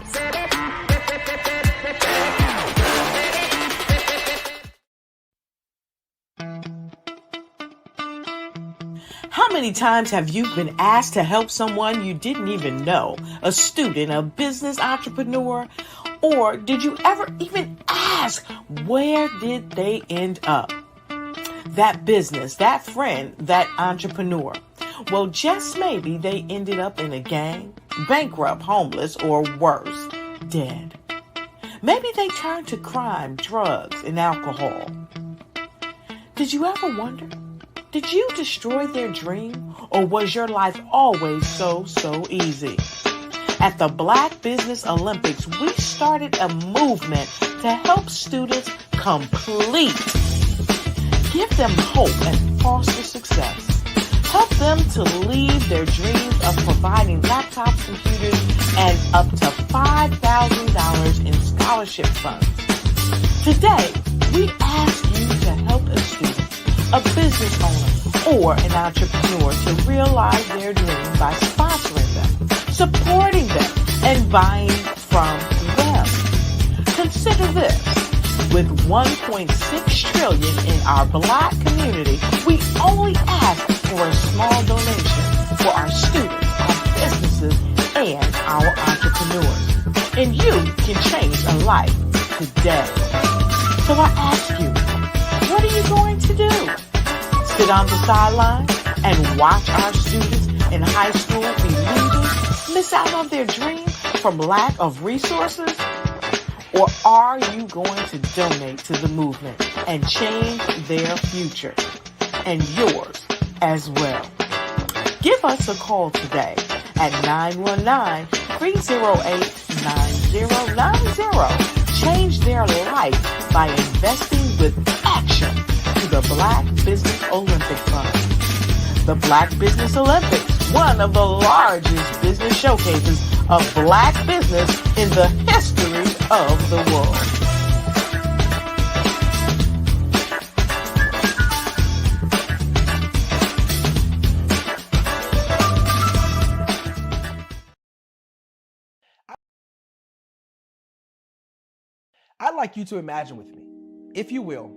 How many times have you been asked to help someone you didn't even know? A student, a business entrepreneur? Or did you ever even ask, where did they end up? That business, that friend, that entrepreneur. Well, just maybe they ended up in a gang, bankrupt, homeless, or worse, dead. Maybe they turned to crime, drugs, and alcohol. Did you ever wonder? Did you destroy their dream, or was your life always so easy? At the Black Business Olympics, we started a movement to help students complete. Give them hope and foster success. Help them to leave their dreams of providing laptops, computers, and up to $5,000 in scholarship funds. Today, we ask you to help a student, a business owner, or an entrepreneur to realize their dream by sponsoring them, supporting them, and buying from them. Consider this. With $1.6 trillion in our Black community, we only ask for a small donation for our students, our businesses, and our entrepreneurs. And you can change a life today. So I ask you, what are you going to do? Sit on the sideline and watch our students in high school be leaders, miss out on their dream from lack of resources? Or are you going to donate to the movement and change their future and yours as well? Give us a call today at 919-308-9090. Change their life by investing with action to the Black Business Olympic Fund. The Black Business Olympics, one of the largest business showcases of Black business in the history of the world.
I'd like you to imagine with me, if you will,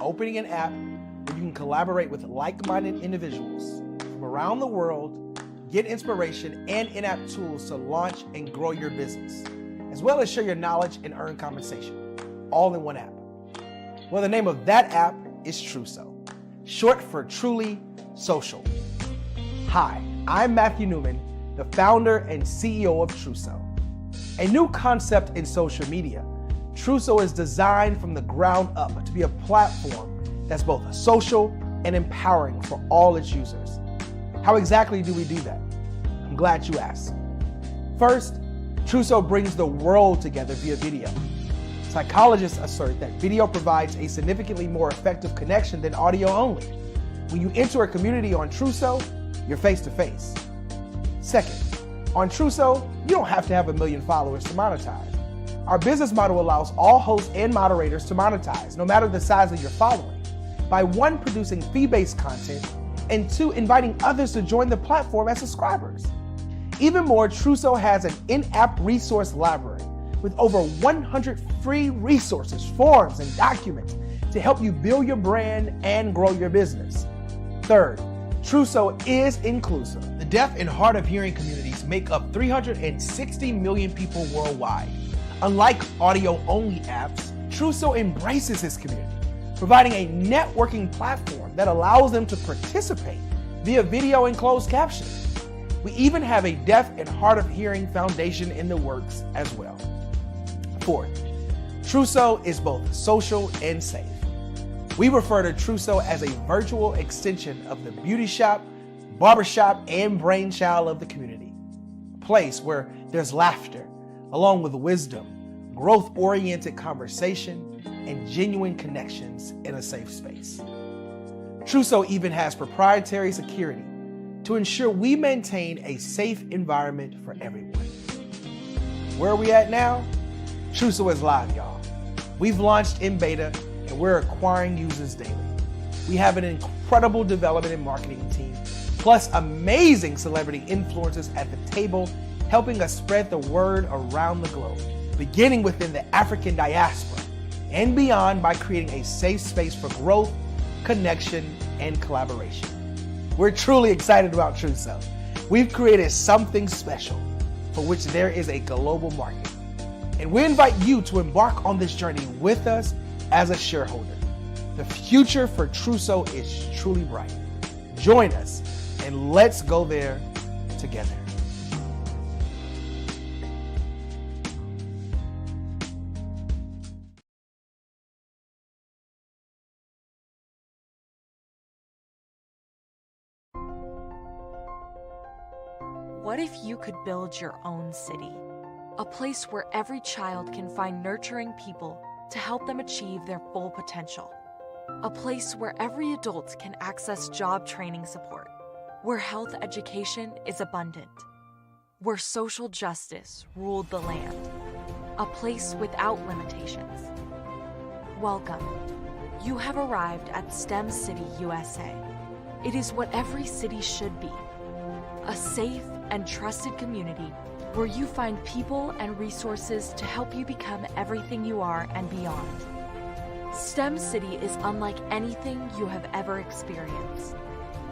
opening an app where you can collaborate with like-minded individuals from around the world, get inspiration and in-app tools to launch and grow your business, as well as share your knowledge and earn compensation, all in one app. Well, the name of that app is Truso, short for Truly Social. Hi, I'm Matthew Newman, the founder and CEO of Truso, a new concept in social media. Truso is designed from the ground up to be a platform that's both social and empowering for all its users. How exactly do we do that? I'm glad you asked. First, Truso brings the world together via video. Psychologists assert that video provides a significantly more effective connection than audio only. When you enter a community on Truso, you're face to face. Second, on Truso, you don't have to have 1 million followers to monetize. Our business model allows all hosts and moderators to monetize, no matter the size of your following, by 1, producing fee-based content, and 2, inviting others to join the platform as subscribers. Even more, Truso has an in-app resource library with over 100 free resources, forms, and documents to help you build your brand and grow your business. Third, Truso is inclusive. The deaf and hard of hearing communities make up 360 million people worldwide. Unlike audio-only apps, Truso embraces its community, providing a networking platform that allows them to participate via video and closed caption. We even have a deaf and hard of hearing foundation in the works as well. Fourth, Truso is both social and safe. We refer to Truso as a virtual extension of the beauty shop, barbershop, and brainchild of the community. A place where there's laughter, along with wisdom, growth-oriented conversation, and genuine connections in a safe space. Truso even has proprietary security to ensure we maintain a safe environment for everyone. Where are we at now? Truso is live, y'all. We've launched in beta, and we're acquiring users daily. We have an incredible development and marketing team, plus amazing celebrity influencers at the table, helping us spread the word around the globe, beginning within the African diaspora and beyond by creating a safe space for growth, connection, and collaboration. We're truly excited about Truso. We've created something special for which there is a global market. And we invite you to embark on this journey with us as a shareholder. The future for Truso is truly bright. Join us and let's go there together.
What if you could build your own city? A place where every child can find nurturing people to help them achieve their full potential. A place where every adult can access job training support. Where health education is abundant. Where social justice ruled the land. A place without limitations. Welcome. You have arrived at STEM City, USA. It is what every city should be. A safe and trusted community where you find people and resources to help you become everything you are and beyond. STEM City is unlike anything you have ever experienced.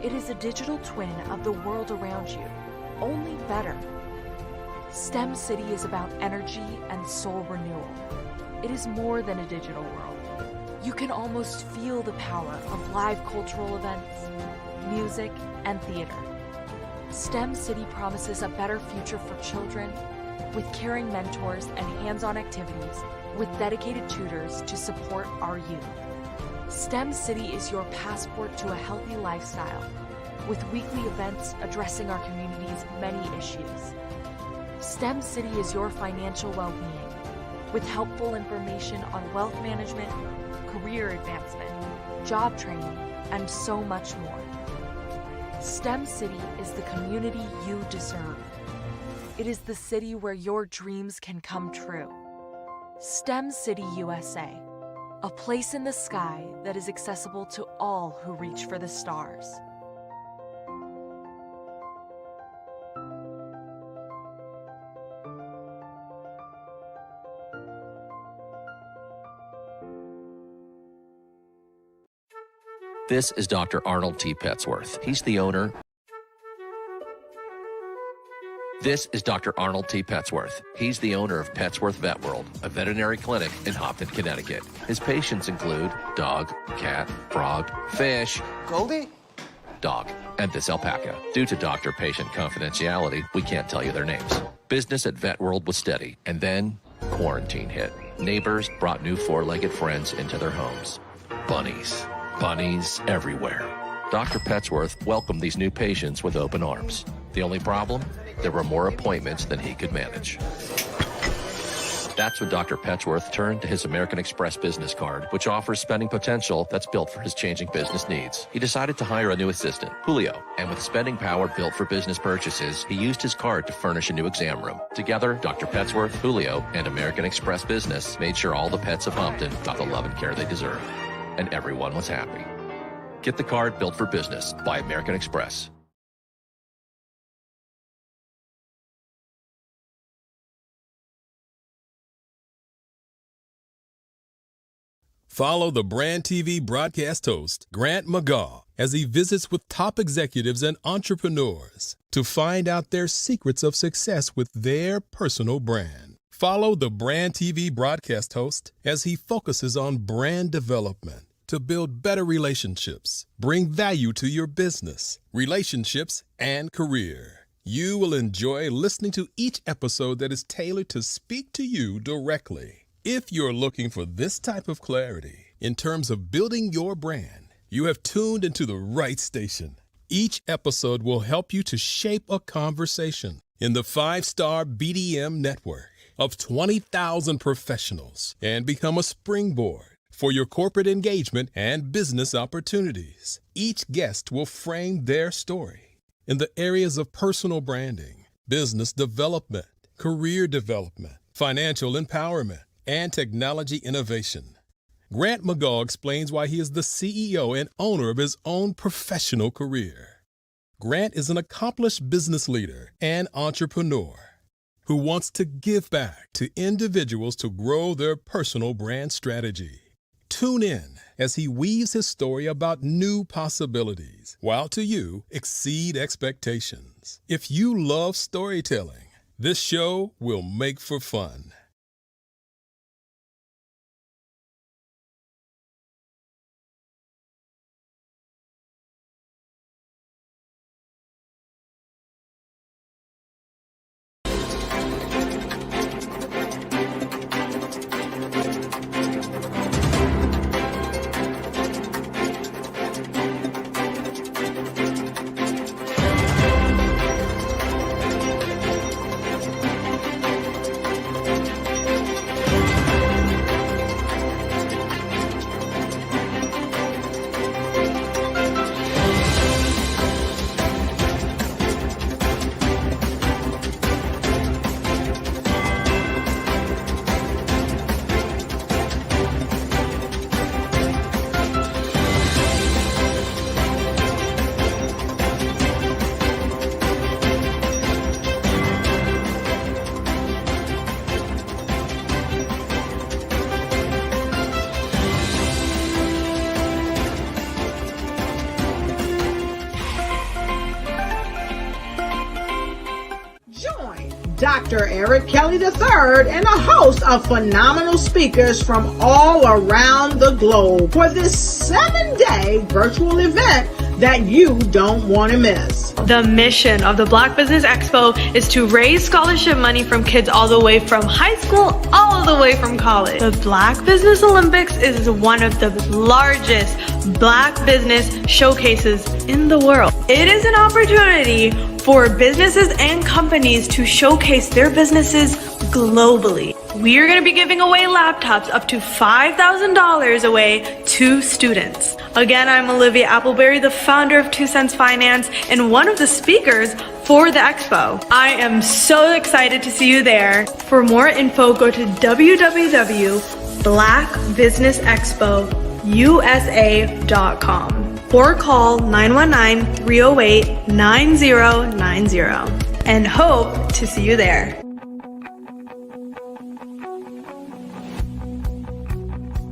It is a digital twin of the world around you, only better. STEM City is about energy and soul renewal. It is more than a digital world. You can almost feel the power of live cultural events, music, and theater. STEM City promises a better future for children with caring mentors and hands-on activities with dedicated tutors to support our youth. STEM City is your passport to a healthy lifestyle with weekly events addressing our community's many issues. STEM City is your financial well-being with helpful information on wealth management, career advancement, job training, and so much more. STEM City is the community you deserve. It is the city where your dreams can come true. STEM City USA, a place in the sky that is accessible to all who reach for the stars.
This is Dr. Arnold T. Petsworth. He's the owner. This is Dr. Arnold T. Petsworth. He's the owner of Petsworth Vet World, a veterinary clinic in Hopton, Connecticut. His patients include dog, cat, frog, fish,
Goldie,
dog, and this alpaca. Due to doctor-patient confidentiality, we can't tell you their names. Business at Vet World was steady, and then quarantine hit. Neighbors brought new four-legged friends into their homes. Bunnies. Bunnies everywhere. Dr. Petsworth welcomed these new patients with open arms. The only problem? There were more appointments than he could manage. That's when Dr. Petsworth turned to his American Express business card, which offers spending potential that's built for his changing business needs. He decided to hire a new assistant, Julio, and with spending power built for business purchases, he used his card to furnish a new exam room. Together, Dr. Petsworth, Julio, and American Express Business made sure all the pets of Hopton got the love and care they deserve. And everyone was happy. Get the card built for business by American Express.
Follow the Brand TV broadcast host, Grant McGaugh, as he visits with top executives and entrepreneurs to find out their secrets of success with their personal brand. Follow the Brand TV broadcast host as he focuses on brand development to build better relationships, bring value to your business, relationships, and career. You will enjoy listening to each episode that is tailored to speak to you directly. If you're looking for this type of clarity in terms of building your brand, you have tuned into the right station. Each episode will help you to shape a conversation in the 5-star BDM network of 20,000 professionals and become a springboard for your corporate engagement and business opportunities. Each guest will frame their story in the areas of personal branding, business development, career development, financial empowerment, and technology innovation. Grant McGaugh explains why he is the CEO and owner of his own professional career. Grant is an accomplished business leader and entrepreneur who wants to give back to individuals to grow their personal brand strategy. Tune in as he weaves his story about new possibilities, while to you exceed expectations. If you love storytelling, this show will make for fun.
Dr. Eric Kelly III and a host of phenomenal speakers from all around the globe for this 7-day virtual event that you don't want to miss.
The mission of the Black Business Expo is to raise scholarship money from kids all the way from high school all the way from college. The Black Business Olympics is one of the largest Black business showcases in the world. It is an opportunity for businesses and companies to showcase their businesses globally. we're going to be giving away laptops up to $5,000 away to students. Again, I'm Olivia Appleberry, the founder of 2 Cents Finance and one of the speakers for the expo. I am so excited to see you there. For more info, go to www.blackbusinessexpousa.com or call 919-308-9090 and hope to see you there.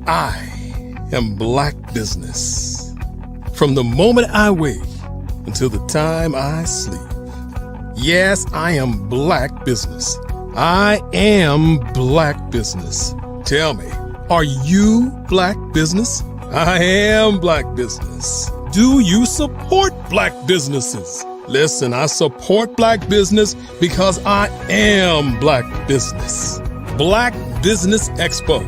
I am Black business. From the moment I wake until the time I sleep. Yes, I am Black business. I am Black business. Tell me, are you Black business? I am Black business. Do you support Black businesses? Listen, I support Black business because I am Black business. Black Business Expo,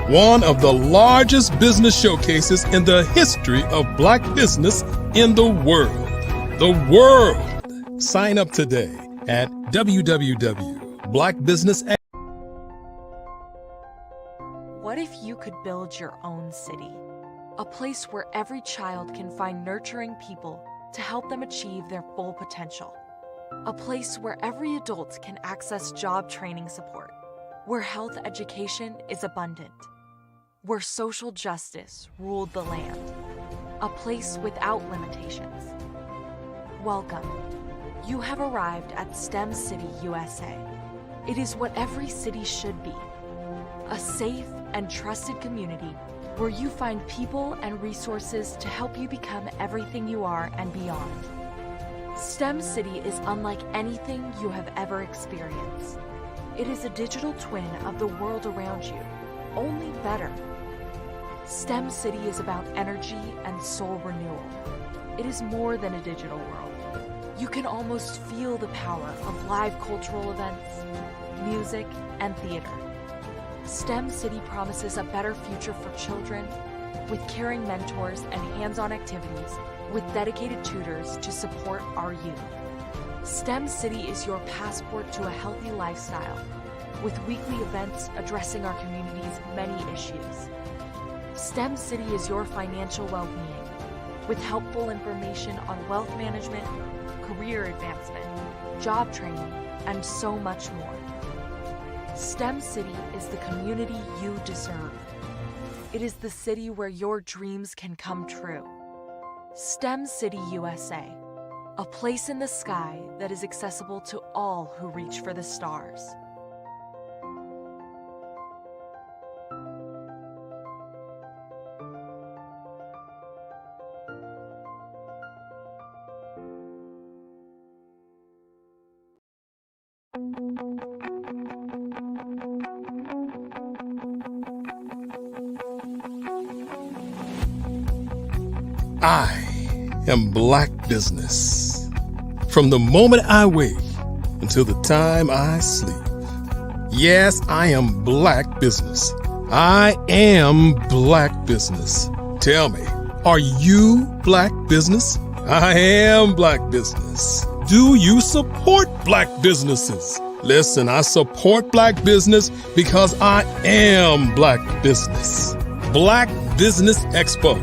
one of the largest business showcases in the history of Black business in the world. The world. Sign up today at www.blackbusiness.
What if you could build your own city? A place where every child can find nurturing people to help them achieve their full potential. A place where every adult can access job training support. Where health education is abundant. Where social justice ruled the land. A place without limitations. Welcome. You have arrived at STEM City, USA. It is what every city should be. A safe and trusted community where you find people and resources to help you become everything you are and beyond. STEM City is unlike anything you have ever experienced. It is a digital twin of the world around you, only better. STEM City is about energy and soul renewal. It is more than a digital world. You can almost feel the power of live cultural events, music, and theater. STEM City promises a better future for children with caring mentors and hands-on activities with dedicated tutors to support our youth. STEM City is your passport to a healthy lifestyle with weekly events addressing our community's many issues. STEM City is your financial well-being with helpful information on wealth management, career advancement, job training, and so much more. STEM City is the community you deserve. It is the city where your dreams can come true. STEM City USA, a place in the sky that is accessible to all who reach for the stars.
I am Black business. From the moment I wake until the time I sleep. Yes, I am Black business. I am Black business. Tell me, are you Black business? I am Black business. Do you support Black businesses? Listen, I support Black business because I am Black business. Black Business Expo,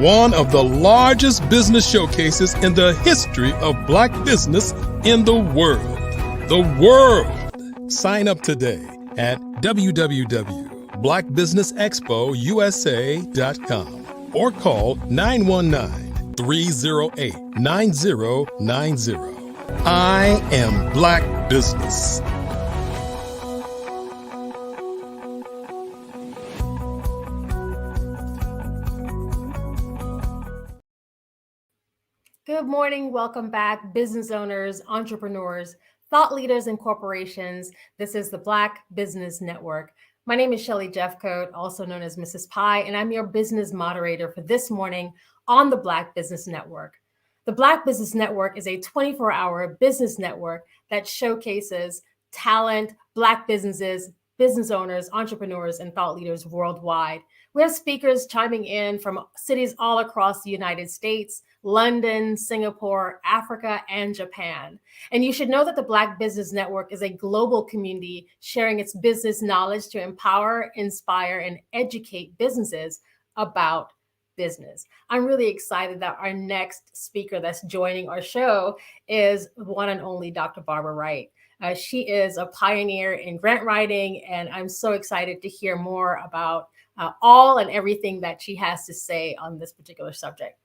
one of the largest business showcases in the history of Black business in the world. The world. Sign up today at www.blackbusinessexpousa.com or call 919-308-9090. I am Black business.
Good morning. Welcome back, business owners, entrepreneurs, thought leaders, and corporations. This is the Black Business Network. My name is Shelly Jeffcoat, also known as Mrs. Pie, and I'm your business moderator for this morning on the Black Business Network. The Black Business Network is a 24-hour business network that showcases talent, Black businesses, business owners, entrepreneurs, and thought leaders worldwide. We have speakers chiming in from cities all across the United States, London, Singapore, Africa, and Japan. And you should know that the Black Business Network is a global community sharing its business knowledge to empower, inspire, and educate businesses about business. I'm really excited that our next speaker that's joining our show is one and only Dr. Barbara Wright. She is a pioneer in grant writing, and I'm so excited to hear more about all and everything that she has to say on this particular subject.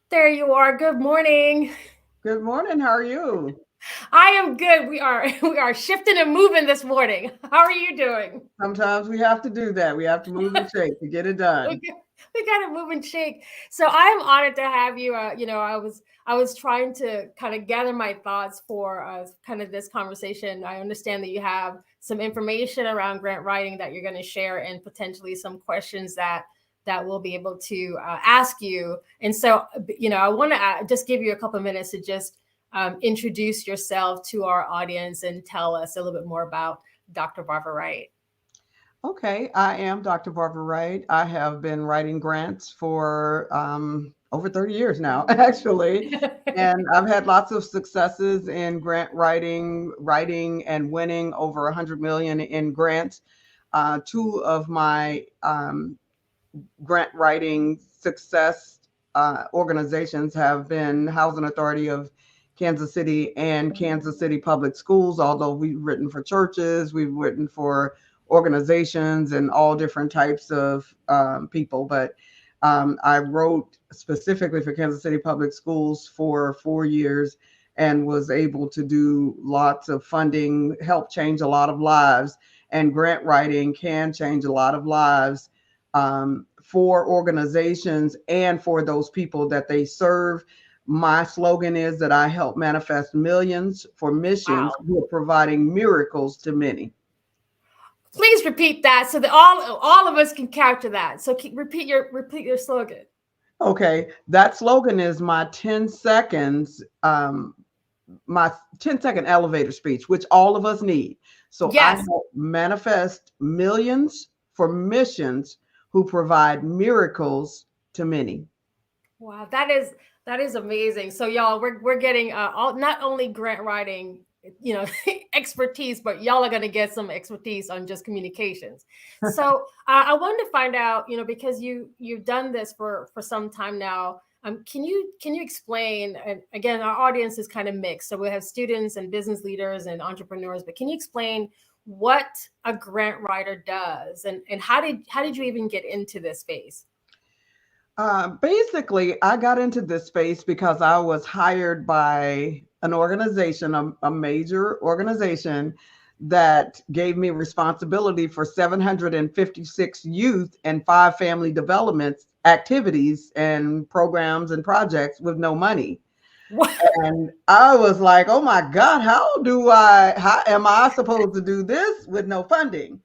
There you are. Good morning.
Good morning. How are you?
I am good. We are shifting and moving this morning. How are you doing?
Sometimes we have to do that. We have to move and shake to get it done.
We got to move and shake. So I'm honored to have you. I was trying to kind of gather my thoughts for kind of this conversation. I understand that you have some information around grant writing that you're going to share, and potentially some questions that we'll be able to ask you. And so, I want to just give you a couple of minutes to just introduce yourself to our audience and tell us a little bit more about Dr. Barbara Wright.
Okay, I am Dr. Barbara Wright. I have been writing grants for over 30 years now, actually. And I've had lots of successes in grant writing and winning over 100 million in grants. Two of my grant writing success organizations have been Housing Authority of Kansas City and Kansas City Public Schools, although we've written for churches, we've written for organizations and all different types of people. But I wrote specifically for Kansas City Public Schools for 4 years and was able to do lots of funding, help change a lot of lives. And grant writing can change a lot of lives for organizations and for those people that they serve. My slogan is that I help manifest millions for missions who are providing miracles to many.
Please repeat that so that all of us can capture that. So repeat your slogan.
Okay, that slogan is my 10 seconds, my 10-second elevator speech, which all of us need. So yes. I help manifest millions for missions who provide miracles to many.
Wow, that is amazing. So y'all, we're getting not only grant writing, expertise, but y'all are going to get some expertise on just communications. So I wanted to find out, because you've done this for some time now. Can you explain? And again, our audience is kind of mixed, so we have students and business leaders and entrepreneurs. But can you explain what a grant writer does, and how did you even get into this space?
Basically, I got into this space because I was hired by an organization, a major organization, that gave me responsibility for 756 youth and 5 family development activities and programs and projects with no money. What? And I was like, oh my God, how am I supposed to do this with no funding?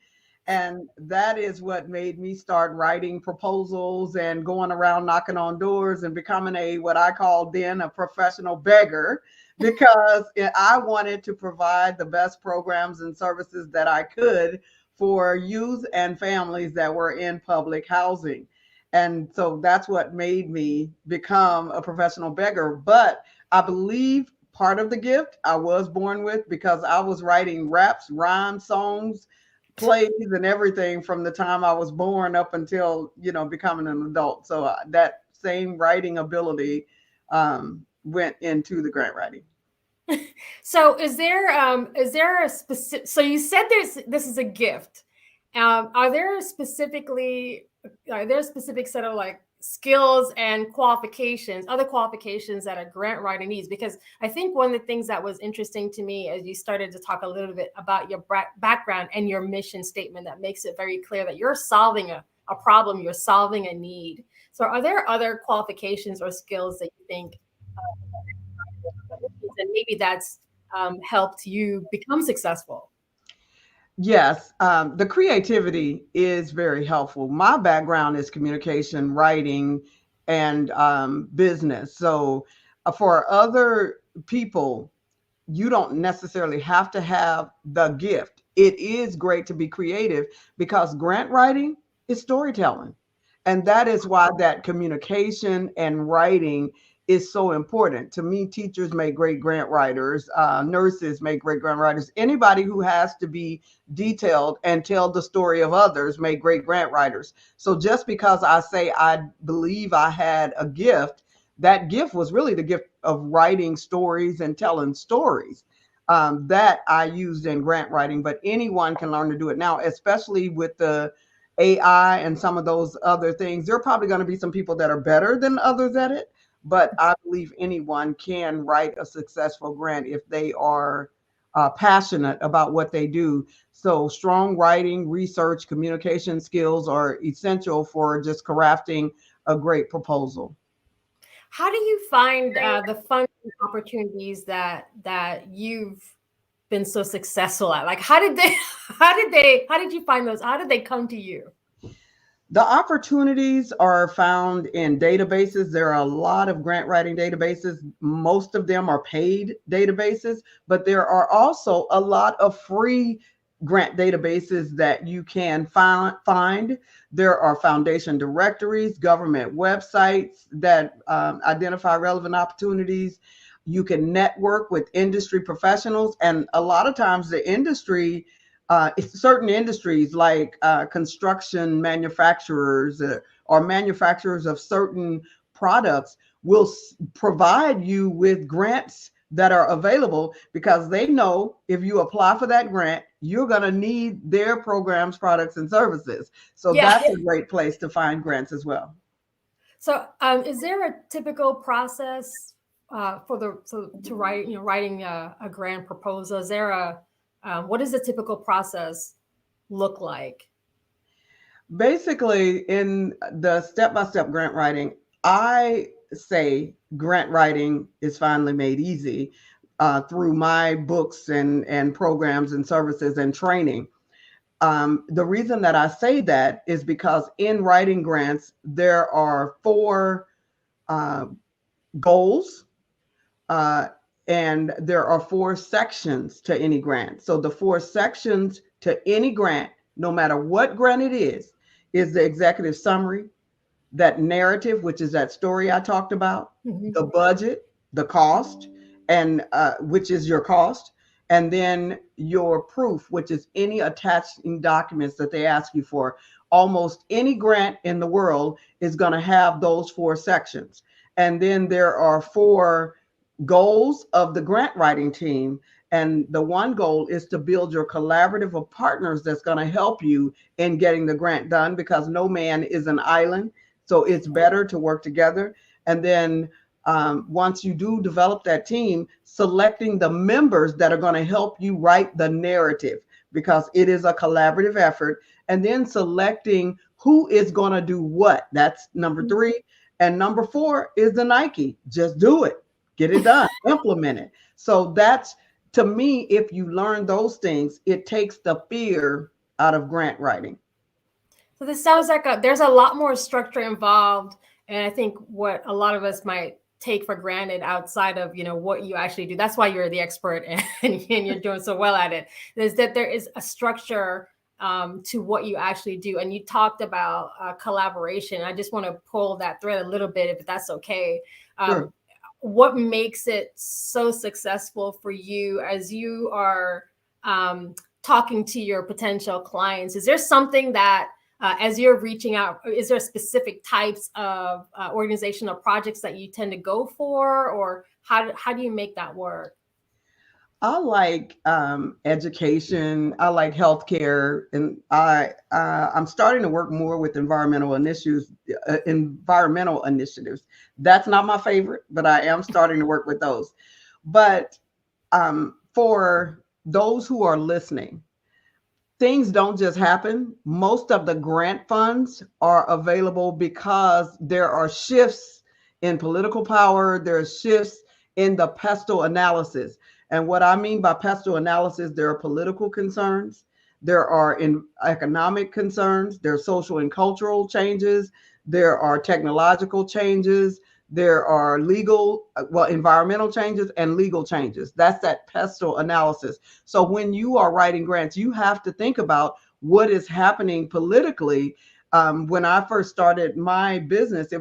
And that is what made me start writing proposals and going around knocking on doors and becoming what I called then a professional beggar, because I wanted to provide the best programs and services that I could for youth and families that were in public housing. And so that's what made me become a professional beggar. But I believe part of the gift I was born with, because I was writing raps, rhyme songs, plays and everything from the time I was born up until, becoming an adult. So that same writing ability went into the grant writing.
So is there a specific, so you said this is a gift. Are there a specific set of like skills and other qualifications that a grant writer needs? Because I think one of the things that was interesting to me as you started to talk a little bit about your background and your mission statement, that makes it very clear that you're solving a problem, you're solving a need. So are there other qualifications or skills that you think and maybe that's helped you become successful?
Yes, the creativity is very helpful. My background is communication, writing, and business. So For other people, you don't necessarily have to have the gift. It is great to be creative because grant writing is storytelling. And that is why that communication and writing is so important. To me, teachers make great grant writers, nurses make great grant writers. Anybody who has to be detailed and tell the story of others make great grant writers. So just because I say I believe I had a gift, that gift was really the gift of writing stories and telling stories that I used in grant writing. But anyone can learn to do it now, especially with the AI and some of those other things. There are probably going to be some people that are better than others at it, but I believe anyone can write a successful grant if they are passionate about what they do. So strong writing, research, communication skills are essential for just crafting a great proposal.
How do you find the funding opportunities that you've been so successful at? Like, how did you find those? How did they come to you?
The opportunities are found in databases. There are a lot of grant writing databases. Most of them are paid databases, but there are also a lot of free grant databases that you can find. There are foundation directories, government websites that identify relevant opportunities. You can network with industry professionals, and a lot of times the industry, certain industries like construction manufacturers or manufacturers of certain products will provide you with grants that are available because they know if you apply for that grant, you're going to need their programs, products, and services. So that's a great place to find grants as well.
So is there a typical process writing a grant proposal? Is there what does the typical process look like?
Basically, in the step-by-step grant writing, I say grant writing is finally made easy through my books and programs and services and training. The reason that I say that is because in writing grants, there are 4 goals and there are 4 sections to any grant. So the 4 sections to any grant, no matter what grant it is the executive summary, that narrative, which is that story I talked about, the budget, the cost, and which is your cost, and then your proof, which is any attaching documents that they ask you for. Almost any grant in the world is going to have those 4 sections. And then there are 4 goals of the grant writing team. And the one goal is to build your collaborative of partners that's going to help you in getting the grant done, because no man is an island. So it's better to work together. And then once you do develop that team, selecting the members that are going to help you write the narrative, because it is a collaborative effort. And then selecting who is going to do what. That's number 3. And number 4 is the Nike. Just do it. Get it done. Implement it. So that's, to me, if you learn those things, it takes the fear out of grant writing.
So this sounds like there's a lot more structure involved. And I think what a lot of us might take for granted outside of, what you actually do. That's why you're the expert and you're doing so well at it, is that there is a structure to what you actually do. And you talked about collaboration. I just want to pull that thread a little bit, if that's okay.
Sure.
What makes it so successful for you as you are talking to your potential clients? Is there something that as you're reaching out, is there specific types of organizational projects that you tend to go for, or how do you make that work?
I like education. I like healthcare, and I'm starting to work more with environmental initiatives. That's not my favorite, but I am starting to work with those. But for those who are listening, things don't just happen. Most of the grant funds are available because there are shifts in political power. There are shifts in the pestle analysis. And what I mean by pestle analysis, there are political concerns, there are economic concerns, there are social and cultural changes, there are technological changes, There are environmental changes and legal changes. That's that pestle analysis. So when you are writing grants, you have to think about what is happening politically. When I first started my business,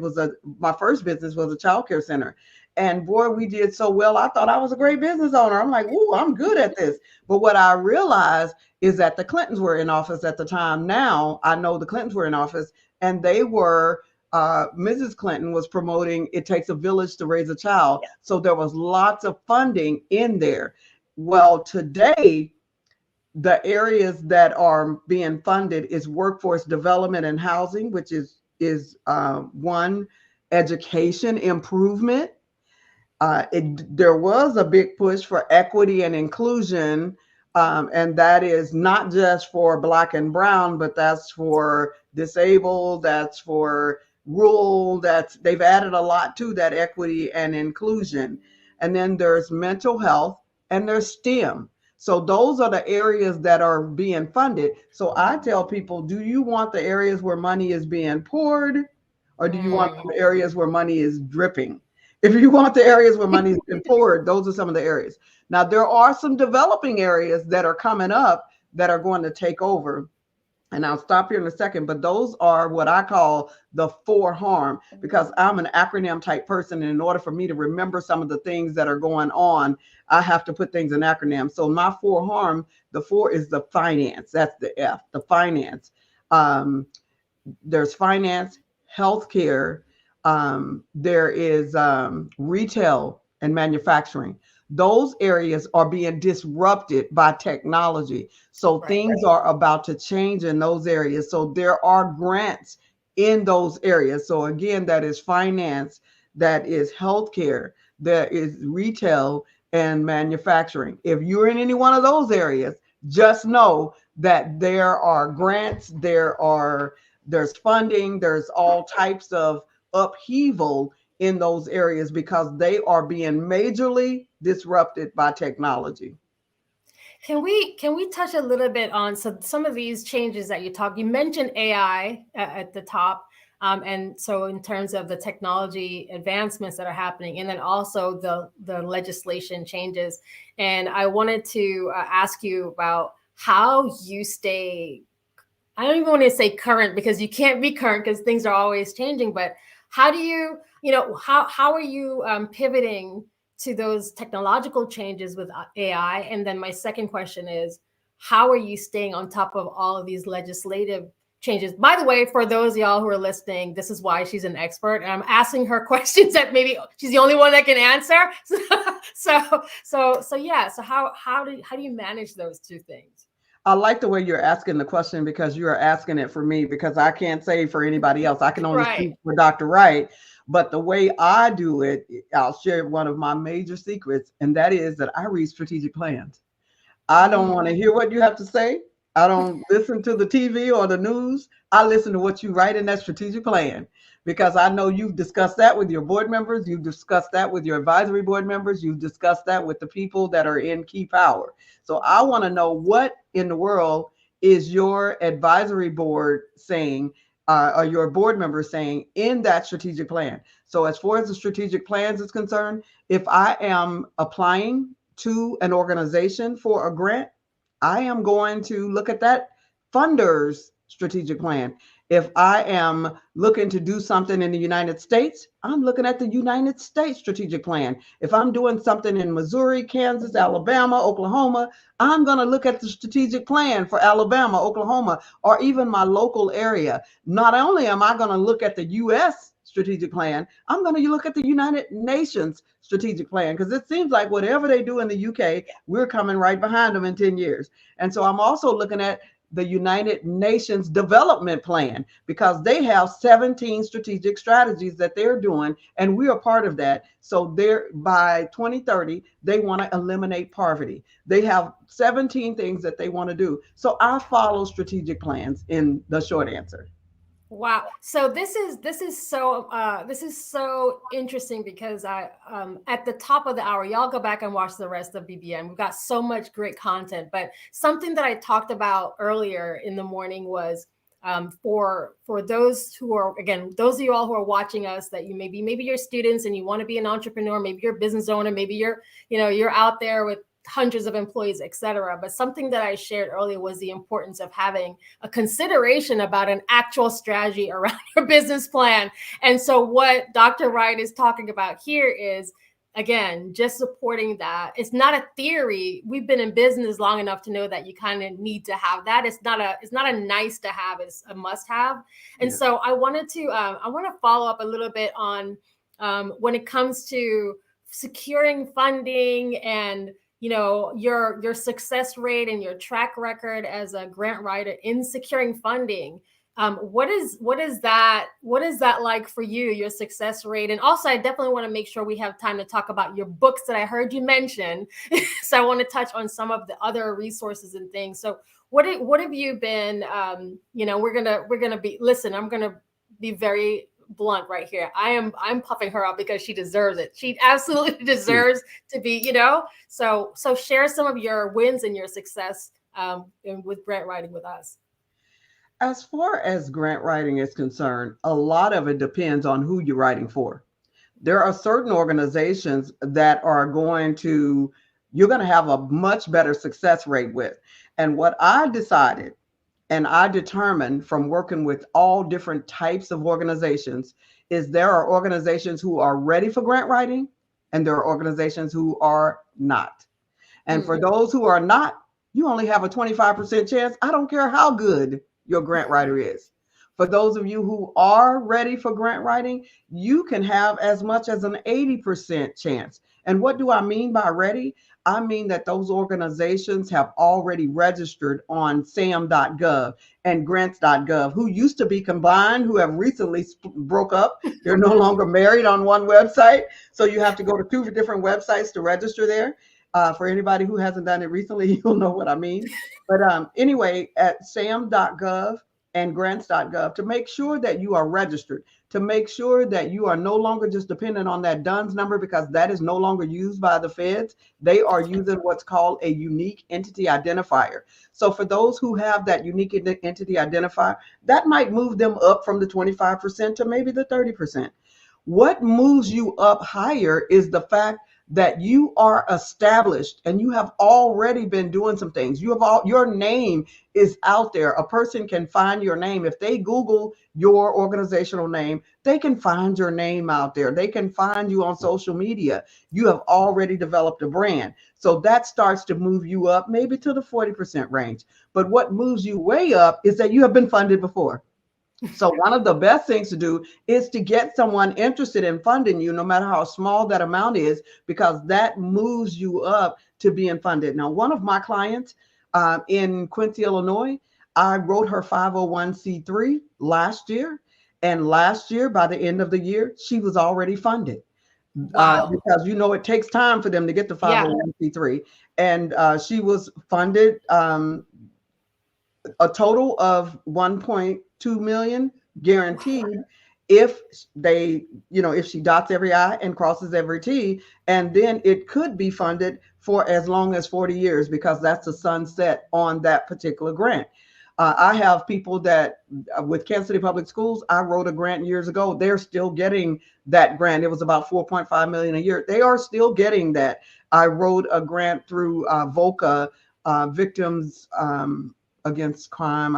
my first business was a childcare center. And boy, we did so well. I thought I was a great business owner. I'm like, ooh, I'm good at this. But what I realized is that the Clintons were in office at the time. Now I know the Clintons were in office, and they were Mrs. Clinton was promoting it takes a village to raise a child. So there was lots of funding in there. Well, today, the areas that are being funded is workforce development and housing, which is one, education improvement. There was a big push for equity and inclusion, and that is not just for Black and Brown, but that's for disabled, that's for rural, they've added a lot to that equity and inclusion. And then there's mental health and there's STEM. So those are the areas that are being funded. So I tell people, do you want the areas where money is being poured, or do you want the areas where money is dripping? If you want the areas where money is being poured, those are some of the areas. Now, there are some developing areas that are coming up that are going to take over. And I'll stop here in a second, but those are what I call the 4 harm, because I'm an acronym type person. And in order for me to remember some of the things that are going on, I have to put things in acronyms. So my 4 harm, the 4 is the finance. That's the F, the finance. There's finance, healthcare. There is retail and manufacturing. Those areas are being disrupted by technology. So things are about to change in those areas. So there are grants in those areas. So again, that is finance, that is healthcare, that is retail and manufacturing. If you're in any one of those areas, just know that there are grants, there's funding, there's all types of upheaval in those areas because they are being majorly disrupted by technology.
Can we touch a little bit on some of these changes that you mentioned AI at the top, and so in terms of the technology advancements that are happening, and then also the legislation changes, and I wanted to ask you about how you stay, I don't even want to say current because you can't be current because things are always changing, but how do you, how are you pivoting to those technological changes with AI? And then my second question is, how are you staying on top of all of these legislative changes? By the way, for those of y'all who are listening, this is why she's an expert, and I'm asking her questions that maybe she's the only one that can answer. So how do you manage those two things?
I like the way you're asking the question because you are asking it for me, because I can't say for anybody else. I can only speak for Dr. Wright. But the way I do it, I'll share one of my major secrets, and that is that I read strategic plans. I don't want to hear what you have to say. I don't listen to the TV or the news. I listen to what you write in that strategic plan, because I know you've discussed that with your board members. You've discussed that with your advisory board members. You've discussed that with the people that are in key power. So I want to know, what in the world is your advisory board saying, or your board members saying in that strategic plan? So as far as the strategic plans is concerned, if I am applying to an organization for a grant, I am going to look at that funder's strategic plan. If I am looking to do something in the United States, I'm looking at the United States strategic plan. If I'm doing something in Missouri, Kansas, Alabama, Oklahoma, I'm going to look at the strategic plan for Alabama, Oklahoma, or even my local area. Not only am I going to look at the U.S. strategic plan, I'm going to look at the United Nations strategic plan, because it seems like whatever they do in the UK, we're coming right behind them in 10 years. And so I'm also looking at the United Nations Development Plan, because they have 17 strategic strategies that they're doing, and we are part of that. So they're, by 2030, they want to eliminate poverty. They have 17 things that they want to do. So I follow strategic plans, in the short answer.
Wow. So this is so interesting, because I at the top of the hour, y'all go back and watch the rest of BBN. We've got so much great content, but something that I talked about earlier in the morning was For those who are, again, those of you all who are watching us, that you maybe you're students and you want to be an entrepreneur, maybe you're a business owner, maybe you're out there with hundreds of employees, et cetera. But something that I shared earlier was the importance of having a consideration about an actual strategy around your business plan. And so what Dr. Wright is talking about here is, again, just supporting that. It's not a theory. We've been in business long enough to know that you kind of need to have that. It's not a nice to have, it's a must have. And so I want to follow up a little bit on when it comes to securing funding and your success rate and your track record as a grant writer in securing funding. What is that like for you, your success rate? And also, I definitely want to make sure we have time to talk about your books that I heard you mention. So I want to touch on some of the other resources and things. So what have you been, we're going to be, listen, I'm going to be very blunt right here. I'm puffing her up because she deserves it. She absolutely deserves to be, so share some of your wins and your success with grant writing with us.
As far as grant writing is concerned, a lot of it depends on who you're writing for. There are certain organizations that you're going to have a much better success rate with. And what I decided and I determined from working with all different types of organizations is there are organizations who are ready for grant writing and there are organizations who are not. And for those who are not, you only have a 25% chance. I don't care how good your grant writer is. For those of you who are ready for grant writing, you can have as much as an 80% chance. And what do I mean by ready? I mean that those organizations have already registered on sam.gov and grants.gov, who used to be combined, who have recently broke up. They're no longer married on one website. So you have to go to 2 different websites to register there. For anybody who hasn't done it recently, you'll know what I mean. But anyway, at sam.gov and grants.gov, to make sure that you are registered, to make sure that you are no longer just dependent on that DUNS number, because that is no longer used by the feds. They are using what's called a unique entity identifier. So for those who have that unique entity identifier, that might move them up from the 25% to maybe the 30%. What moves you up higher is the fact that you are established and you have already been doing some things. Your name is out there. A person can find your name. If they Google your organizational name, they can find your name out there. They can find you on social media. You have already developed a brand. So that starts to move you up maybe to the 40% range. But what moves you way up is that you have been funded before. So one of the best things to do is to get someone interested in funding you, no matter how small that amount is, because that moves you up to being funded. Now, one of my clients in Quincy, Illinois, I wrote her 501c3 last year. And last year, by the end of the year, she was already funded. Wow. Because, it takes time for them to get the 501c3. And she was funded a total of 1.2 million guaranteed if if she dots every I and crosses every T, and then it could be funded for as long as 40 years because that's the sunset on that particular grant. I have people that with Kansas City Public Schools, I wrote a grant years ago. They're still getting that grant. It was about 4.5 million a year. They are still getting that. I wrote a grant through VOCA, Victims Against Crime,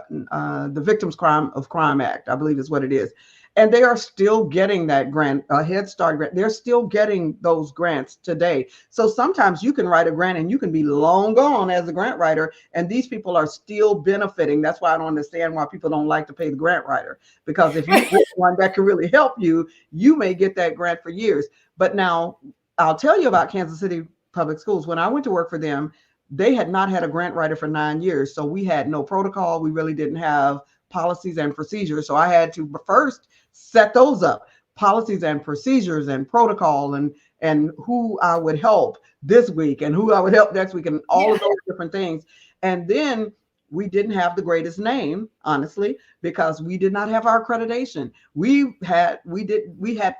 the Victims of Crime Act, I believe is what it is. And they are still getting that grant, a Head Start grant. They're still getting those grants today. So sometimes you can write a grant and you can be long gone as a grant writer, and these people are still benefiting. That's why I don't understand why people don't like to pay the grant writer, because if you get one that can really help you, you may get that grant for years. But now I'll tell you about Kansas City Public Schools. When I went to work for them, they had not had a grant writer for 9 years. So we had no protocol. We really didn't have policies and procedures. So I had to first set those up, policies and procedures and protocol, and who I would help this week and who I would help next week and all of those different things. And then we didn't have the greatest name, honestly, because we did not have our accreditation. We had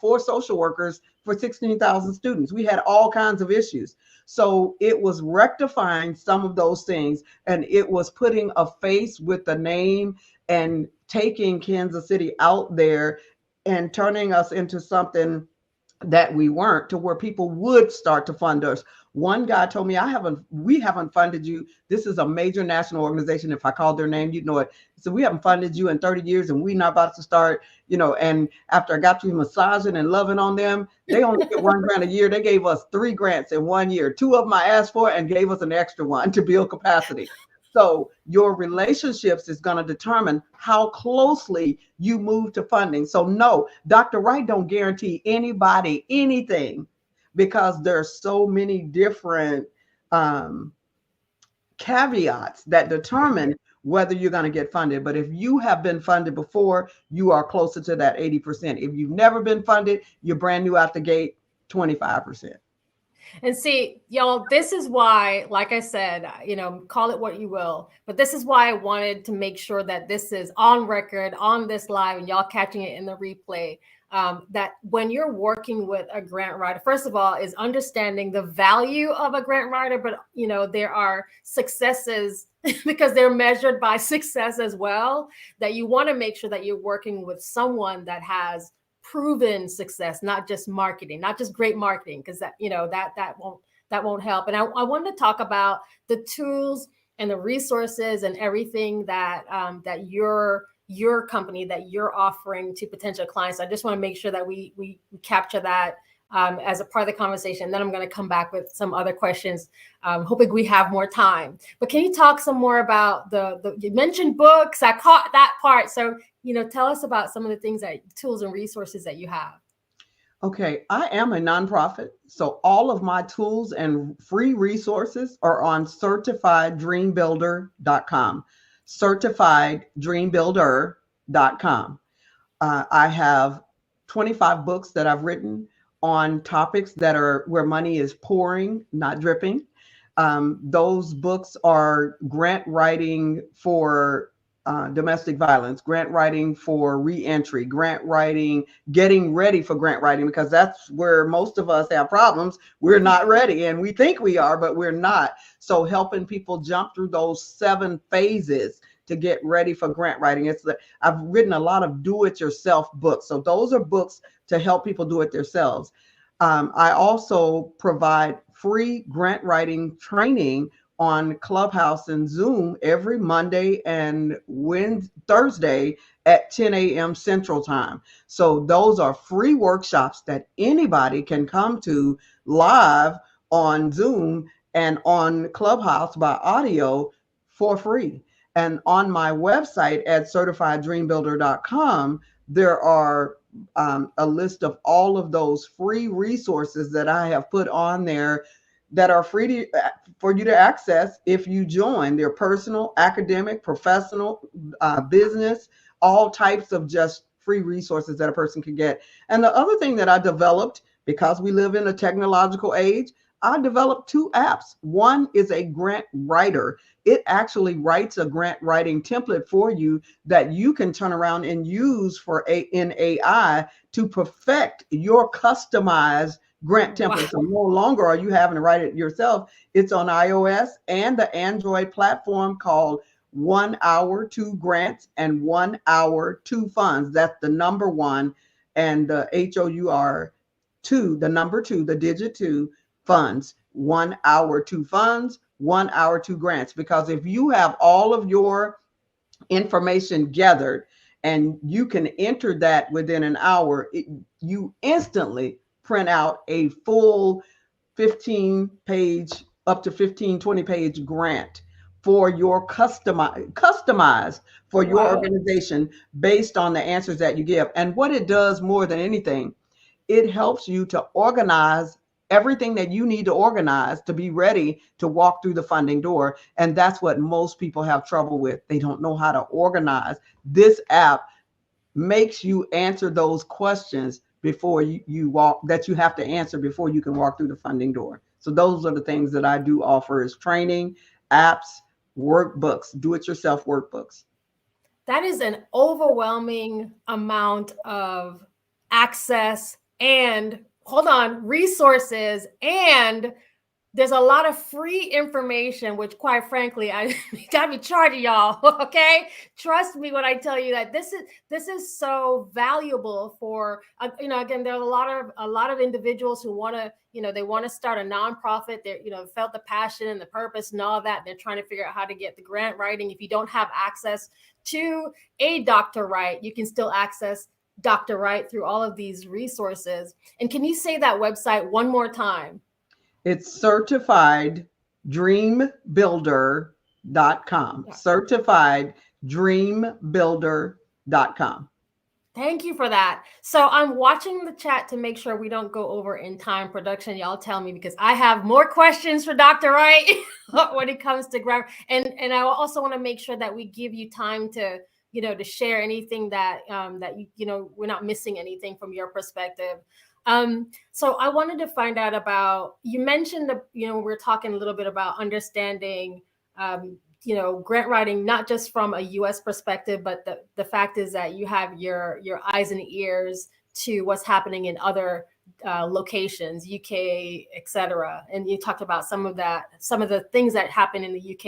4 social workers for 16,000 students. We had all kinds of issues. So it was rectifying some of those things, and it was putting a face with the name and taking Kansas City out there and turning us into something that we weren't, to where people would start to fund us. One guy told me, we haven't funded you. This is a major national organization. If I called their name, you'd know it. So we haven't funded you in 30 years and we're not about to start, and after I got through massaging and loving on them, they only get $1 grant a year. They gave us 3 grants in 1 year. 2 of them I asked for and gave us an extra one to build capacity. So your relationships is going to determine how closely you move to funding. So no, Dr. Wright don't guarantee anybody anything, because there's so many different caveats that determine whether you're going to get funded. But if you have been funded before, you are closer to that 80%. If you've never been funded, you're brand new out the gate, 25%.
And see, y'all, this is why, like I said, call it what you will, but this is why I wanted to make sure that this is on record, on this live, and y'all catching it in the replay. That when you're working with a grant writer, first of all, is understanding the value of a grant writer, but there are successes because they're measured by success as well, that you want to make sure that you're working with someone that has proven success, not just marketing, not just great marketing, because that won't help. And I wanted to talk about the tools and the resources and everything that that your company, that you're offering to potential clients. I just want to make sure that we capture that as a part of the conversation. And then I'm going to come back with some other questions, hoping we have more time. But can you talk some more about you mentioned books? I caught that part. So, tell us about some of the things, tools and resources that you have.
Okay, I am a nonprofit, so all of my tools and free resources are on certifieddreambuilder.com. certifieddreambuilder.com. I have 25 books that I've written on topics that are where money is pouring, not dripping. Those books are grant writing for domestic violence, grant writing for reentry, grant writing, getting ready for grant writing, because that's where most of us have problems. We're not ready, and we think we are, but we're not. So helping people jump through those 7 phases to get ready for grant writing. I've written a lot of do-it-yourself books. So those are books to help people do it themselves. I also provide free grant writing training on Clubhouse and Zoom every Monday and Thursday at 10 a.m. Central Time. So those are free workshops that anybody can come to live on Zoom and on Clubhouse by audio for free. And on my website at certifieddreambuilder.com, there are a list of all of those free resources that I have put on there that are free for you to access if you join. They're personal, academic, professional, business, all types of just free resources that a person can get. And the other thing that I developed, because we live in a technological age, I developed 2 apps. One is a grant writer. It actually writes a grant writing template for you that you can turn around and use in AI to perfect your customized grant template. Wow. So no longer are you having to write it yourself. It's on iOS and the Android platform called 1 Hour 2 Grants and 1 Hour 2 Funds. That's the number 1 and the HOUR 2, the number 2, the digit 2 funds. 1 Hour 2 Funds, 1 Hour 2 Grants. Because if you have all of your information gathered and you can enter that within an hour, you instantly print out a full 15-page, up to 15, 20-page grant for your customized for your organization based on the answers that you give. And what it does more than anything, it helps you to organize everything that you need to organize to be ready to walk through the funding door. And that's what most people have trouble with. They don't know how to organize. This app makes you answer those questions before you walk, that you have to answer before you can walk through the funding door. So those are the things that I do offer, is training, apps, workbooks, do-it-yourself workbooks.
That is an overwhelming amount of access and hold on, resources, and there's a lot of free information, which quite frankly, I gotta be charging y'all. Okay. Trust me when I tell you that this is so valuable for, again, there are a lot of individuals who want to, they want to start a nonprofit. They're, felt the passion and the purpose and all that. They're trying to figure out how to get the grant writing. If you don't have access to a Dr. Wright, you can still access Dr. Wright through all of these resources. And can you say that website one more time?
It's certifieddreambuilder.com. Certifieddreambuilder.com.
Thank you for that. So I'm watching the chat to make sure we don't go over in time. Production, y'all tell me, because I have more questions for Dr. Wright when it comes to grant. And I also want to make sure that we give you time to, to share anything that we're not missing anything from your perspective. So I wanted to find out about, you mentioned we're talking a little bit about understanding, grant writing, not just from a US perspective, but the fact is that you have your eyes and ears to what's happening in other locations, UK, etc. And you talked about some of the things that happen in the UK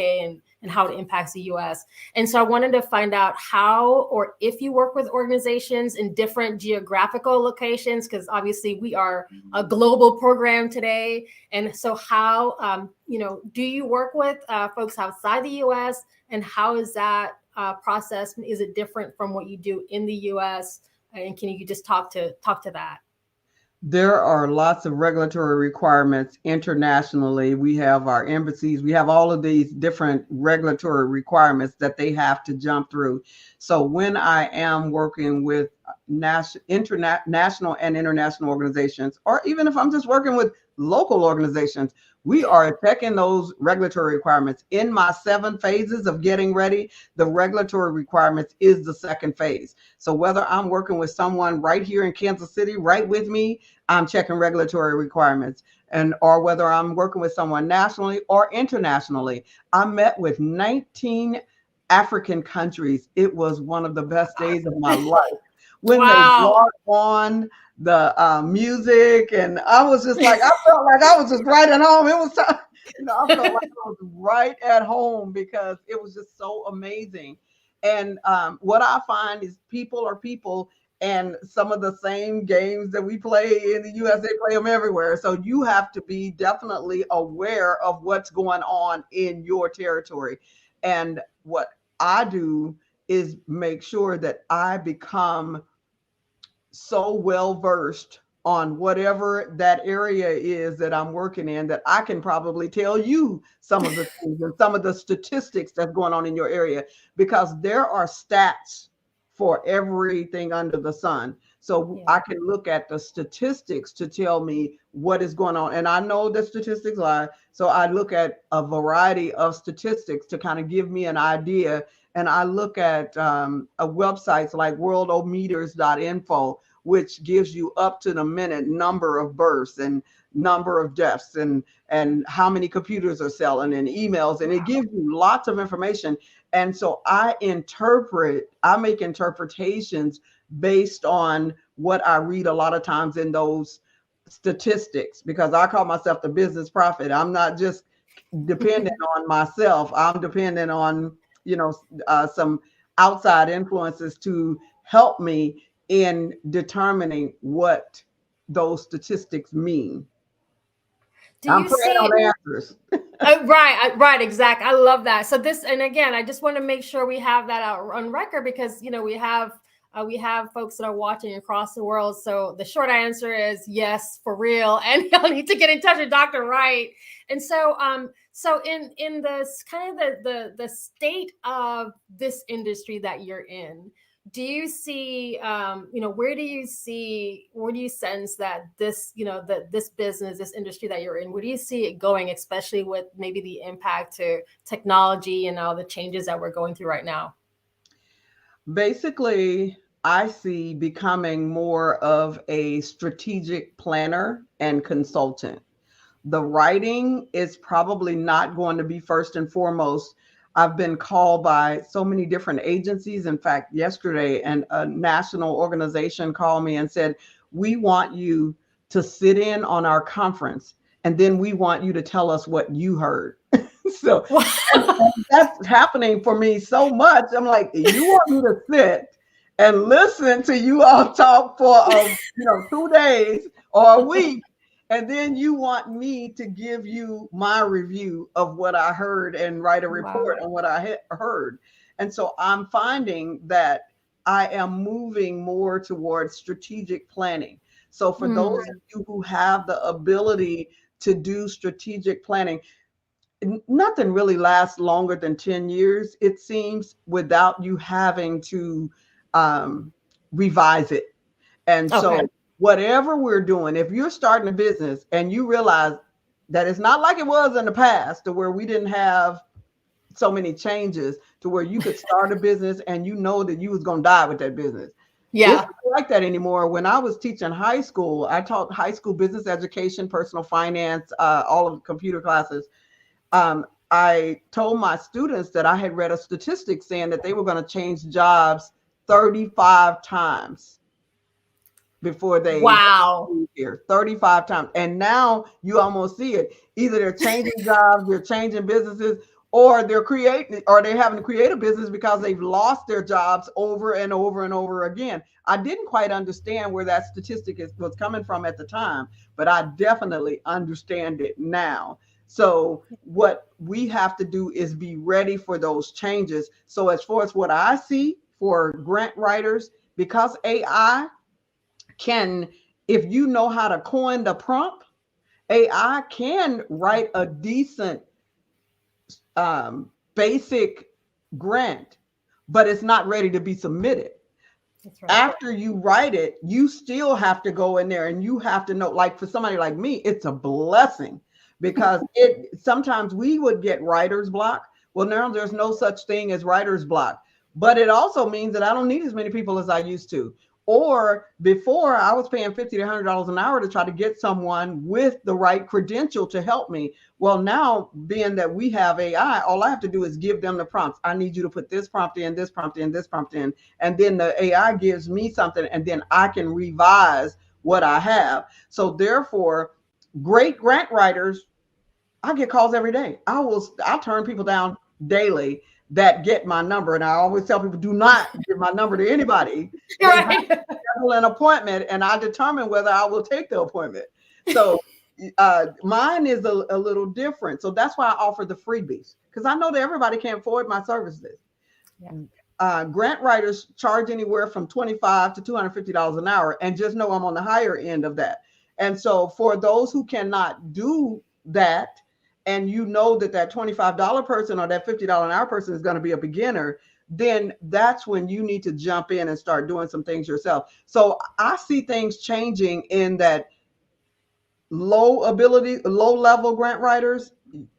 and how it impacts the US. And so I wanted to find out how, or if you work with organizations in different geographical locations, because obviously we are a global program today. And so how, do you work with folks outside the US, and how is that process? Is it different from what you do in the US? And can you just talk to that?
There are lots of regulatory requirements internationally. We have our embassies. We have all of these different regulatory requirements that they have to jump through. So when I am working with national and international organizations, or even if I'm just working with local organizations, we are checking those regulatory requirements. In my 7 phases of getting ready, the regulatory requirements is the second phase. So whether I'm working with someone right here in Kansas City, right with me, I'm checking regulatory requirements. Or whether I'm working with someone nationally or internationally. I met with 19 African countries. It was one of the best days of my life. When they brought on the music, and I was just like, I felt like I was just right at home. It was, I felt like I was right at home because it was just so amazing. And what I find is people are people, and some of the same games that we play in the US, they play them everywhere. So you have to be definitely aware of what's going on in your territory. And what I do is make sure that I become so well versed on whatever that area is that I'm working in that I can probably tell you some of the things and some of the statistics that's going on in your area, because there are stats for everything under the sun. So I can look at the statistics to tell me what is going on. And I know that statistics lie. So I look at a variety of statistics to kind of give me an idea. And I look at websites like worldometers.info, which gives you up to the minute number of births and number of deaths and how many computers are selling and emails. And it gives you lots of information. And so I make interpretations based on what I read a lot of times in those statistics, because I call myself the business prophet. I'm not just dependent on myself. I'm dependent on, some outside influences to help me in determining what those statistics mean. I'm praying on answers.
Right, exactly. I love that. So this, and again, I just want to make sure we have that out on record, because we have folks that are watching across the world. So the short answer is yes, for real, and y'all need to get in touch with Dr. Wright. And so, so in this kind of the state of this industry that you're in, do you see, where do you sense that this, this business, this industry that you're in, where do you see it going, especially with maybe the impact to technology and all the changes that we're going through right now?
Basically, I see becoming more of a strategic planner and consultant. The writing is probably not going to be first and foremost. I've been called by so many different agencies. In fact, yesterday, a national organization called me and said, we want you to sit in on our conference, and then we want you to tell us what you heard. So and that's happening for me so much. I'm like, you want me to sit and listen to you all talk for 2 days or a week, and then you want me to give you my review of what I heard and write a report on what I heard. And so I'm finding that I am moving more towards strategic planning. So for those of you who have the ability to do strategic planning, nothing really lasts longer than 10 years, it seems, without you having to revise it. And so whatever we're doing, if you're starting a business and you realize that it's not like it was in the past, to where we didn't have so many changes, to where you could start a business and you know that you was going to die with that business.
Yeah.
It's not like that anymore. When I was teaching high school, I taught high school business education, personal finance, all of the computer classes. I told my students that I had read a statistic saying that they were going to change jobs 35 times before they moved here. 35 times. And now you almost see it. Either they're changing jobs, they're changing businesses, or they're having to create a business because they've lost their jobs over and over and over again. I didn't quite understand where that statistic was coming from at the time, but I definitely understand it now. So what we have to do is be ready for those changes. So as far as what I see for grant writers, because AI can, if you know how to coin the prompt, AI can write a decent basic grant, but it's not ready to be submitted.
That's right.
After you write it, you still have to go in there and you have to know, like for somebody like me, it's a blessing, because sometimes we would get writer's block. Well, now there's no such thing as writer's block, but it also means that I don't need as many people as I used to. Or before, I was paying $50 to $100 an hour to try to get someone with the right credential to help me. Well, now, being that we have AI, all I have to do is give them the prompts. I need you to put this prompt in, this prompt in, this prompt in, and then the AI gives me something, and then I can revise what I have. So therefore, great grant writers, I get calls every day. I'll turn people down daily that get my number. And I always tell people, do not give my number to anybody.
Right.
Schedule an appointment, and I determine whether I will take the appointment. So mine is a little different. So that's why I offer the freebies, because I know that everybody can't afford my services. Yeah. Grant writers charge anywhere from $25 to $250 an hour, and just know I'm on the higher end of that. And so for those who cannot do that, and you know that that $25 person or that $50 an hour person is going to be a beginner, then that's when you need to jump in and start doing some things yourself. So I see things changing in that low level grant writers.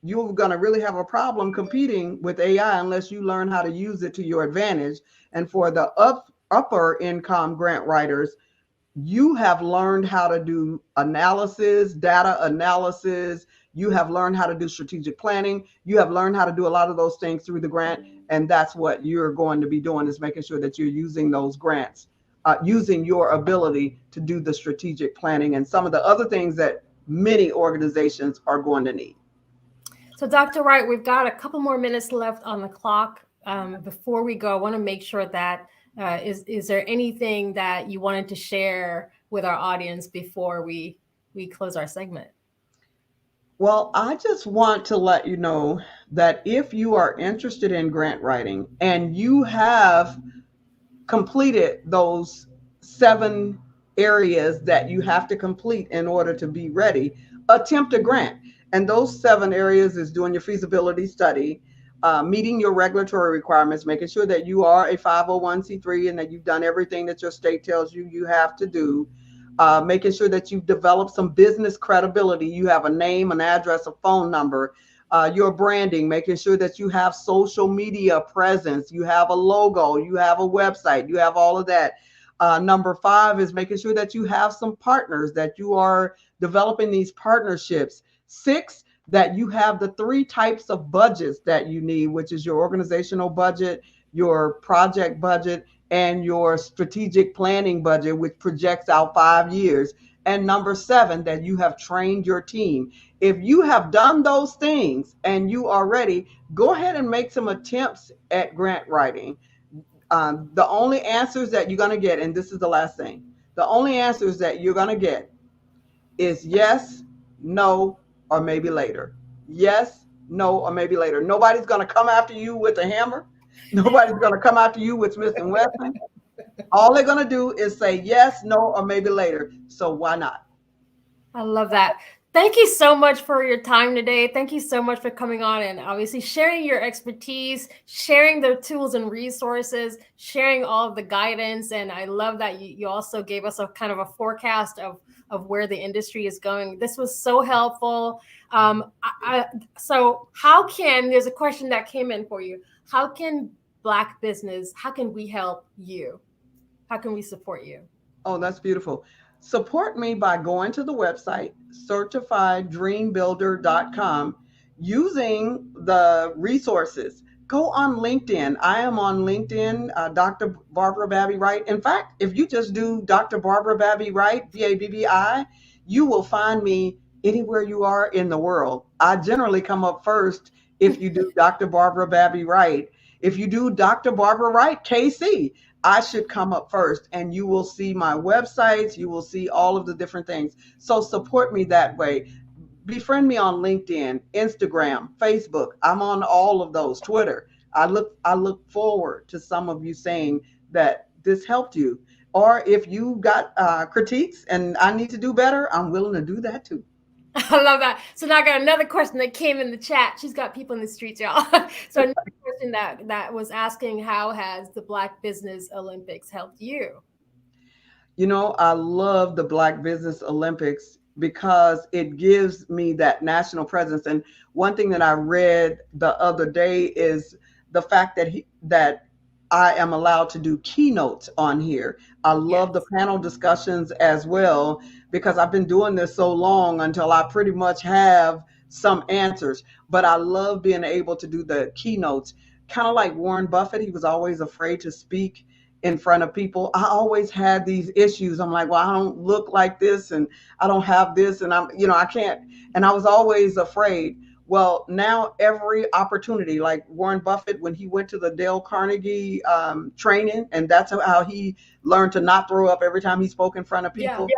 You're going to really have a problem competing with AI unless you learn how to use it to your advantage. And for the upper income grant writers, you have learned how to do analysis, data analysis. You have learned how to do strategic planning. You have learned how to do a lot of those things through the grant. And that's what you're going to be doing, is making sure that you're using those grants, using your ability to do the strategic planning and some of the other things that many organizations are going to need.
So Dr. Wright, we've got a couple more minutes left on the clock. Before we go, I want to make sure that is there anything that you wanted to share with our audience before we close our segment?
Well, I just want to let you know that if you are interested in grant writing and you have completed those 7 areas that you have to complete in order to be ready, attempt a grant. And those 7 areas is doing your feasibility study, meeting your regulatory requirements, making sure that you are a 501c3 and that you've done everything that your state tells you you have to do, making sure that you've developed some business credibility. You have a name, an address, a phone number, your branding, making sure that you have social media presence, you have a logo, you have a website, you have all of that. Number 5 is making sure that you have some partners, that you are developing these partnerships. 6, that you have the 3 types of budgets that you need, which is your organizational budget, your project budget, and your strategic planning budget, which projects out 5 years. And number 7, that you have trained your team. If you have done those things and you are ready, go ahead and make some attempts at grant writing. The only answers that you're going to get, and this is the last thing, the only answers that you're going to get is yes, no, or maybe later. Yes, no, or maybe later. Nobody's going to come after you with a hammer. Nobody's going to come after you with Smith & Wesson. All they're going to do is say yes, no, or maybe later. So why not?
I love that. Thank you so much for your time today. Thank you so much for coming on and obviously sharing your expertise, sharing the tools and resources, sharing all of the guidance. And I love that you also gave us a kind of a forecast of where the industry is going. This was so helpful. So there's a question that came in for you. How can Black business, how can we help you? How can we support you?
Oh, that's beautiful. Support me by going to the website, certifieddreambuilder.com, using the resources. Go on LinkedIn. I am on LinkedIn, Dr. Barbara Babby Wright. In fact, if you just do Dr. Barbara Babby Wright, BABBI, you will find me anywhere you are in the world. I generally come up first if you do Dr. Barbara Babby Wright. If you do Dr. Barbara Wright, KC, I should come up first, and you will see my websites. You will see all of the different things. So support me that way. Befriend me on LinkedIn, Instagram, Facebook. I'm on all of those, Twitter. I look forward to some of you saying that this helped you. Or if you got critiques and I need to do better, I'm willing to do that too.
I love that. So now I got another question that came in the chat. She's got people in the streets, y'all. So another question that was asking, how has the Black Business Olympics helped you?
You know, I love the Black Business Olympics because it gives me that national presence. And one thing that I read the other day is the fact that I am allowed to do keynotes on here. I love the panel discussions as well, because I've been doing this so long until I pretty much have some answers. But I love being able to do the keynotes, kind of like Warren Buffett. He was always afraid to speak in front of people. I always had these issues. I'm like, well, I don't look like this, and I don't have this, and I can't. And I was always afraid. Well, now every opportunity, like Warren Buffett, when he went to the Dale Carnegie training, and that's how he learned to not throw up every time he spoke in front of people.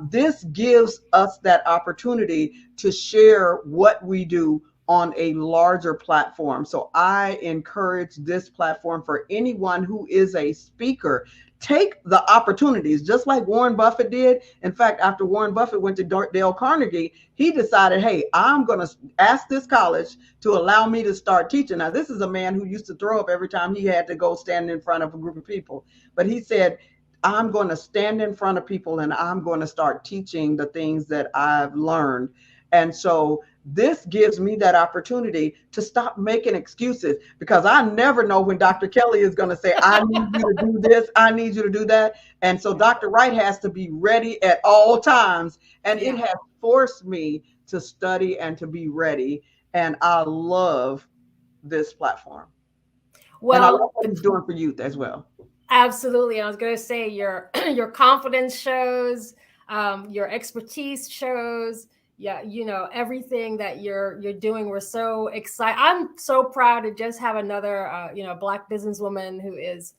This gives us that opportunity to share what we do on a larger platform. So I encourage this platform for anyone who is a speaker. Take the opportunities, just like Warren Buffett did. In fact, after Warren Buffett went to Dale Carnegie, he decided, hey, I'm going to ask this college to allow me to start teaching. Now, this is a man who used to throw up every time he had to go stand in front of a group of people. But he said, I'm going to stand in front of people and I'm going to start teaching the things that I've learned. And so this gives me that opportunity to stop making excuses, because I never know when Dr. Kelly is going to say, I need you to do this, I need you to do that. And so Dr. Wright has to be ready at all times. And it has forced me to study and to be ready. And I love this platform. Well, and I love what he's doing for youth as well.
Absolutely. I was going to say your confidence shows, your expertise shows. Yeah, everything that you're doing. We're so excited. I'm so proud to just have another, Black businesswoman who is,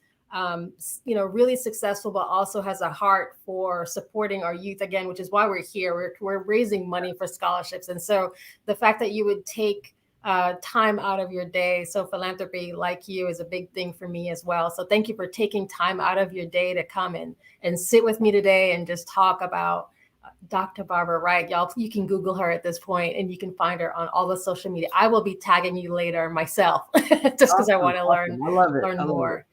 really successful, but also has a heart for supporting our youth again, which is why we're here. We're raising money for scholarships. And so the fact that you would take time out of your day. So philanthropy, like you, is a big thing for me as well. So thank you for taking time out of your day to come and sit with me today and just talk about Dr. Barbara Wright. Y'all, you can Google her at this point and you can find her on all the social media. I will be tagging you later myself just because I want to learn more.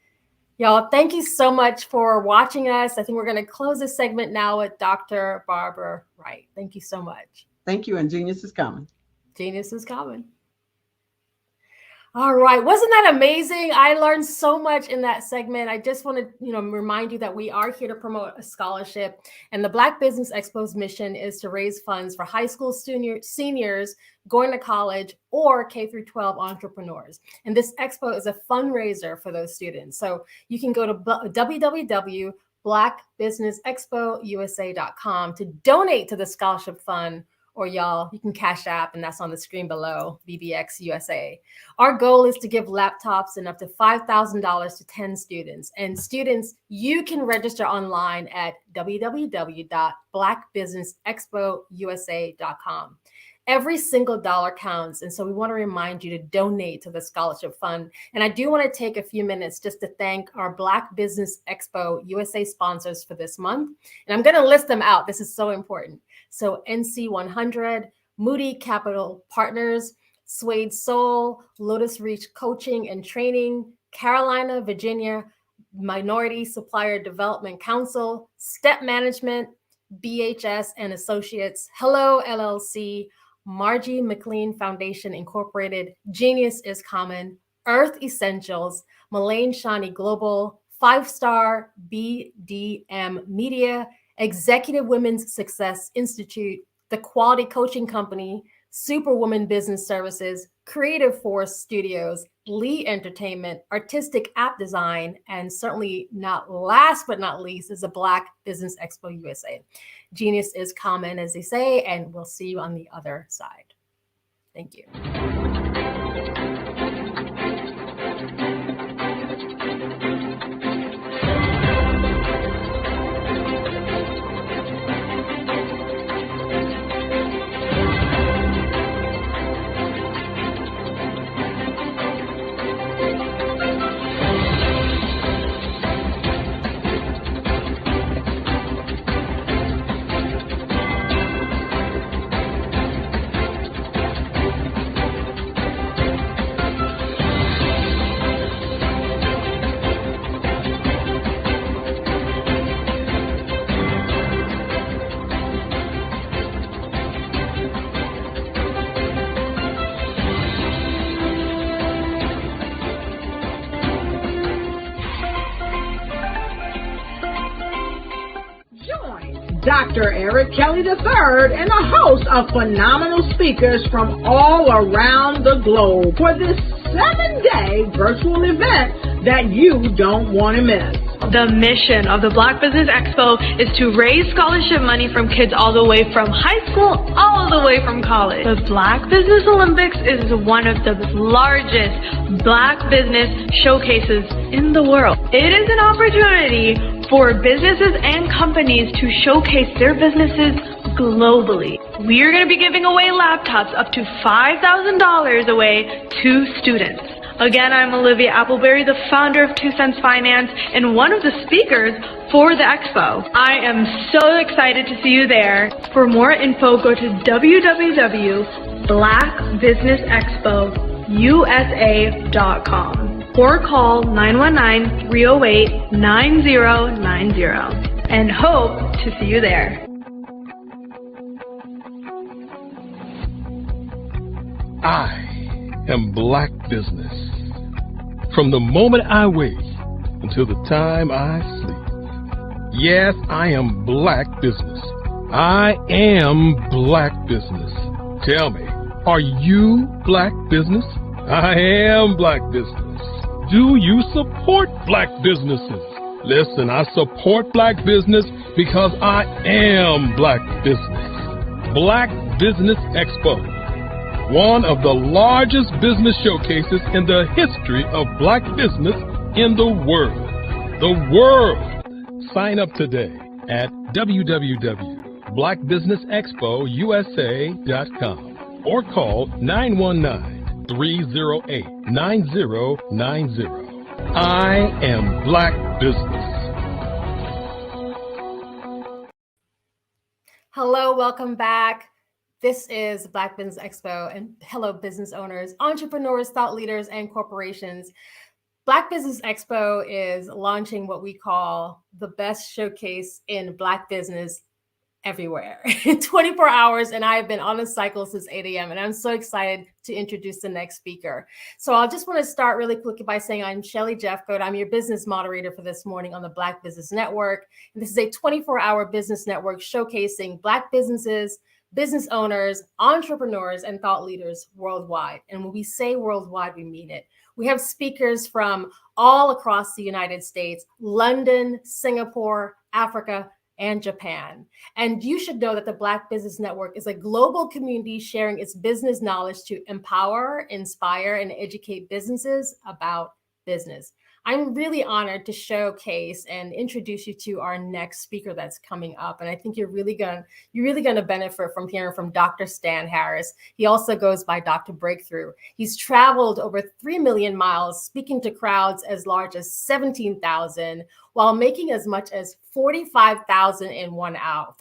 Y'all, thank you so much for watching us. I think we're going to close this segment now with Dr. Barbara Wright. Thank you so much.
Thank you. And genius is coming.
Genius is coming. All right. Wasn't that amazing? I learned so much in that segment. I just want to, remind you that we are here to promote a scholarship, and the Black Business Expo's mission is to raise funds for high school seniors going to college or K through 12 entrepreneurs. And this expo is a fundraiser for those students. So you can go to www.blackbusinessexpousa.com to donate to the scholarship fund. Or y'all, you can Cash App, and that's on the screen below, BBX USA. Our goal is to give laptops and up to $5,000 to 10 students. And students, you can register online at www.blackbusinessexpousa.com. Every single dollar counts. And so we want to remind you to donate to the scholarship fund. And I do want to take a few minutes just to thank our Black Business Expo USA sponsors for this month. And I'm going to list them out. This is so important. So NC 100, Moody Capital Partners, Suede Soul, Lotus Reach Coaching and Training, Carolina, Virginia, Minority Supplier Development Council, Step Management, BHS and Associates, Hello LLC, Margie McLean Foundation Incorporated, Genius is Common, Earth Essentials, Malaine Shawnee Global, 5-Star BDM Media, Executive Women's Success Institute, The Quality Coaching Company, Superwoman Business Services, Creative Force Studios, Lee Entertainment, Artistic App Design, and certainly not last but not least is the Black Business Expo USA. Genius is common, as they say, and we'll see you on the other side. Thank you.
Dr. Eric Kelly III and a host of phenomenal speakers from all around the globe for this 7-day virtual event that you don't want to miss.
The mission of the Black Business Expo is to raise scholarship money from kids all the way from high school, all the way from college. The Black Business Olympics is one of the largest Black business showcases in the world. It is an opportunity for businesses and companies to showcase their businesses globally. We are going to be giving away laptops up to $5,000 away to students. Again, I'm Olivia Appleberry, the founder of 2 Cents Finance and one of the speakers for the expo. I am so excited to see you there. For more info, go to www.blackbusinessexpousa.com or call 919-308-9090 and hope to see you there.
I am Black business. From the moment I wake until the time I sleep. Yes, I am Black business. I am Black business. Tell me, are you Black business? I am Black business. Do you support Black businesses? Listen, I support Black business because I am Black business. Black Business Expo, one of the largest business showcases in the history of Black business in the world. The world! Sign up today at www.blackbusinessexpousa.com or call 919-308-9090. I am Black business.
Hello, welcome back. This is Black Business Expo, and hello, business owners, entrepreneurs, thought leaders, and corporations. Black Business Expo is launching what we call the best showcase in Black business everywhere 24 hours. And I've been on a cycle since 8 a.m. And I'm so excited to introduce the next speaker. So I'll just want to start really quickly by saying I'm Shelly Jeffcoat. I'm your business moderator for this morning on the Black Business Network. And this is a 24-hour business network showcasing Black businesses, business owners, entrepreneurs, and thought leaders worldwide. And when we say worldwide, we mean it. We have speakers from all across the United States, London, Singapore, Africa, and Japan. And you should know that the Black Business Network is a global community sharing its business knowledge to empower, inspire, and educate businesses about business. I'm really honored to showcase and introduce you to our next speaker that's coming up. And I think you're really gonna benefit from hearing from Dr. Stan Harris. He also goes by Dr. Breakthrough. He's traveled over 3 million miles, speaking to crowds as large as 17,000, while making as much as 47,000 in 1 hour,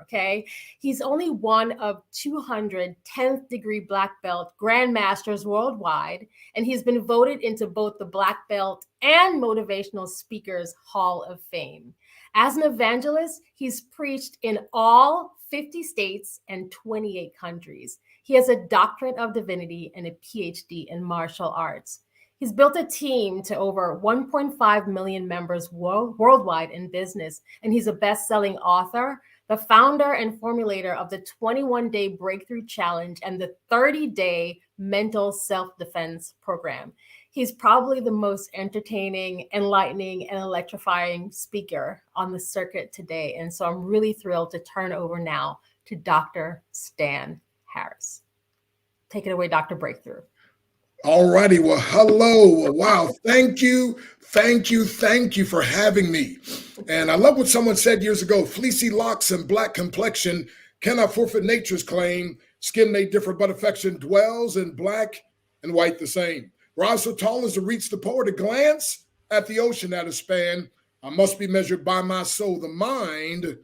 okay? He's only one of 200 10th degree Black Belt Grandmasters worldwide, and he's been voted into both the Black Belt and Motivational Speakers Hall of Fame. As an evangelist, he's preached in all 50 states and 28 countries. He has a doctorate of divinity and a PhD in martial arts. He's built a team to over 1.5 million members worldwide in business, and he's a best-selling author, the founder and formulator of the 21-day Breakthrough Challenge and the 30-day Mental Self-Defense Program. He's probably the most entertaining, enlightening, and electrifying speaker on the circuit today, and so I'm really thrilled to turn over now to Dr. Stan Harris. Take it away, Dr. Breakthrough.
All righty. Well, hello. Wow. Thank you for having me. And I love what someone said years ago: fleecy locks and black complexion cannot forfeit nature's claim. Skin may differ, but affection dwells in black and white the same. Rise so tall as to reach the pole, to glance at the ocean at a span. I must be measured by my soul. The mind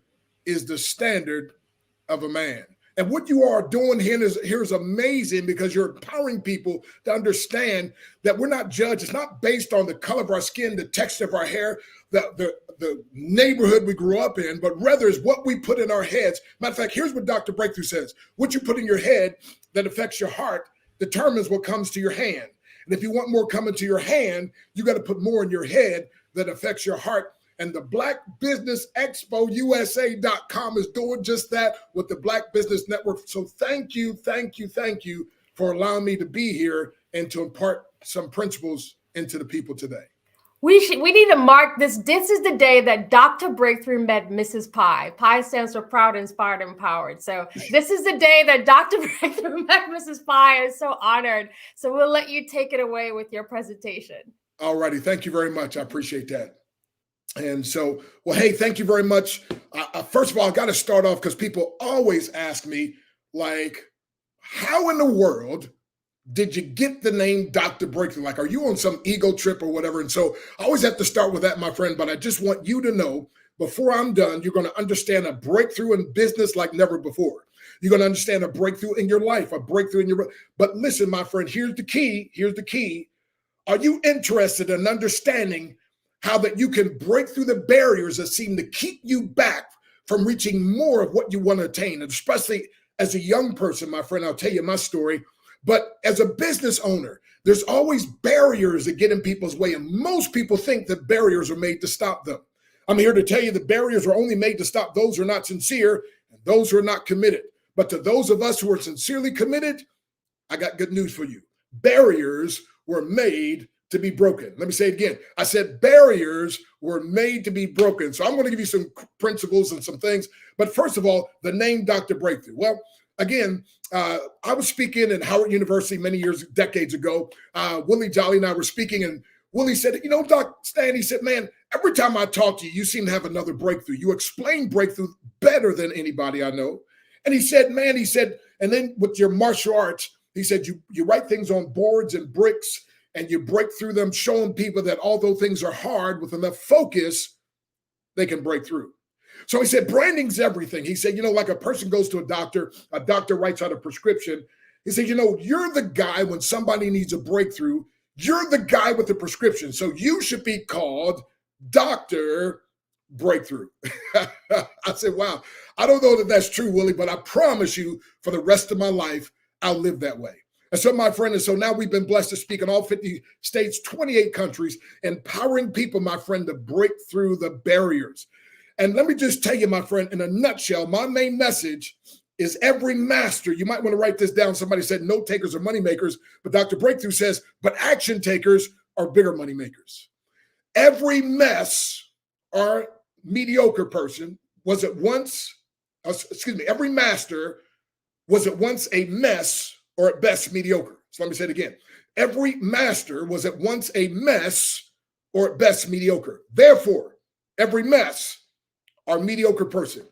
is the standard of a man. And what you are doing here is amazing, because you're empowering people to understand that we're not judged. It's not based on the color of our skin, the texture of our hair, the neighborhood we grew up in, but rather is what we put in our heads. Matter of fact, here's what Dr. Breakthrough says: what you put in your head that affects your heart determines what comes to your hand. And if you want more coming to your hand, you got to put more in your head that affects your heart. And the Black Business Expo USA.com is doing just that with the Black Business Network. So thank you for allowing me to be here and to impart some principles into the people today.
We need to mark this. This is the day that Dr. Breakthrough met Mrs. Pi. Pi stands for proud, inspired, empowered. So this is the day that Dr. Breakthrough met Mrs. Pi. I'm so honored. So we'll let you take it away with your presentation.
All righty. Thank you very much. I appreciate that. And so, well, hey, thank you very much. First of all, I got to start off because people always ask me, like, how in the world did you get the name Dr. Breakthrough? Like, are you on some ego trip or whatever? And so I always have to start with that, my friend. But I just want you to know, before I'm done, you're going to understand a breakthrough in business like never before. You're going to understand a breakthrough in your life, a breakthrough in your. But listen, my friend, here's the key. Here's the key. Are you interested in understanding how that you can break through the barriers that seem to keep you back from reaching more of what you want to attain? And especially as a young person, my friend, I'll tell you my story. But as a business owner, there's always barriers that get in people's way. And most people think that barriers are made to stop them. I'm here to tell you the barriers are only made to stop those who are not sincere and those who are not committed. But to those of us who are sincerely committed, I got good news for you. Barriers were made to be broken. Let me say it again. I said barriers were made to be broken. So I'm going to give you some principles and some things. But first of all, the name Dr. Breakthrough. Well, again, I was speaking at Howard University many decades ago. Willie Jolly and I were speaking, and Willie said, you know, Dr. Stan, he said, man, every time I talk to you, you seem to have another breakthrough. You explain breakthrough better than anybody I know. And he said, and then with your martial arts, he said, you write things on boards and bricks, and you break through them, showing people that although things are hard, with enough focus, they can break through. So he said, branding's everything. He said, you know, like a person goes to a doctor writes out a prescription. He said, you know, you're the guy when somebody needs a breakthrough, you're the guy with the prescription. So you should be called Dr.
breakthrough. I said, wow, I don't know that that's true, Willie, but I promise you for the rest of my life, I'll live that way. And so, my friend, and so now we've been blessed to speak in all 50 states, 28 countries, empowering people, my friend, to break through the barriers. And let me just tell you, my friend, in a nutshell, my main message is every master, you might want to write this down. Somebody said note takers are money makers, but Dr. Breakthrough says, but action takers are bigger money makers. Every mess or mediocre person was at once, every master was at once a mess or at best mediocre. So let me say it again. Every master was at once a mess or at best mediocre. Therefore, every mess or mediocre person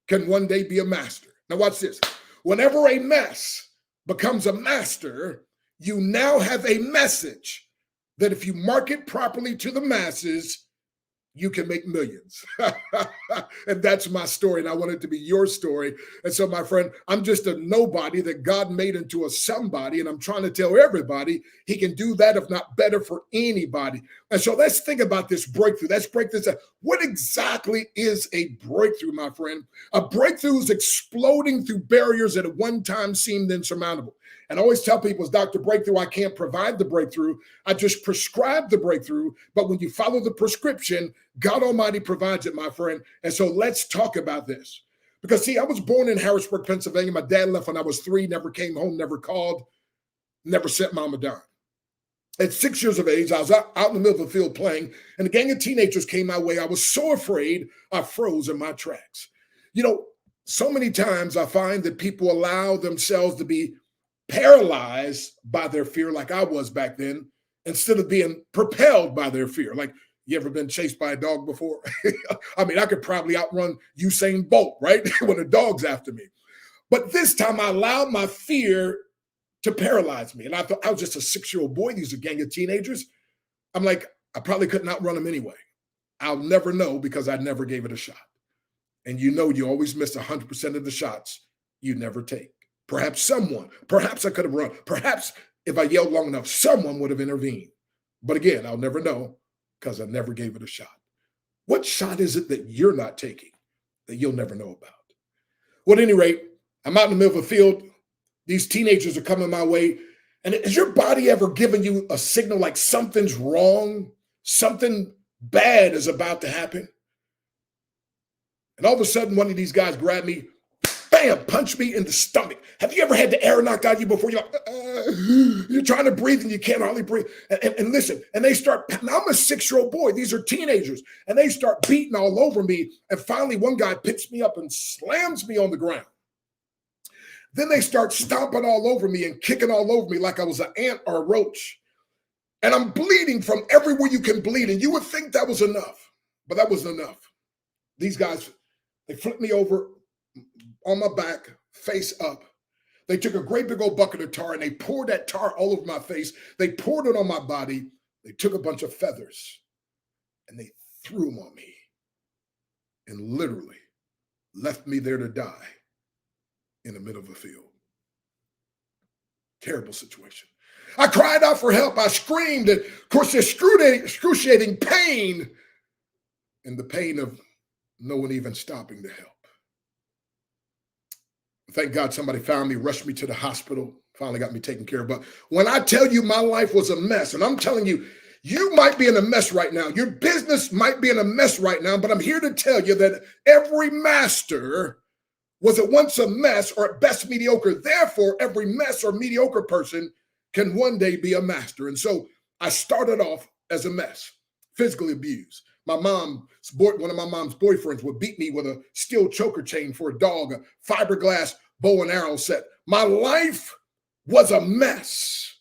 can one day be a master. Now watch this. Whenever a mess becomes a master, you now have a message that if you market properly to the masses, you can make millions. And that's my story, and I want it to be your story. And so, my friend, I'm just a nobody that God made into a somebody, and I'm trying to tell everybody he can do that, if not better, for anybody. And so let's think about this breakthrough. Let's break this up. What exactly is a breakthrough, my friend? A breakthrough is exploding through barriers that at one time seemed insurmountable. And I always tell people, as Dr. Breakthrough, I can't provide the breakthrough. I just prescribe the breakthrough. But when you follow the prescription, God Almighty provides it, my friend. And so let's talk about this. Because, see, I was born in Harrisburg, Pennsylvania. My dad left when I was 3, never came home, never called, never sent mom a dime. At 6 years of age, I was out in the middle of the field playing, and a gang of teenagers came my way. I was so afraid, I froze in my tracks. You know, so many times I find that people allow themselves to be paralyzed by their fear, like I was back then, instead of being propelled by their fear. Like, you ever been chased by a dog before? I mean, I could probably outrun Usain Bolt, right? When a dog's after me. But this time I allowed my fear to paralyze me. And I thought I was just a 6-year-old boy. These are a gang of teenagers. I'm like, I probably couldn't outrun them anyway. I'll never know because I never gave it a shot. And you know, you always miss 100% of the shots you never take. Perhaps I could have run. Perhaps if I yelled long enough, someone would have intervened. But again, I'll never know because I never gave it a shot. What shot is it that you're not taking that you'll never know about? Well, at any rate, I'm out in the middle of a field. These teenagers are coming my way. And has your body ever given you a signal like something's wrong? Something bad is about to happen? And all of a sudden, one of these guys grabbed me, bam, punched me in the stomach. Have you ever had the air knocked out of you before? You're like, you're trying to breathe and you can't hardly breathe. And listen, and they start, now I'm a 6-year-old boy. These are teenagers. And they start beating all over me. And finally, one guy picks me up and slams me on the ground. Then they start stomping all over me and kicking all over me like I was an ant or a roach. And I'm bleeding from everywhere you can bleed. And you would think that was enough, but that wasn't enough. These guys, they flipped me over on my back, face up. They took a great big old bucket of tar and they poured that tar all over my face. They poured it on my body. They took a bunch of feathers and they threw them on me and literally left me there to die in the middle of a field. Terrible situation. I cried out for help. I screamed. And of course, there's excruciating pain and the pain of no one even stopping to help. Thank God somebody found me, rushed me to the hospital, finally got me taken care of. But when I tell you my life was a mess, and I'm telling you, you might be in a mess right now. Your business might be in a mess right now, but I'm here to tell you that every master was at once a mess or at best mediocre. Therefore, every mess or mediocre person can one day be a master. And so I started off as a mess, physically abused. One of my mom's boyfriends would beat me with a steel choker chain for a dog, a fiberglass bow and arrow set. My life was a mess.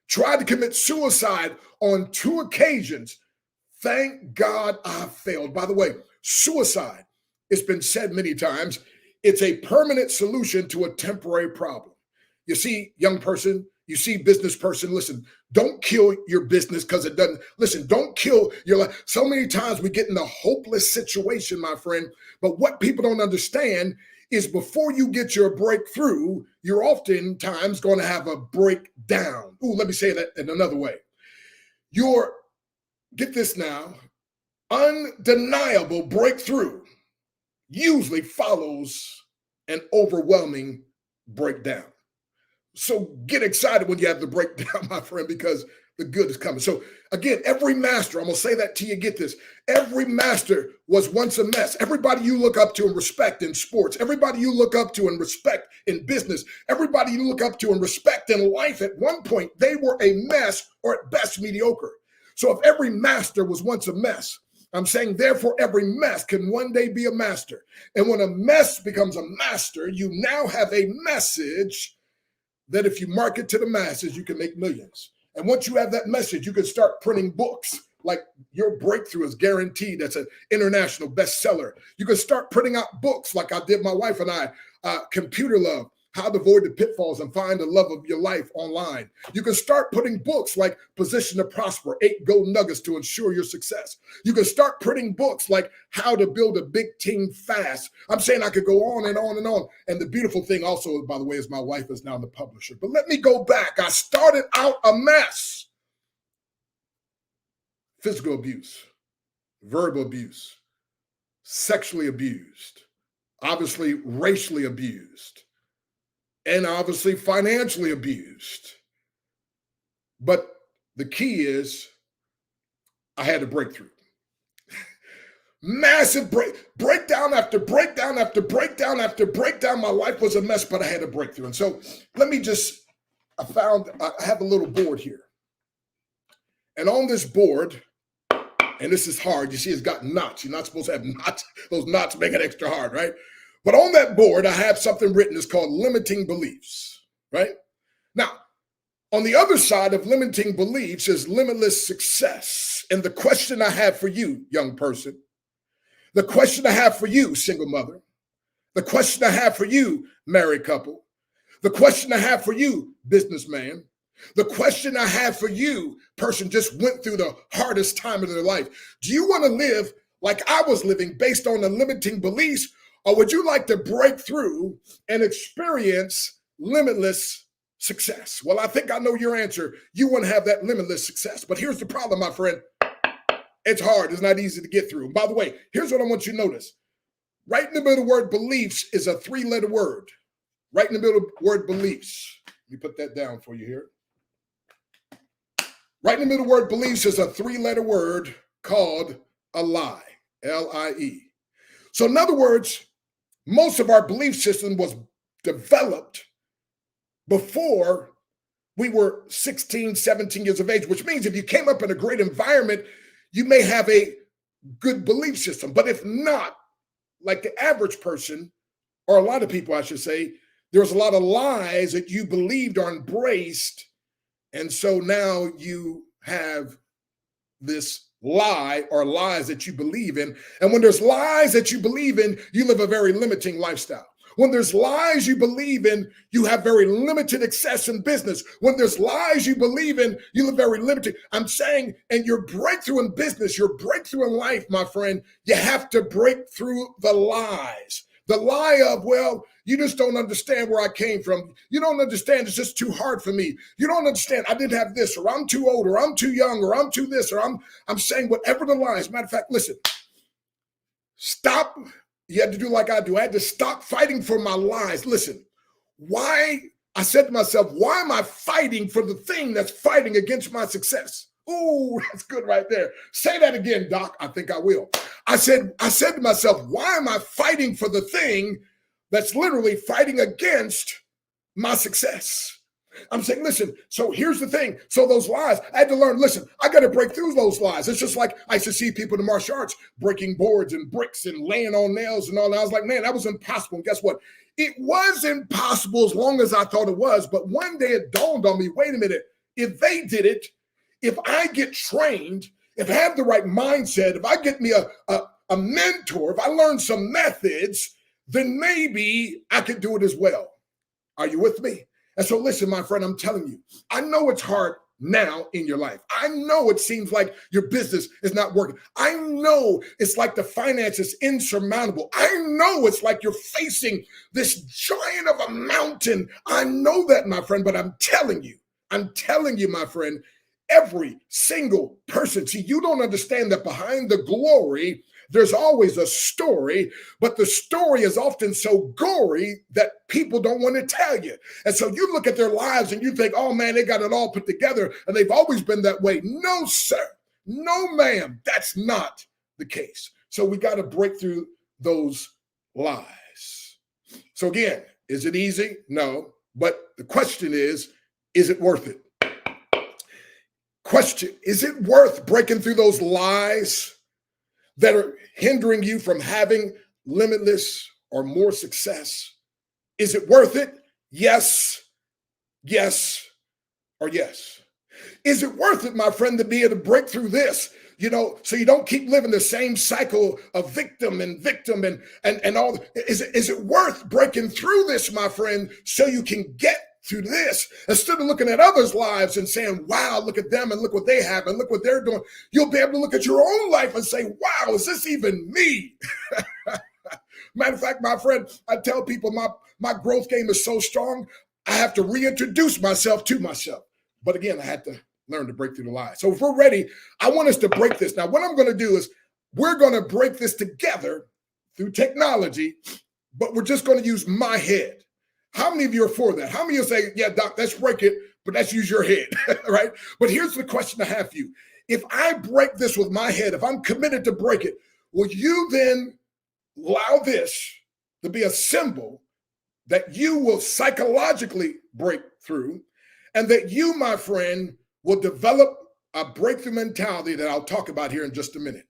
Tried to commit suicide on 2 occasions. Thank God I failed. By the way, suicide, it's been said many times, it's a permanent solution to a temporary problem. You see, young person, you see, business person, listen, don't kill your business because it doesn't. Listen, don't kill your life. So many times we get in a hopeless situation, my friend. But what people don't understand is before you get your breakthrough, you're oftentimes going to have a breakdown. Ooh, let me say that in another way. Get this now. undeniable breakthrough usually follows an overwhelming breakdown. So get excited when you have the breakdown, my friend, because the good is coming. So again, every master, I'm going to say that to you, get this. Every master was once a mess. Everybody you look up to and respect in sports, everybody you look up to and respect in business, everybody you look up to and respect in life, at one point, they were a mess or at best mediocre. So if every master was once a mess, I'm saying, therefore, every mess can one day be a master. And when a mess becomes a master, you now have a message that if you market to the masses, you can make millions. And once you have that message, you can start printing books like your breakthrough is guaranteed. That's an international bestseller. You can start printing out books like I did, my wife and I, Computer Love, How to Avoid the Pitfalls and Find the Love of Your Life online. You can start putting books like Position to Prosper, 8 Gold Nuggets to Ensure Your Success. You can start printing books like How to Build a Big Team Fast. I'm saying I could go on and on and on. And the beautiful thing also, by the way, is my wife is now the publisher. But let me go back. I started out a mess. Physical abuse, verbal abuse, sexually abused, obviously racially abused, and obviously financially abused. But the key is I had a breakthrough. Massive breakdown after breakdown after breakdown after breakdown. My life was a mess, but I had a breakthrough. And so let me just, I have a little board here. And on this board, and this is hard, you see it's got knots. You're not supposed to have knots. Those knots make it extra hard, right? But on that board, I have something written. It's called limiting beliefs, right? Now, on the other side of limiting beliefs is limitless success. And the question I have for you, young person, the question I have for you, single mother, the question I have for you, married couple, the question I have for you, businessman, the question I have for you, person just went through the hardest time of their life. Do you want to live like I was living based on the limiting beliefs? Or would you like to break through and experience limitless success? Well, I think I know your answer. You want to have that limitless success. But here's the problem, my friend. It's hard. It's not easy to get through. And by the way, here's what I want you to notice. Right in the middle of the word beliefs is a 3-letter word. Right in the middle of the word beliefs. Let me put that down for you here. Right in the middle of the word beliefs is a 3-letter word called a lie. L-I-E. So in other words, most of our belief system was developed before we were 16, 17 years of age, which means if you came up in a great environment, you may have a good belief system. But if not, like the average person, or a lot of people, I should say, there's a lot of lies that you believed or embraced. And so now you have this lie or lies that you believe in. And when there's lies that you believe in, you live a very limiting lifestyle. When there's lies you believe in, you have very limited success in business. When there's lies you believe in, you live very limited. I'm saying, and your breakthrough in business, your breakthrough in life, my friend, you have to break through the lies. The lie of, well, you just don't understand where I came from. You don't understand. It's just too hard for me. You don't understand. I didn't have this, or I'm too old, or I'm too young, or I'm too this, or I'm saying whatever the lie is. Matter of fact, listen, stop. You had to do like I do. I had to stop fighting for my lies. Listen, why? I said to myself, why am I fighting for the thing that's fighting against my success? Ooh, that's good right there. Say that again, Doc. I think I will. I said to myself, why am I fighting for the thing that's literally fighting against my success? I'm saying, listen, so here's the thing. So those lies, I had to learn, listen, I got to break through those lies. It's just like I used to see people in the martial arts breaking boards and bricks and laying on nails and all that. I was like, man, that was impossible. And guess what? It was impossible as long as I thought it was. But one day it dawned on me, wait a minute, if they did it, if I get trained, if I have the right mindset, if I get me a mentor, if I learn some methods, then maybe I can do it as well. Are you with me? And so listen, my friend, I'm telling you, I know it's hard now in your life. I know it seems like your business is not working. I know it's like the finance is insurmountable. I know it's like you're facing this giant of a mountain. I know that, my friend, but I'm telling you, my friend, every single person. See, you don't understand that behind the glory, there's always a story, but the story is often so gory that people don't want to tell you. And so you look at their lives and you think, oh man, they got it all put together and they've always been that way. No, sir. No, ma'am. That's not the case. So we got to break through those lies. So again, is it easy? No. But the question is it worth it? Question, is it worth breaking through those lies that are hindering you from having limitless or more success? Is it worth it? Yes, yes, or yes. Is it worth it, my friend, to be able to break through this, so you don't keep living the same cycle of victim and all? Is it worth breaking through this, my friend, so you can get through this, instead of looking at others' lives and saying, wow, look at them and look what they have and look what they're doing? You'll be able to look at your own life and say, wow, is this even me? Matter of fact, my friend, I tell people my growth game is so strong, I have to reintroduce myself to myself. But again, I had to learn to break through the lies. So if we're ready, I want us to break this. Now, what I'm going to do is we're going to break this together through technology, but we're just going to use my head. How many of you are for that? How many of you say, yeah, doc, let's break it, but let's use your head, right? But here's the question I have for you. If I break this with my head, if I'm committed to break it, will you then allow this to be a symbol that you will psychologically break through, and that you, my friend, will develop a breakthrough mentality that I'll talk about here in just a minute?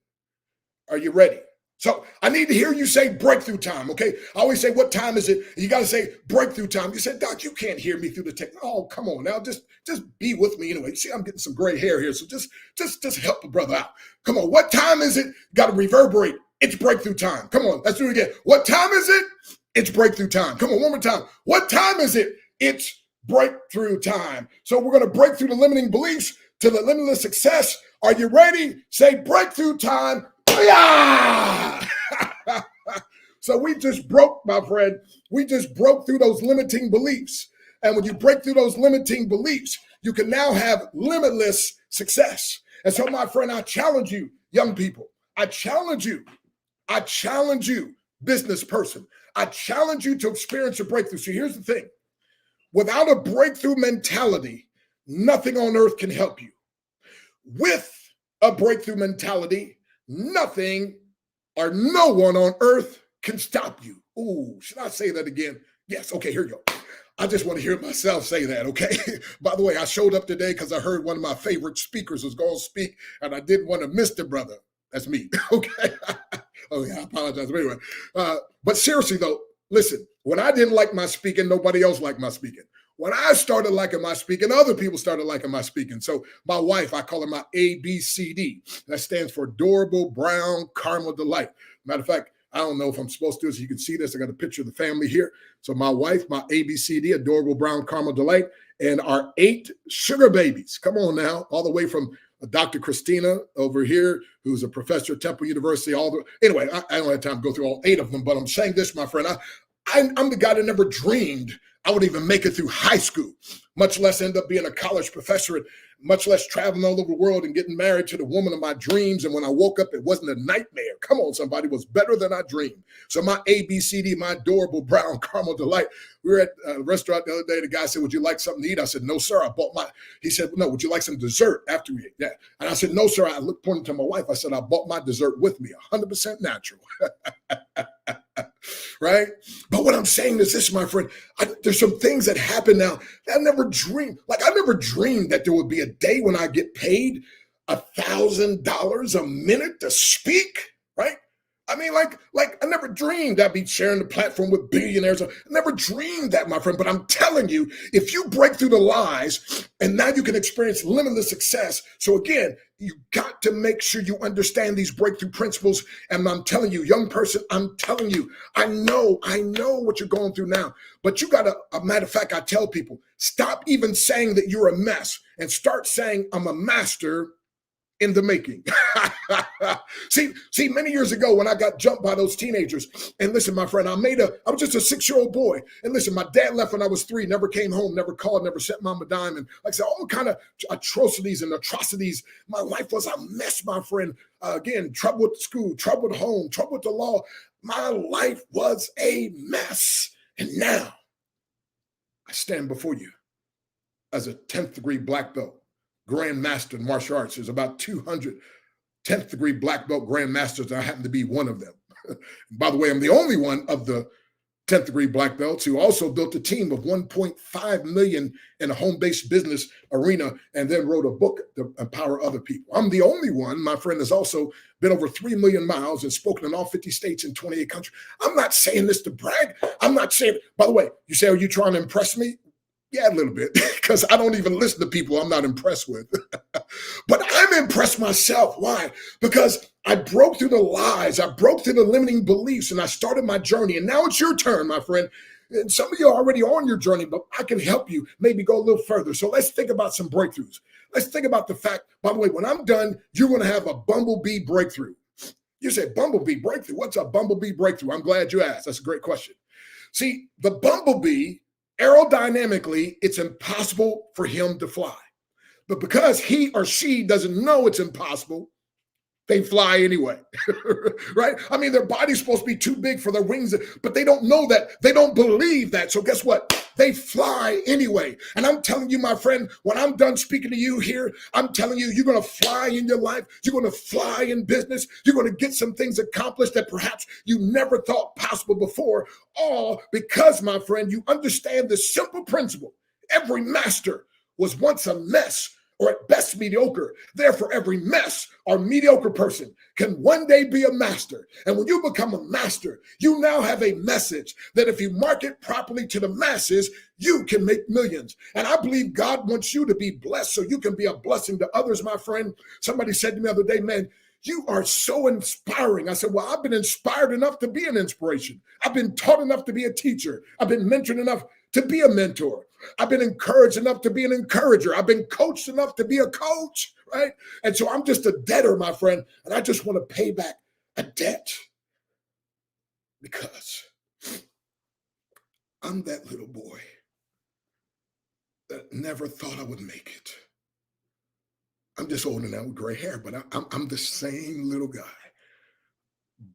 Are you ready? So I need to hear you say breakthrough time, okay? I always say, what time is it? You got to say breakthrough time. You said, Doc, you can't hear me through the tech. Oh, come on now. Just be with me anyway. See, I'm getting some gray hair here, so just help the brother out. Come on, what time is it? Got to reverberate. It's breakthrough time. Come on, let's do it again. What time is it? It's breakthrough time. Come on, one more time. What time is it? It's breakthrough time. So we're going to break through the limiting beliefs to the limitless success. Are you ready? Say breakthrough time. So we just broke, my friend. We just broke through those limiting beliefs. And when you break through those limiting beliefs, you can now have limitless success. And so, my friend, I challenge you, young people. I challenge you, business person. I challenge you to experience a breakthrough. So here's the thing. Without a breakthrough mentality, nothing on earth can help you. With a breakthrough mentality, nothing or no one on earth can stop you. Ooh, should I say that again? Yes. Okay, here you go. I just want to hear myself say that, okay? By the way, I showed up today because I heard one of my favorite speakers was going to speak, and I didn't want to miss the brother. That's me, okay? Oh, yeah, I apologize. But anyway, but seriously, though, listen, when I didn't like my speaking, nobody else liked my speaking. When I started liking my speaking, other people started liking my speaking. So my wife, I call her my ABCD. That stands for Adorable Brown Caramel Delight. Matter of fact, I don't know if I'm supposed to, so you can see this. I got a picture of the family here. So my wife, my ABCD, Adorable Brown Caramel Delight, and our 8 sugar babies. Come on now, all the way from Dr. Christina over here, who's a professor at Temple University. Anyway, I don't have time to go through all 8 of them, but I'm saying this, my friend. I'm the guy that never dreamed I would even make it through high school, much less end up being a college professor, much less traveling all over the world and getting married to the woman of my dreams. And when I woke up, it wasn't a nightmare. Come on, somebody, it was better than I dreamed. So my ABCD, my Adorable Brown Caramel Delight. We were at a restaurant the other day. The guy said, would you like something to eat? I said, no, sir, I bought my. He said, no, would you like some dessert after we ate that? And I said, no, sir. I looked pointing to my wife. I said, I bought my dessert with me, 100% natural. Right? But what I'm saying is this, my friend, there's some things that happen now that I never dreamed. Like, I never dreamed that there would be a day when I get paid $1,000 a minute to speak, right? I mean, like I never dreamed I'd be sharing the platform with billionaires. I never dreamed that, my friend. But I'm telling you, if you break through the lies and now you can experience limitless success. So again, you got to make sure you understand these breakthrough principles. And I'm telling you, young person, I'm telling you, I know what you're going through now. But you got to, a matter of fact, I tell people, stop even saying that you're a mess and start saying I'm a master in the making. see, many years ago when I got jumped by those teenagers, and listen, my friend, I was just a 6-year-old boy. And listen, my dad left when I was 3, never came home, never called, never sent mom a dime. And like I said, all kind of atrocities and atrocities. My life was a mess, my friend. Again, trouble with school, trouble at home, trouble with the law. My life was a mess. And now I stand before you as a 10th degree black belt, Grand Master in martial arts. There's about 200 10th degree black belt Grand Masters, and I happen to be one of them. By the way, I'm the only one of the 10th degree black belts who also built a team of 1.5 million in a home-based business arena and then wrote a book to empower other people. I'm the only one, my friend, has also been over 3 million miles and spoken in all 50 states and 28 countries. I'm not saying this to brag. I'm not saying, by the way, you say, are you trying to impress me? Yeah, a little bit, because I don't even listen to people I'm not impressed with. But I'm impressed myself. Why? Because I broke through the lies. I broke through the limiting beliefs, and I started my journey. And now it's your turn, my friend. And some of you are already on your journey, but I can help you maybe go a little further. So let's think about some breakthroughs. Let's think about the fact, by the way, when I'm done, you're going to have a bumblebee breakthrough. You say, bumblebee breakthrough? What's a bumblebee breakthrough? I'm glad you asked. That's a great question. See, the bumblebee, aerodynamically, it's impossible for him to fly. But because he or she doesn't know it's impossible, they fly anyway, right? I mean, their body's supposed to be too big for their wings, but they don't know that. They don't believe that. So guess what? They fly anyway. And I'm telling you, my friend, when I'm done speaking to you here, I'm telling you, you're going to fly in your life. You're going to fly in business. You're going to get some things accomplished that perhaps you never thought possible before. All because, my friend, you understand this simple principle. Every master was once a mess, or at best mediocre. Therefore, every mess or mediocre person can one day be a master. And when you become a master, you now have a message that if you market properly to the masses, you can make millions. And I believe God wants you to be blessed so you can be a blessing to others, my friend. Somebody said to me the other day, man, you are so inspiring. I said, well, I've been inspired enough to be an inspiration. I've been taught enough to be a teacher. I've been mentored enough to be a mentor. I've been encouraged enough to be an encourager. I've been coached enough to be a coach, right? And so I'm just a debtor, my friend, and I just want to pay back a debt because I'm that little boy that never thought I would make it. I'm just older now with gray hair, but I'm the same little guy.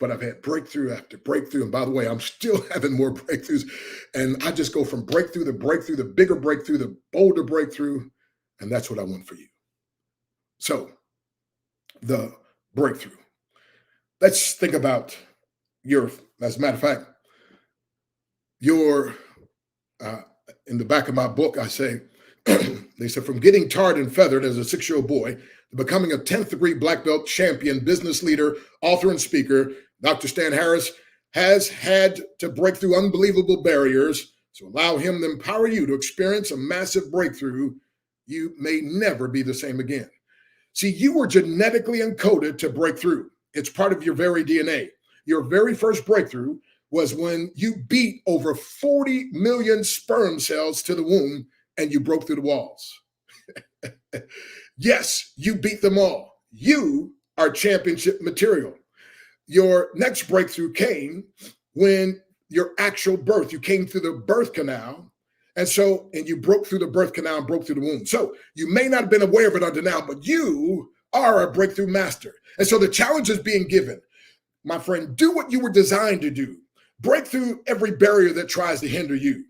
But I've had breakthrough after breakthrough. And by the way, I'm still having more breakthroughs. And I just go from breakthrough to breakthrough, the bigger breakthrough, the bolder breakthrough. And that's what I want for you. So the breakthrough. Let's think about as a matter of fact, in the back of my book, I say, they said, from getting tarred and feathered as a 6-year-old boy to becoming a 10th degree black belt champion, business leader, author, and speaker, Dr. Stan Harris has had to break through unbelievable barriers to allow him to empower you to experience a massive breakthrough. You may never be the same again. See, you were genetically encoded to break through. It's part of your very DNA. Your very first breakthrough was when you beat over 40 million sperm cells to the womb and you broke through the walls. Yes, you beat them all. You are championship material. Your next breakthrough came when your actual birth, you came through the birth canal. And you broke through the birth canal and broke through the womb. So you may not have been aware of it until now, but you are a breakthrough master. And so the challenge is being given. My friend, do what you were designed to do. Break through every barrier that tries to hinder you.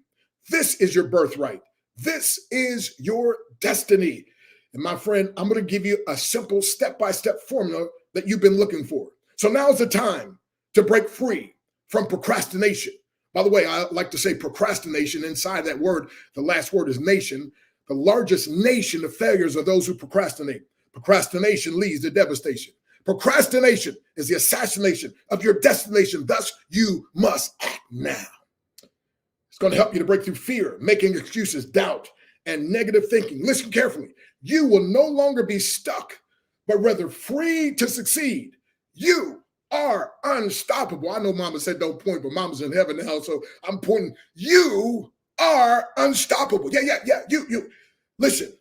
This is your birthright. This is your destiny. And my friend, I'm going to give you a simple step-by-step formula that you've been looking for. So now is the time to break free from procrastination. By the way, I like to say procrastination. Inside that word, the last word is nation. The largest nation of failures are those who procrastinate. Procrastination leads to devastation. Procrastination is the assassination of your destination. Thus, you must act now. It's going to help you to break through fear, making excuses, doubt, and negative thinking. Listen carefully. You will no longer be stuck, but rather free to succeed. You are unstoppable. I know mama said don't point, but mama's in heaven now, so I'm pointing. You are unstoppable. Yeah. You. Listen,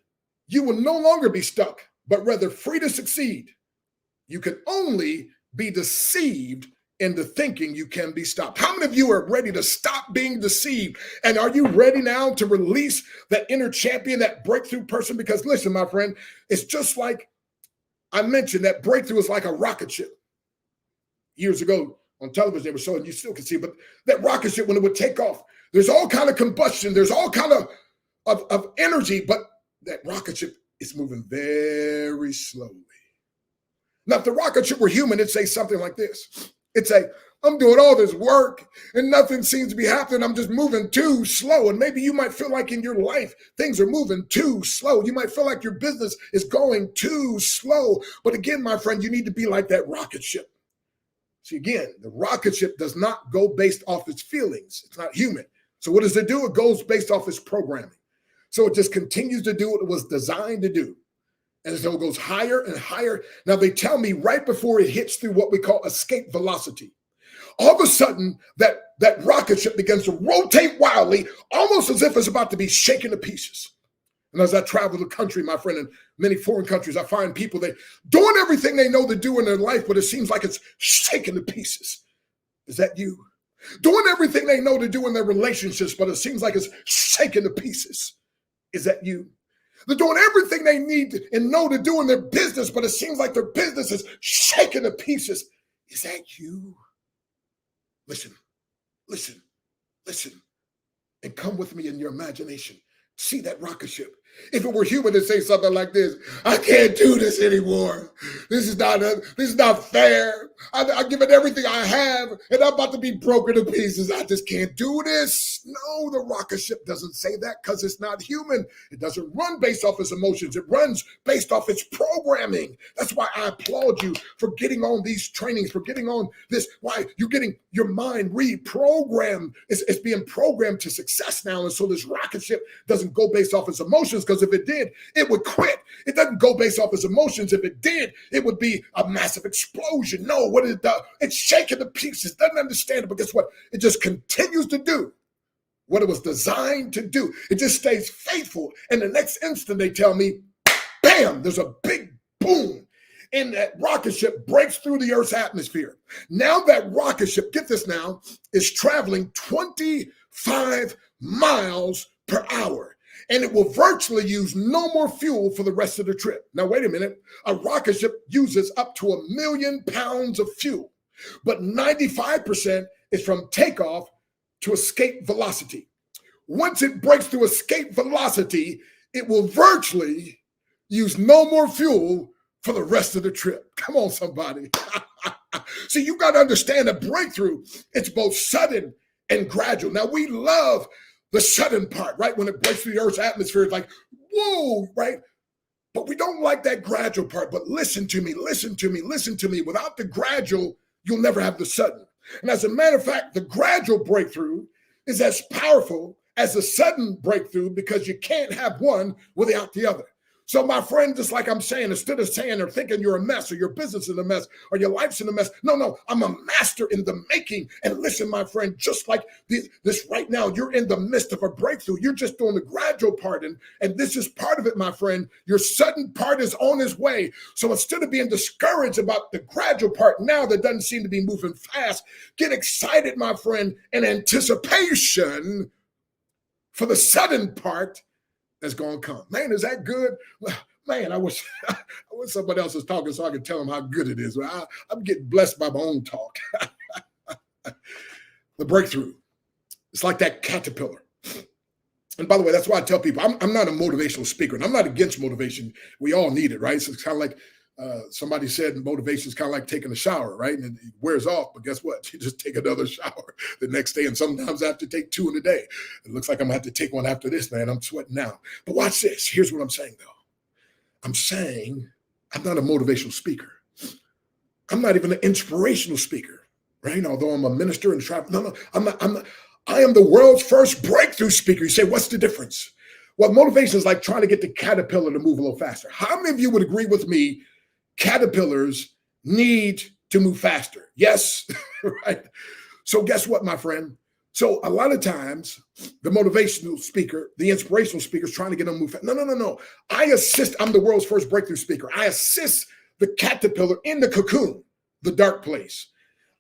you will no longer be stuck, but rather free to succeed. You can only be deceived into thinking you can be stopped. How many of you are ready to stop being deceived? And are you ready now to release that inner champion, that breakthrough person? Because listen, my friend, it's just like I mentioned, that breakthrough is like a rocket ship. Years ago on television, they were showing, you still can see, but that rocket ship, when it would take off, there's all kind of combustion, there's all kind of energy, but that rocket ship is moving very slowly. Now, if the rocket ship were human, it'd say something like this. It'd say, I'm doing all this work and nothing seems to be happening. I'm just moving too slow. And maybe you might feel like in your life, things are moving too slow. You might feel like your business is going too slow. But again, my friend, you need to be like that rocket ship. See, again, the rocket ship does not go based off its feelings. It's not human. So what does it do? It goes based off its programming. So it just continues to do what it was designed to do. And so it goes higher and higher. Now, they tell me right before it hits through what we call escape velocity, all of a sudden that rocket ship begins to rotate wildly, almost as if it's about to be shaken to pieces. And as I travel the country, my friend, in many foreign countries, I find people that doing everything they know to do in their life, but it seems like it's shaken to pieces. Is that you? Doing everything they know to do in their relationships, but it seems like it's shaken to pieces. Is that you? They're doing everything they need and know to do in their business, but it seems like their business is shaken to pieces. Is that you? Listen, listen, listen, and come with me in your imagination. See that rocket ship. If it were human to say something like this, I can't do this anymore. This is not fair. I've given everything I have, and I'm about to be broken to pieces. I just can't do this. No, the rocket ship doesn't say that because it's not human. It doesn't run based off its emotions. It runs based off its programming. That's why I applaud you for getting on these trainings, for getting on this. Why? You're getting your mind reprogrammed. It's being programmed to success now. And so this rocket ship doesn't go based off its emotions, because if it did, it would quit. It doesn't go based off its emotions. If it did, it would be a massive explosion. No, what it does, it's shaking to pieces. Doesn't understand it, but guess what? It just continues to do what it was designed to do. It just stays faithful. And the next instant, they tell me, bam, there's a big boom. And that rocket ship breaks through the Earth's atmosphere. Now that rocket ship, get this now, is traveling 25 miles per hour. And it will virtually use no more fuel for the rest of the trip. Now, wait a minute. A rocket ship uses up to 1 million pounds of fuel, but 95% is from takeoff to escape velocity. Once it breaks through escape velocity, it will virtually use no more fuel for the rest of the trip. Come on, somebody. See, you got to understand a breakthrough. It's both sudden and gradual. Now, we love the sudden part, right? When it breaks through the Earth's atmosphere, it's like, whoa, right? But we don't like that gradual part. But listen to me, listen to me, listen to me. Without the gradual, you'll never have the sudden. And as a matter of fact, the gradual breakthrough is as powerful as the sudden breakthrough, because you can't have one without the other. So my friend, just like I'm saying, instead of saying or thinking you're a mess or your business is a mess or your life's in a mess, no, I'm a master in the making. And listen, my friend, just like this right now, you're in the midst of a breakthrough. You're just doing the gradual part. And this is part of it, my friend. Your sudden part is on its way. So instead of being discouraged about the gradual part now that doesn't seem to be moving fast, get excited, my friend, in anticipation for the sudden part that's going to come. Man, is that good? Man, I wish somebody else was talking so I could tell them how good it is. I'm getting blessed by my own talk. The breakthrough. It's like that caterpillar. And by the way, that's why I tell people, I'm not a motivational speaker, and I'm not against motivation. We all need it, right? So it's kind of like somebody said motivation is kind of like taking a shower, right? And it wears off, but guess what? You just take another shower the next day, and sometimes I have to take 2 in a day. It looks like I'm going to have to take one after this, man. I'm sweating now. But watch this. Here's what I'm saying, though. I'm saying I'm not a motivational speaker. I'm not even an inspirational speaker, right? Although I'm a minister and travel. No, I'm not. I am the world's first breakthrough speaker. You say, what's the difference? Well, motivation is like trying to get the caterpillar to move a little faster. How many of you would agree with me? Caterpillars need to move faster. Yes, right? So guess what, my friend? So a lot of times the motivational speaker, the inspirational speaker is trying to get them to move fast. No. I assist. I'm the world's first breakthrough speaker. I assist the caterpillar in the cocoon, the dark place.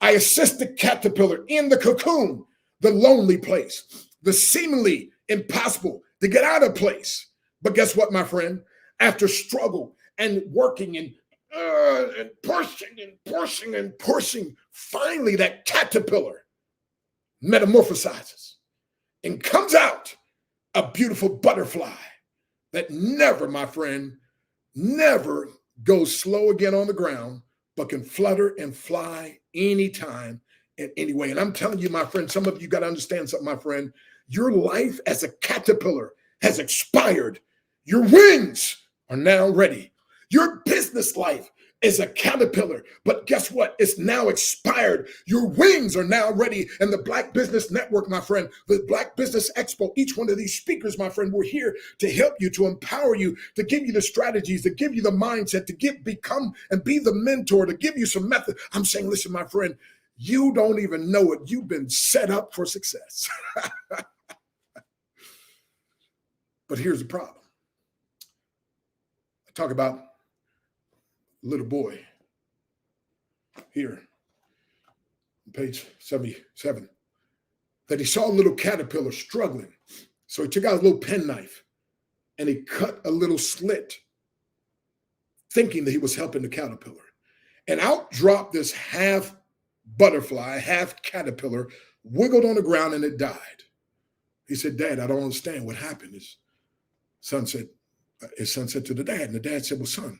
I assist the caterpillar in the cocoon, the lonely place, the seemingly impossible to get out of place. But guess what, my friend? After struggle and working and pushing, finally that caterpillar metamorphosizes and comes out a beautiful butterfly that never, my friend, never goes slow again on the ground, but can flutter and fly anytime and anyway. And I'm telling you, my friend, some of you got to understand something, my friend. Your life as a caterpillar has expired. Your wings are now ready. Your business life is a caterpillar, but guess what? It's now expired. Your wings are now ready. And the Black Business Network, my friend, the Black Business Expo, each one of these speakers, my friend, we're here to help you, to empower you, to give you the strategies, to give you the mindset, to become and be the mentor, to give you some method. I'm saying, listen, my friend, you don't even know it. You've been set up for success. But here's the problem. I talk about a little boy here, page 77, that he saw a little caterpillar struggling. So he took out a little penknife and he cut a little slit, thinking that he was helping the caterpillar. And out dropped this half butterfly, half caterpillar, wiggled on the ground, and it died. He said, Dad, I don't understand what happened. His son said to the dad, and the dad said, well, son,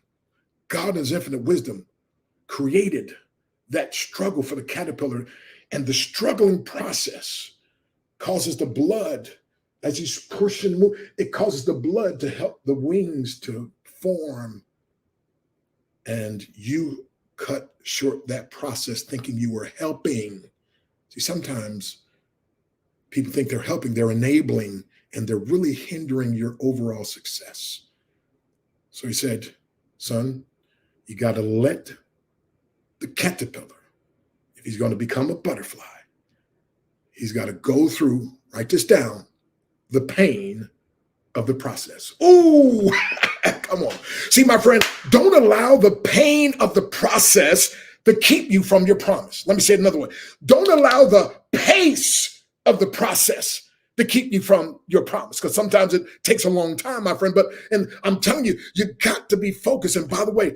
God in his infinite wisdom created that struggle for the caterpillar, and the struggling process causes the blood, as he's pushing, it causes the blood to help the wings to form. And you cut short that process thinking you were helping. See, sometimes people think they're helping, they're enabling, and they're really hindering your overall success. So he said, son, you got to let the caterpillar, if he's going to become a butterfly, he's got to go through, write this down, the pain of the process. Ooh, come on. See, my friend, don't allow the pain of the process to keep you from your promise. Let me say it another way. Don't allow the pace of the process to keep you from your promise, because sometimes it takes a long time, my friend. And I'm telling you, you got to be focused. And by the way,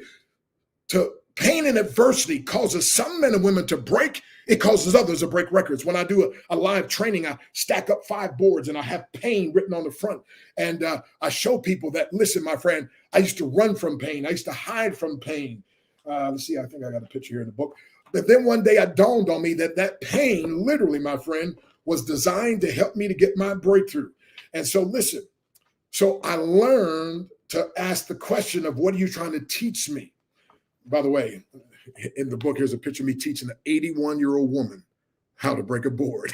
to pain and adversity causes some men and women to break. It causes others to break records. When I do a live training, I stack up 5 boards and I have pain written on the front. And I show people that, listen, my friend, I used to run from pain. I used to hide from pain. Let's see, I think I got a picture here in the book. But then one day it dawned on me that pain, literally, my friend, was designed to help me to get my breakthrough. And so listen, so I learned to ask the question of, what are you trying to teach me? By the way, in the book, here's a picture of me teaching an 81-year-old woman how to break a board.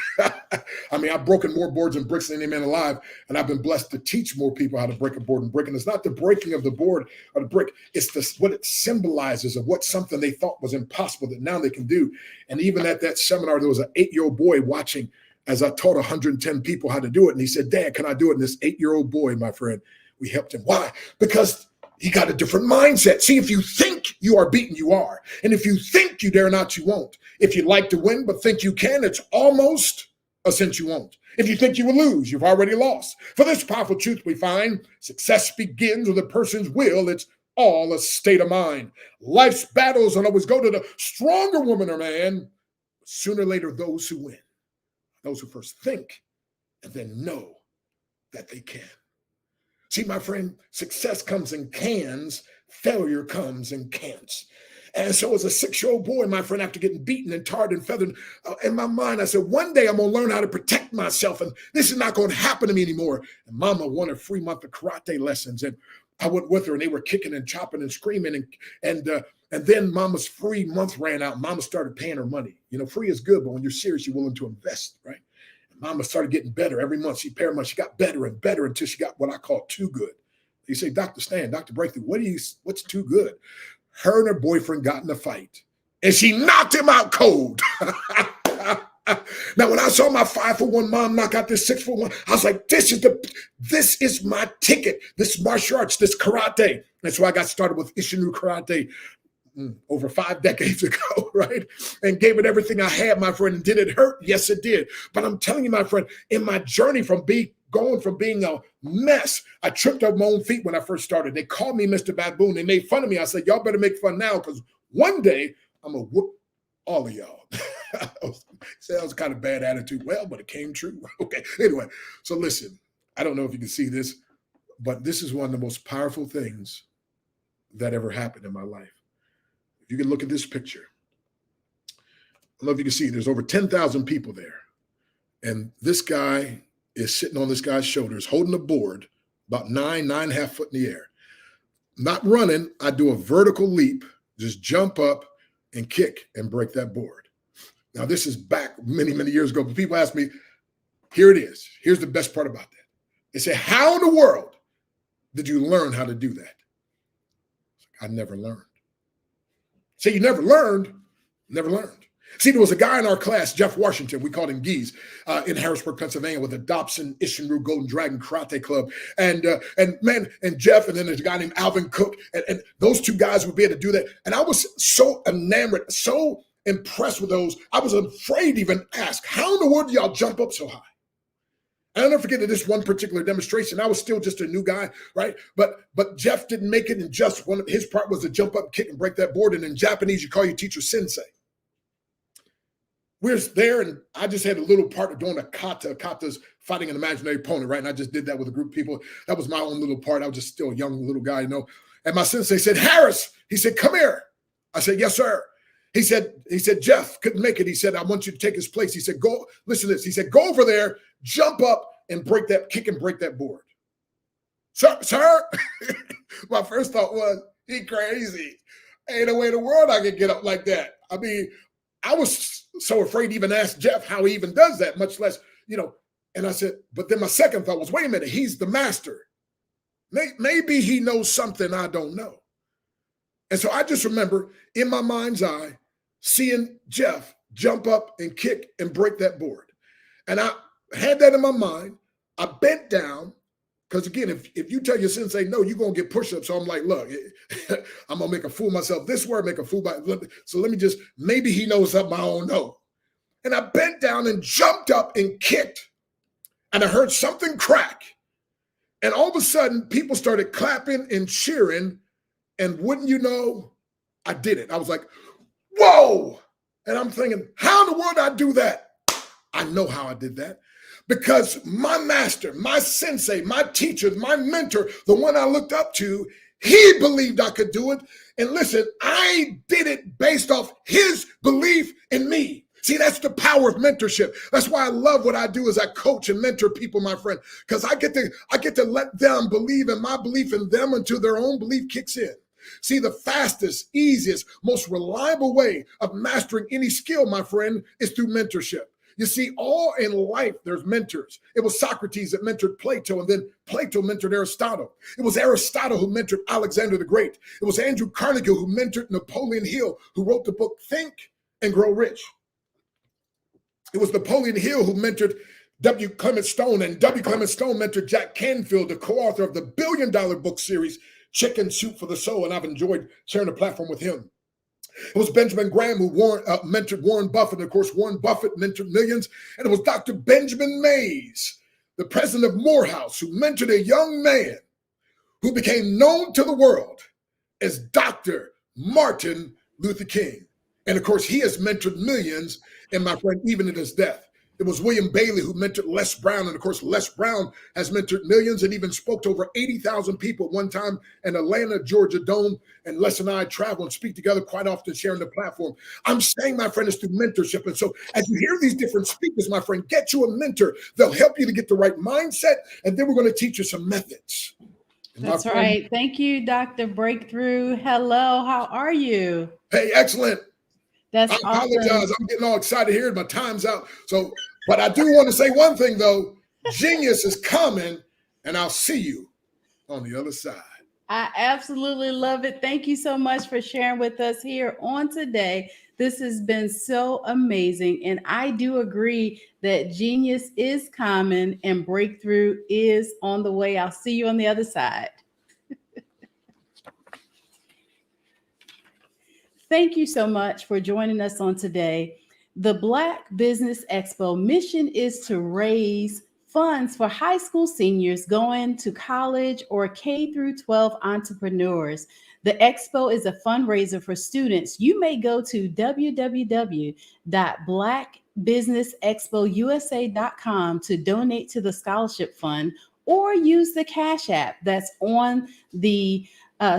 I mean, I've broken more boards and bricks than any man alive, and I've been blessed to teach more people how to break a board and brick. And it's not the breaking of the board or the brick, it's what it symbolizes of what something they thought was impossible that now they can do. And even at that seminar, there was an 8-year-old boy watching as I taught 110 people how to do it. And he said, Dad, can I do it? And this 8-year-old boy, my friend, we helped him. Why? Because he got a different mindset. See, if you think you are beaten, you are. And if you think you dare not, you won't. If you'd like to win but think you can, it's almost a cinch you won't. If you think you will lose, you've already lost. For this powerful truth we find, success begins with a person's will. It's all a state of mind. Life's battles don't always go to the stronger woman or man. Sooner or later, those who win, those who first think and then know that they can. See, my friend, success comes in cans, failure comes in cans. And so as a 6-year-old boy, my friend, after getting beaten and tarred and feathered, in my mind, I said, one day I'm going to learn how to protect myself, and this is not going to happen to me anymore. And Mama wanted a free month of karate lessons, and I went with her, and they were kicking and chopping and screaming. And then Mama's free month ran out. Mama started paying her money. You know, free is good, but when you're serious, you're willing to invest, right? Mama started getting better every month. She paid her money. She got better and better until she got what I call too good. You say, Dr. Stan, Dr. Breakthrough, what's too good? Her and her boyfriend got in a fight, and she knocked him out cold. Now, when I saw my 5'1" mom knock out this 6'1", I was like, this is my ticket. This martial arts, this karate. That's why I got started with Ishinu Karate. over 5 decades ago, right? And gave it everything I had, my friend. And did it hurt? Yes, it did. But I'm telling you, my friend, in my journey going from being a mess, I tripped over my own feet when I first started. They called me Mr. Baboon. They made fun of me. I said, y'all better make fun now, because one day I'm going to whoop all of y'all. Sounds kind of bad attitude. Well, but it came true. Okay. Anyway, so listen, I don't know if you can see this, but this is one of the most powerful things that ever happened in my life. If you can look at this picture, I don't know if you can see, there's over 10,000 people there. And this guy is sitting on this guy's shoulders, holding a board about 9.5 foot in the air. Not running, I do a vertical leap, just jump up and kick and break that board. Now, this is back many, many years ago, but people ask me, here it is. Here's the best part about that. They say, how in the world did you learn how to do that? I never learned. Say, you never learned? Never learned. See, there was a guy in our class, Jeff Washington, we called him Geese, in Harrisburg, Pennsylvania, with the Dobson Ishinru Golden Dragon Karate Club. And Jeff, and then there's a guy named Alvin Cook, and those two guys would be able to do that. And I was so enamored, so impressed with those, I was afraid to even ask, how in the world do y'all jump up so high? And I'll never forget that this one particular demonstration, I was still just a new guy, right? But Jeff didn't make it, and just one of his part was to jump up, kick, and break that board. And in Japanese, you call your teacher sensei. We're there, and I just had a little part of doing a kata. A kata's fighting an imaginary opponent, right? And I just did that with a group of people. That was my own little part. I was just still a young little guy, you know. And my sensei said, Harris, he said, come here. I said, yes, sir. He said, Jeff couldn't make it. He said, I want you to take his place. He said, go, listen to this. He said, go over there, jump up, and break that, kick and break that board. Sir? My first thought was, he crazy. Ain't no way in the world I could get up like that. I mean, I was so afraid to even ask Jeff how he even does that, much less, you know. And I said, but then my second thought was, wait a minute, he's the master. Maybe he knows something I don't know. And so I just remember in my mind's eye, seeing Jeff jump up and kick and break that board. And I had that in my mind. I bent down, because again, if you tell your sensei no, you're going to get push-ups. So I'm like, look, I'm going to make a fool of myself this way, make a fool by, so let me just, maybe he knows something I don't know. And I bent down and jumped up and kicked, and I heard something crack. And all of a sudden, people started clapping and cheering, and wouldn't you know, I did it. I was like, whoa! And I'm thinking, how in the world did I do that? I know how I did that. Because my master, my sensei, my teacher, my mentor, the one I looked up to, he believed I could do it. And listen, I did it based off his belief in me. See, that's the power of mentorship. That's why I love what I do as I coach and mentor people, my friend, because I get to let them believe in my belief in them until their own belief kicks in. See, the fastest, easiest, most reliable way of mastering any skill, my friend, is through mentorship. You see, all in life, there's mentors. It was Socrates that mentored Plato, and then Plato mentored Aristotle. It was Aristotle who mentored Alexander the Great. It was Andrew Carnegie who mentored Napoleon Hill, who wrote the book Think and Grow Rich. It was Napoleon Hill who mentored W. Clement Stone, and W. Clement Stone mentored Jack Canfield, the co-author of the billion-dollar book series, Chicken Soup for the Soul, and I've enjoyed sharing the platform with him. It was Benjamin Graham who mentored Warren Buffett. And of course, Warren Buffett mentored millions. And it was Dr. Benjamin Mays, the president of Morehouse, who mentored a young man who became known to the world as Dr. Martin Luther King. And of course, he has mentored millions, and my friend, even at his death. It was William Bailey who mentored Les Brown. And of course, Les Brown has mentored millions and even spoke to over 80,000 people at one time in Atlanta, Georgia Dome. And Les and I travel and speak together quite often, sharing the platform. I'm saying, my friend, it's through mentorship. And so as you hear these different speakers, my friend, get you a mentor. They'll help you to get the right mindset. And then we're going to teach you some methods.
That's right. Thank you, Dr. Breakthrough. Hello, how are you?
Hey, excellent.
That's
I apologize.
awesome.
I'm getting all excited here. My time's out. So, but I do want to say one thing, though. Genius is coming, and I'll see you on the other side.
I absolutely love it. Thank you so much for sharing with us here on today. This has been so amazing. And I do agree that genius is coming and breakthrough is on the way. I'll see you on the other side. Thank you so much for joining us on today. The Black Business Expo mission is to raise funds for high school seniors going to college or K through 12 entrepreneurs. The expo is a fundraiser for students. You may go to www.blackbusinessexpousa.com to donate to the scholarship fund, or use the Cash App that's on the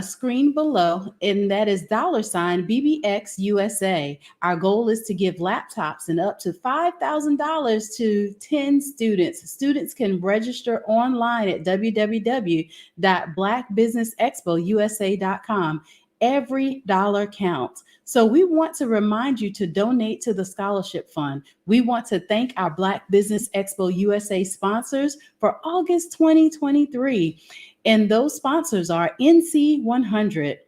screen below, and that is $BBXUSA. Our goal is to give laptops and up to $5,000 to 10 students. Students can register online at www.blackbusinessexpousa.com. Every dollar counts. So we want to remind you to donate to the scholarship fund. We want to thank our Black Business Expo USA sponsors for August 2023. And those sponsors are NC 100,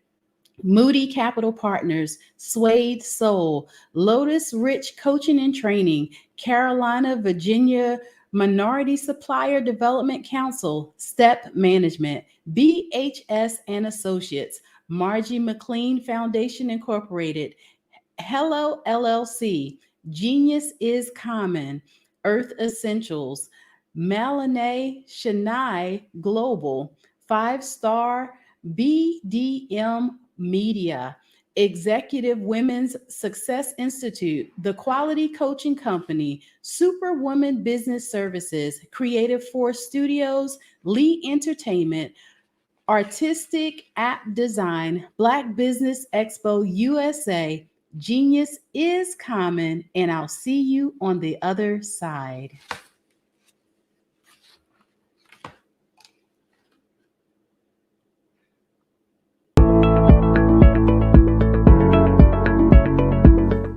Moody Capital Partners, Suede Soul, Lotus Rich Coaching and Training, Carolina, Virginia Minority Supplier Development Council, Step Management, BHS and Associates, Margie McLean Foundation Incorporated, Hello LLC, Genius is Common, Earth Essentials, Malinay Shania Global, 5-Star BDM Media, Executive Women's Success Institute, The Quality Coaching Company, Superwoman Business Services, Creative Force Studios, Lee Entertainment, Artistic App Design, Black Business Expo USA, Genius is Common, and I'll see you on the other side.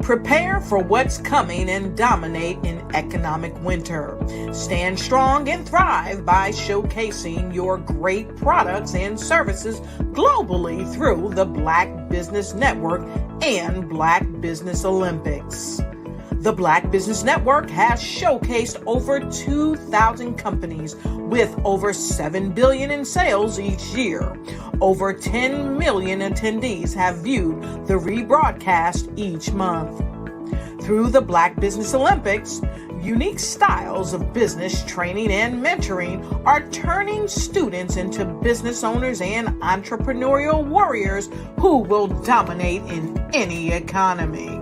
Prepare for what's coming and dominate in economic winter. Stand strong and thrive by showcasing your great products and services globally through the Black Business Network and Black Business Olympics. The Black Business Network has showcased over 2,000 companies with over $7 billion in sales each year. Over 10 million attendees have viewed the rebroadcast each month. Through the Black Business Olympics, unique styles of business training and mentoring are turning students into business owners and entrepreneurial warriors who will dominate in any economy.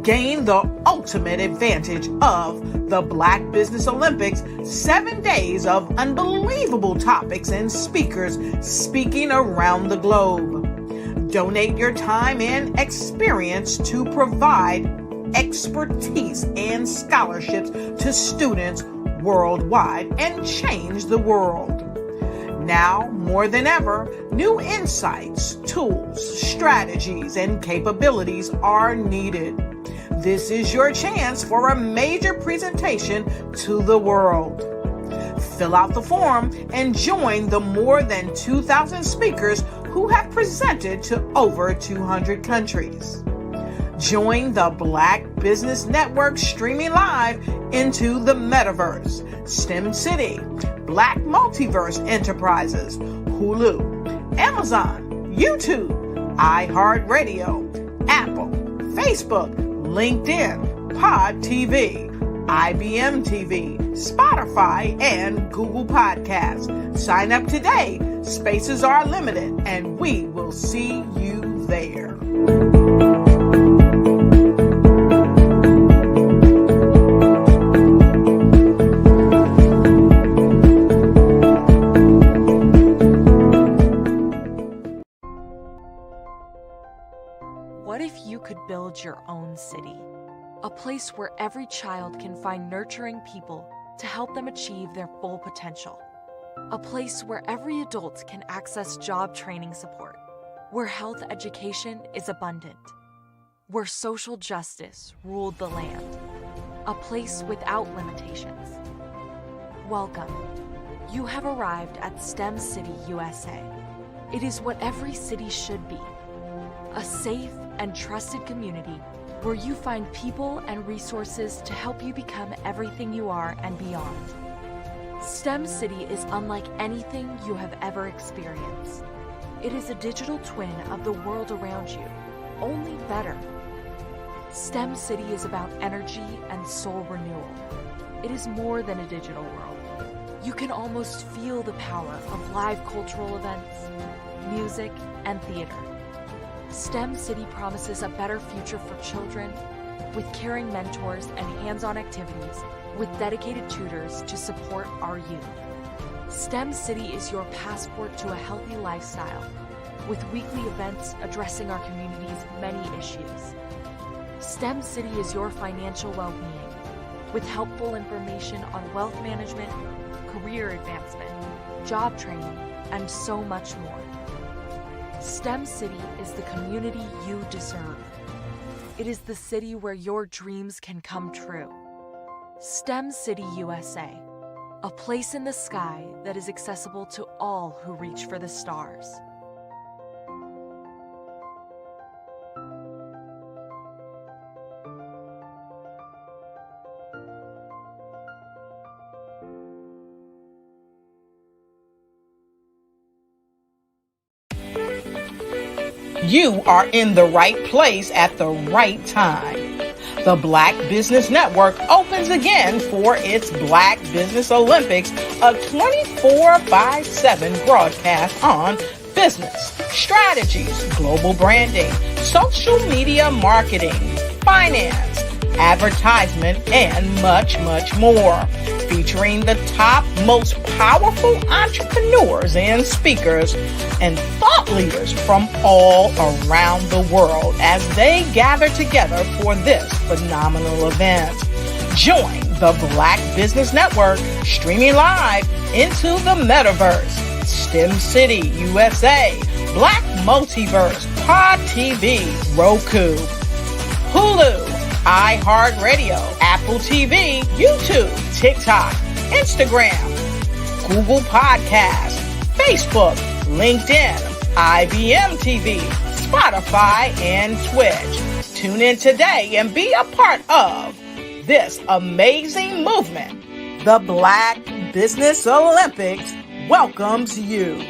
Gain the ultimate advantage of the Black Business Olympics, 7 days of unbelievable topics and speakers speaking around the globe. Donate your time and experience to provide expertise and scholarships to students worldwide and change the world. Now, more than ever, new insights, tools, strategies, and capabilities are needed. This is your chance for a major presentation to the world. Fill out the form and join the more than 2,000 speakers who have presented to over 200 countries. Join the Black Business Network streaming live into the metaverse, STEM City, Black Multiverse Enterprises, Hulu, Amazon, YouTube, iHeartRadio, Apple, Facebook, LinkedIn, Pod TV, IBM TV, Spotify, and Google Podcasts. Sign up today. Spaces are limited, and we will see you there.
What if you could build your own city? A place where every child can find nurturing people to help them achieve their full potential. A place where every adult can access job training support. Where health education is abundant. Where social justice ruled the land. A place without limitations. Welcome. You have arrived at STEM City USA. It is what every city should be. A safe and trusted community where you find people and resources to help you become everything you are and beyond. STEM City is unlike anything you have ever experienced. It is a digital twin of the world around you, only better better. STEM City is about energy and soul renewal. It is more than a digital world. You can almost feel the power of live cultural events, music, and theater. STEM City promises a better future for children with caring mentors and hands-on activities with dedicated tutors to support our youth. STEM City is your passport to a healthy lifestyle with weekly events addressing our community's many issues. STEM City is your financial well-being with helpful information on wealth management, career advancement, job training, and so much more. STEM City is the community you deserve. It is the city where your dreams can come true. STEM City USA, a place in the sky that is accessible to all who reach for the stars.
You are in the right place at the right time. The Black Business Network opens again for its Black Business Olympics, a 24/7 broadcast on business, strategies, global branding, social media marketing, finance, advertisement, and much, much more. Featuring the top, most powerful entrepreneurs and speakers and thought leaders from all around the world as they gather together for this phenomenal event. Join the Black Business Network streaming live into the metaverse, STEM City USA, Black Multiverse, Pod TV, Roku, Hulu, iHeartRadio, Apple TV, YouTube, TikTok, Instagram, Google Podcasts, Facebook, LinkedIn, IBM TV, Spotify, and Twitch. Tune in today and be a part of this amazing movement. The Black Business Olympics welcomes you.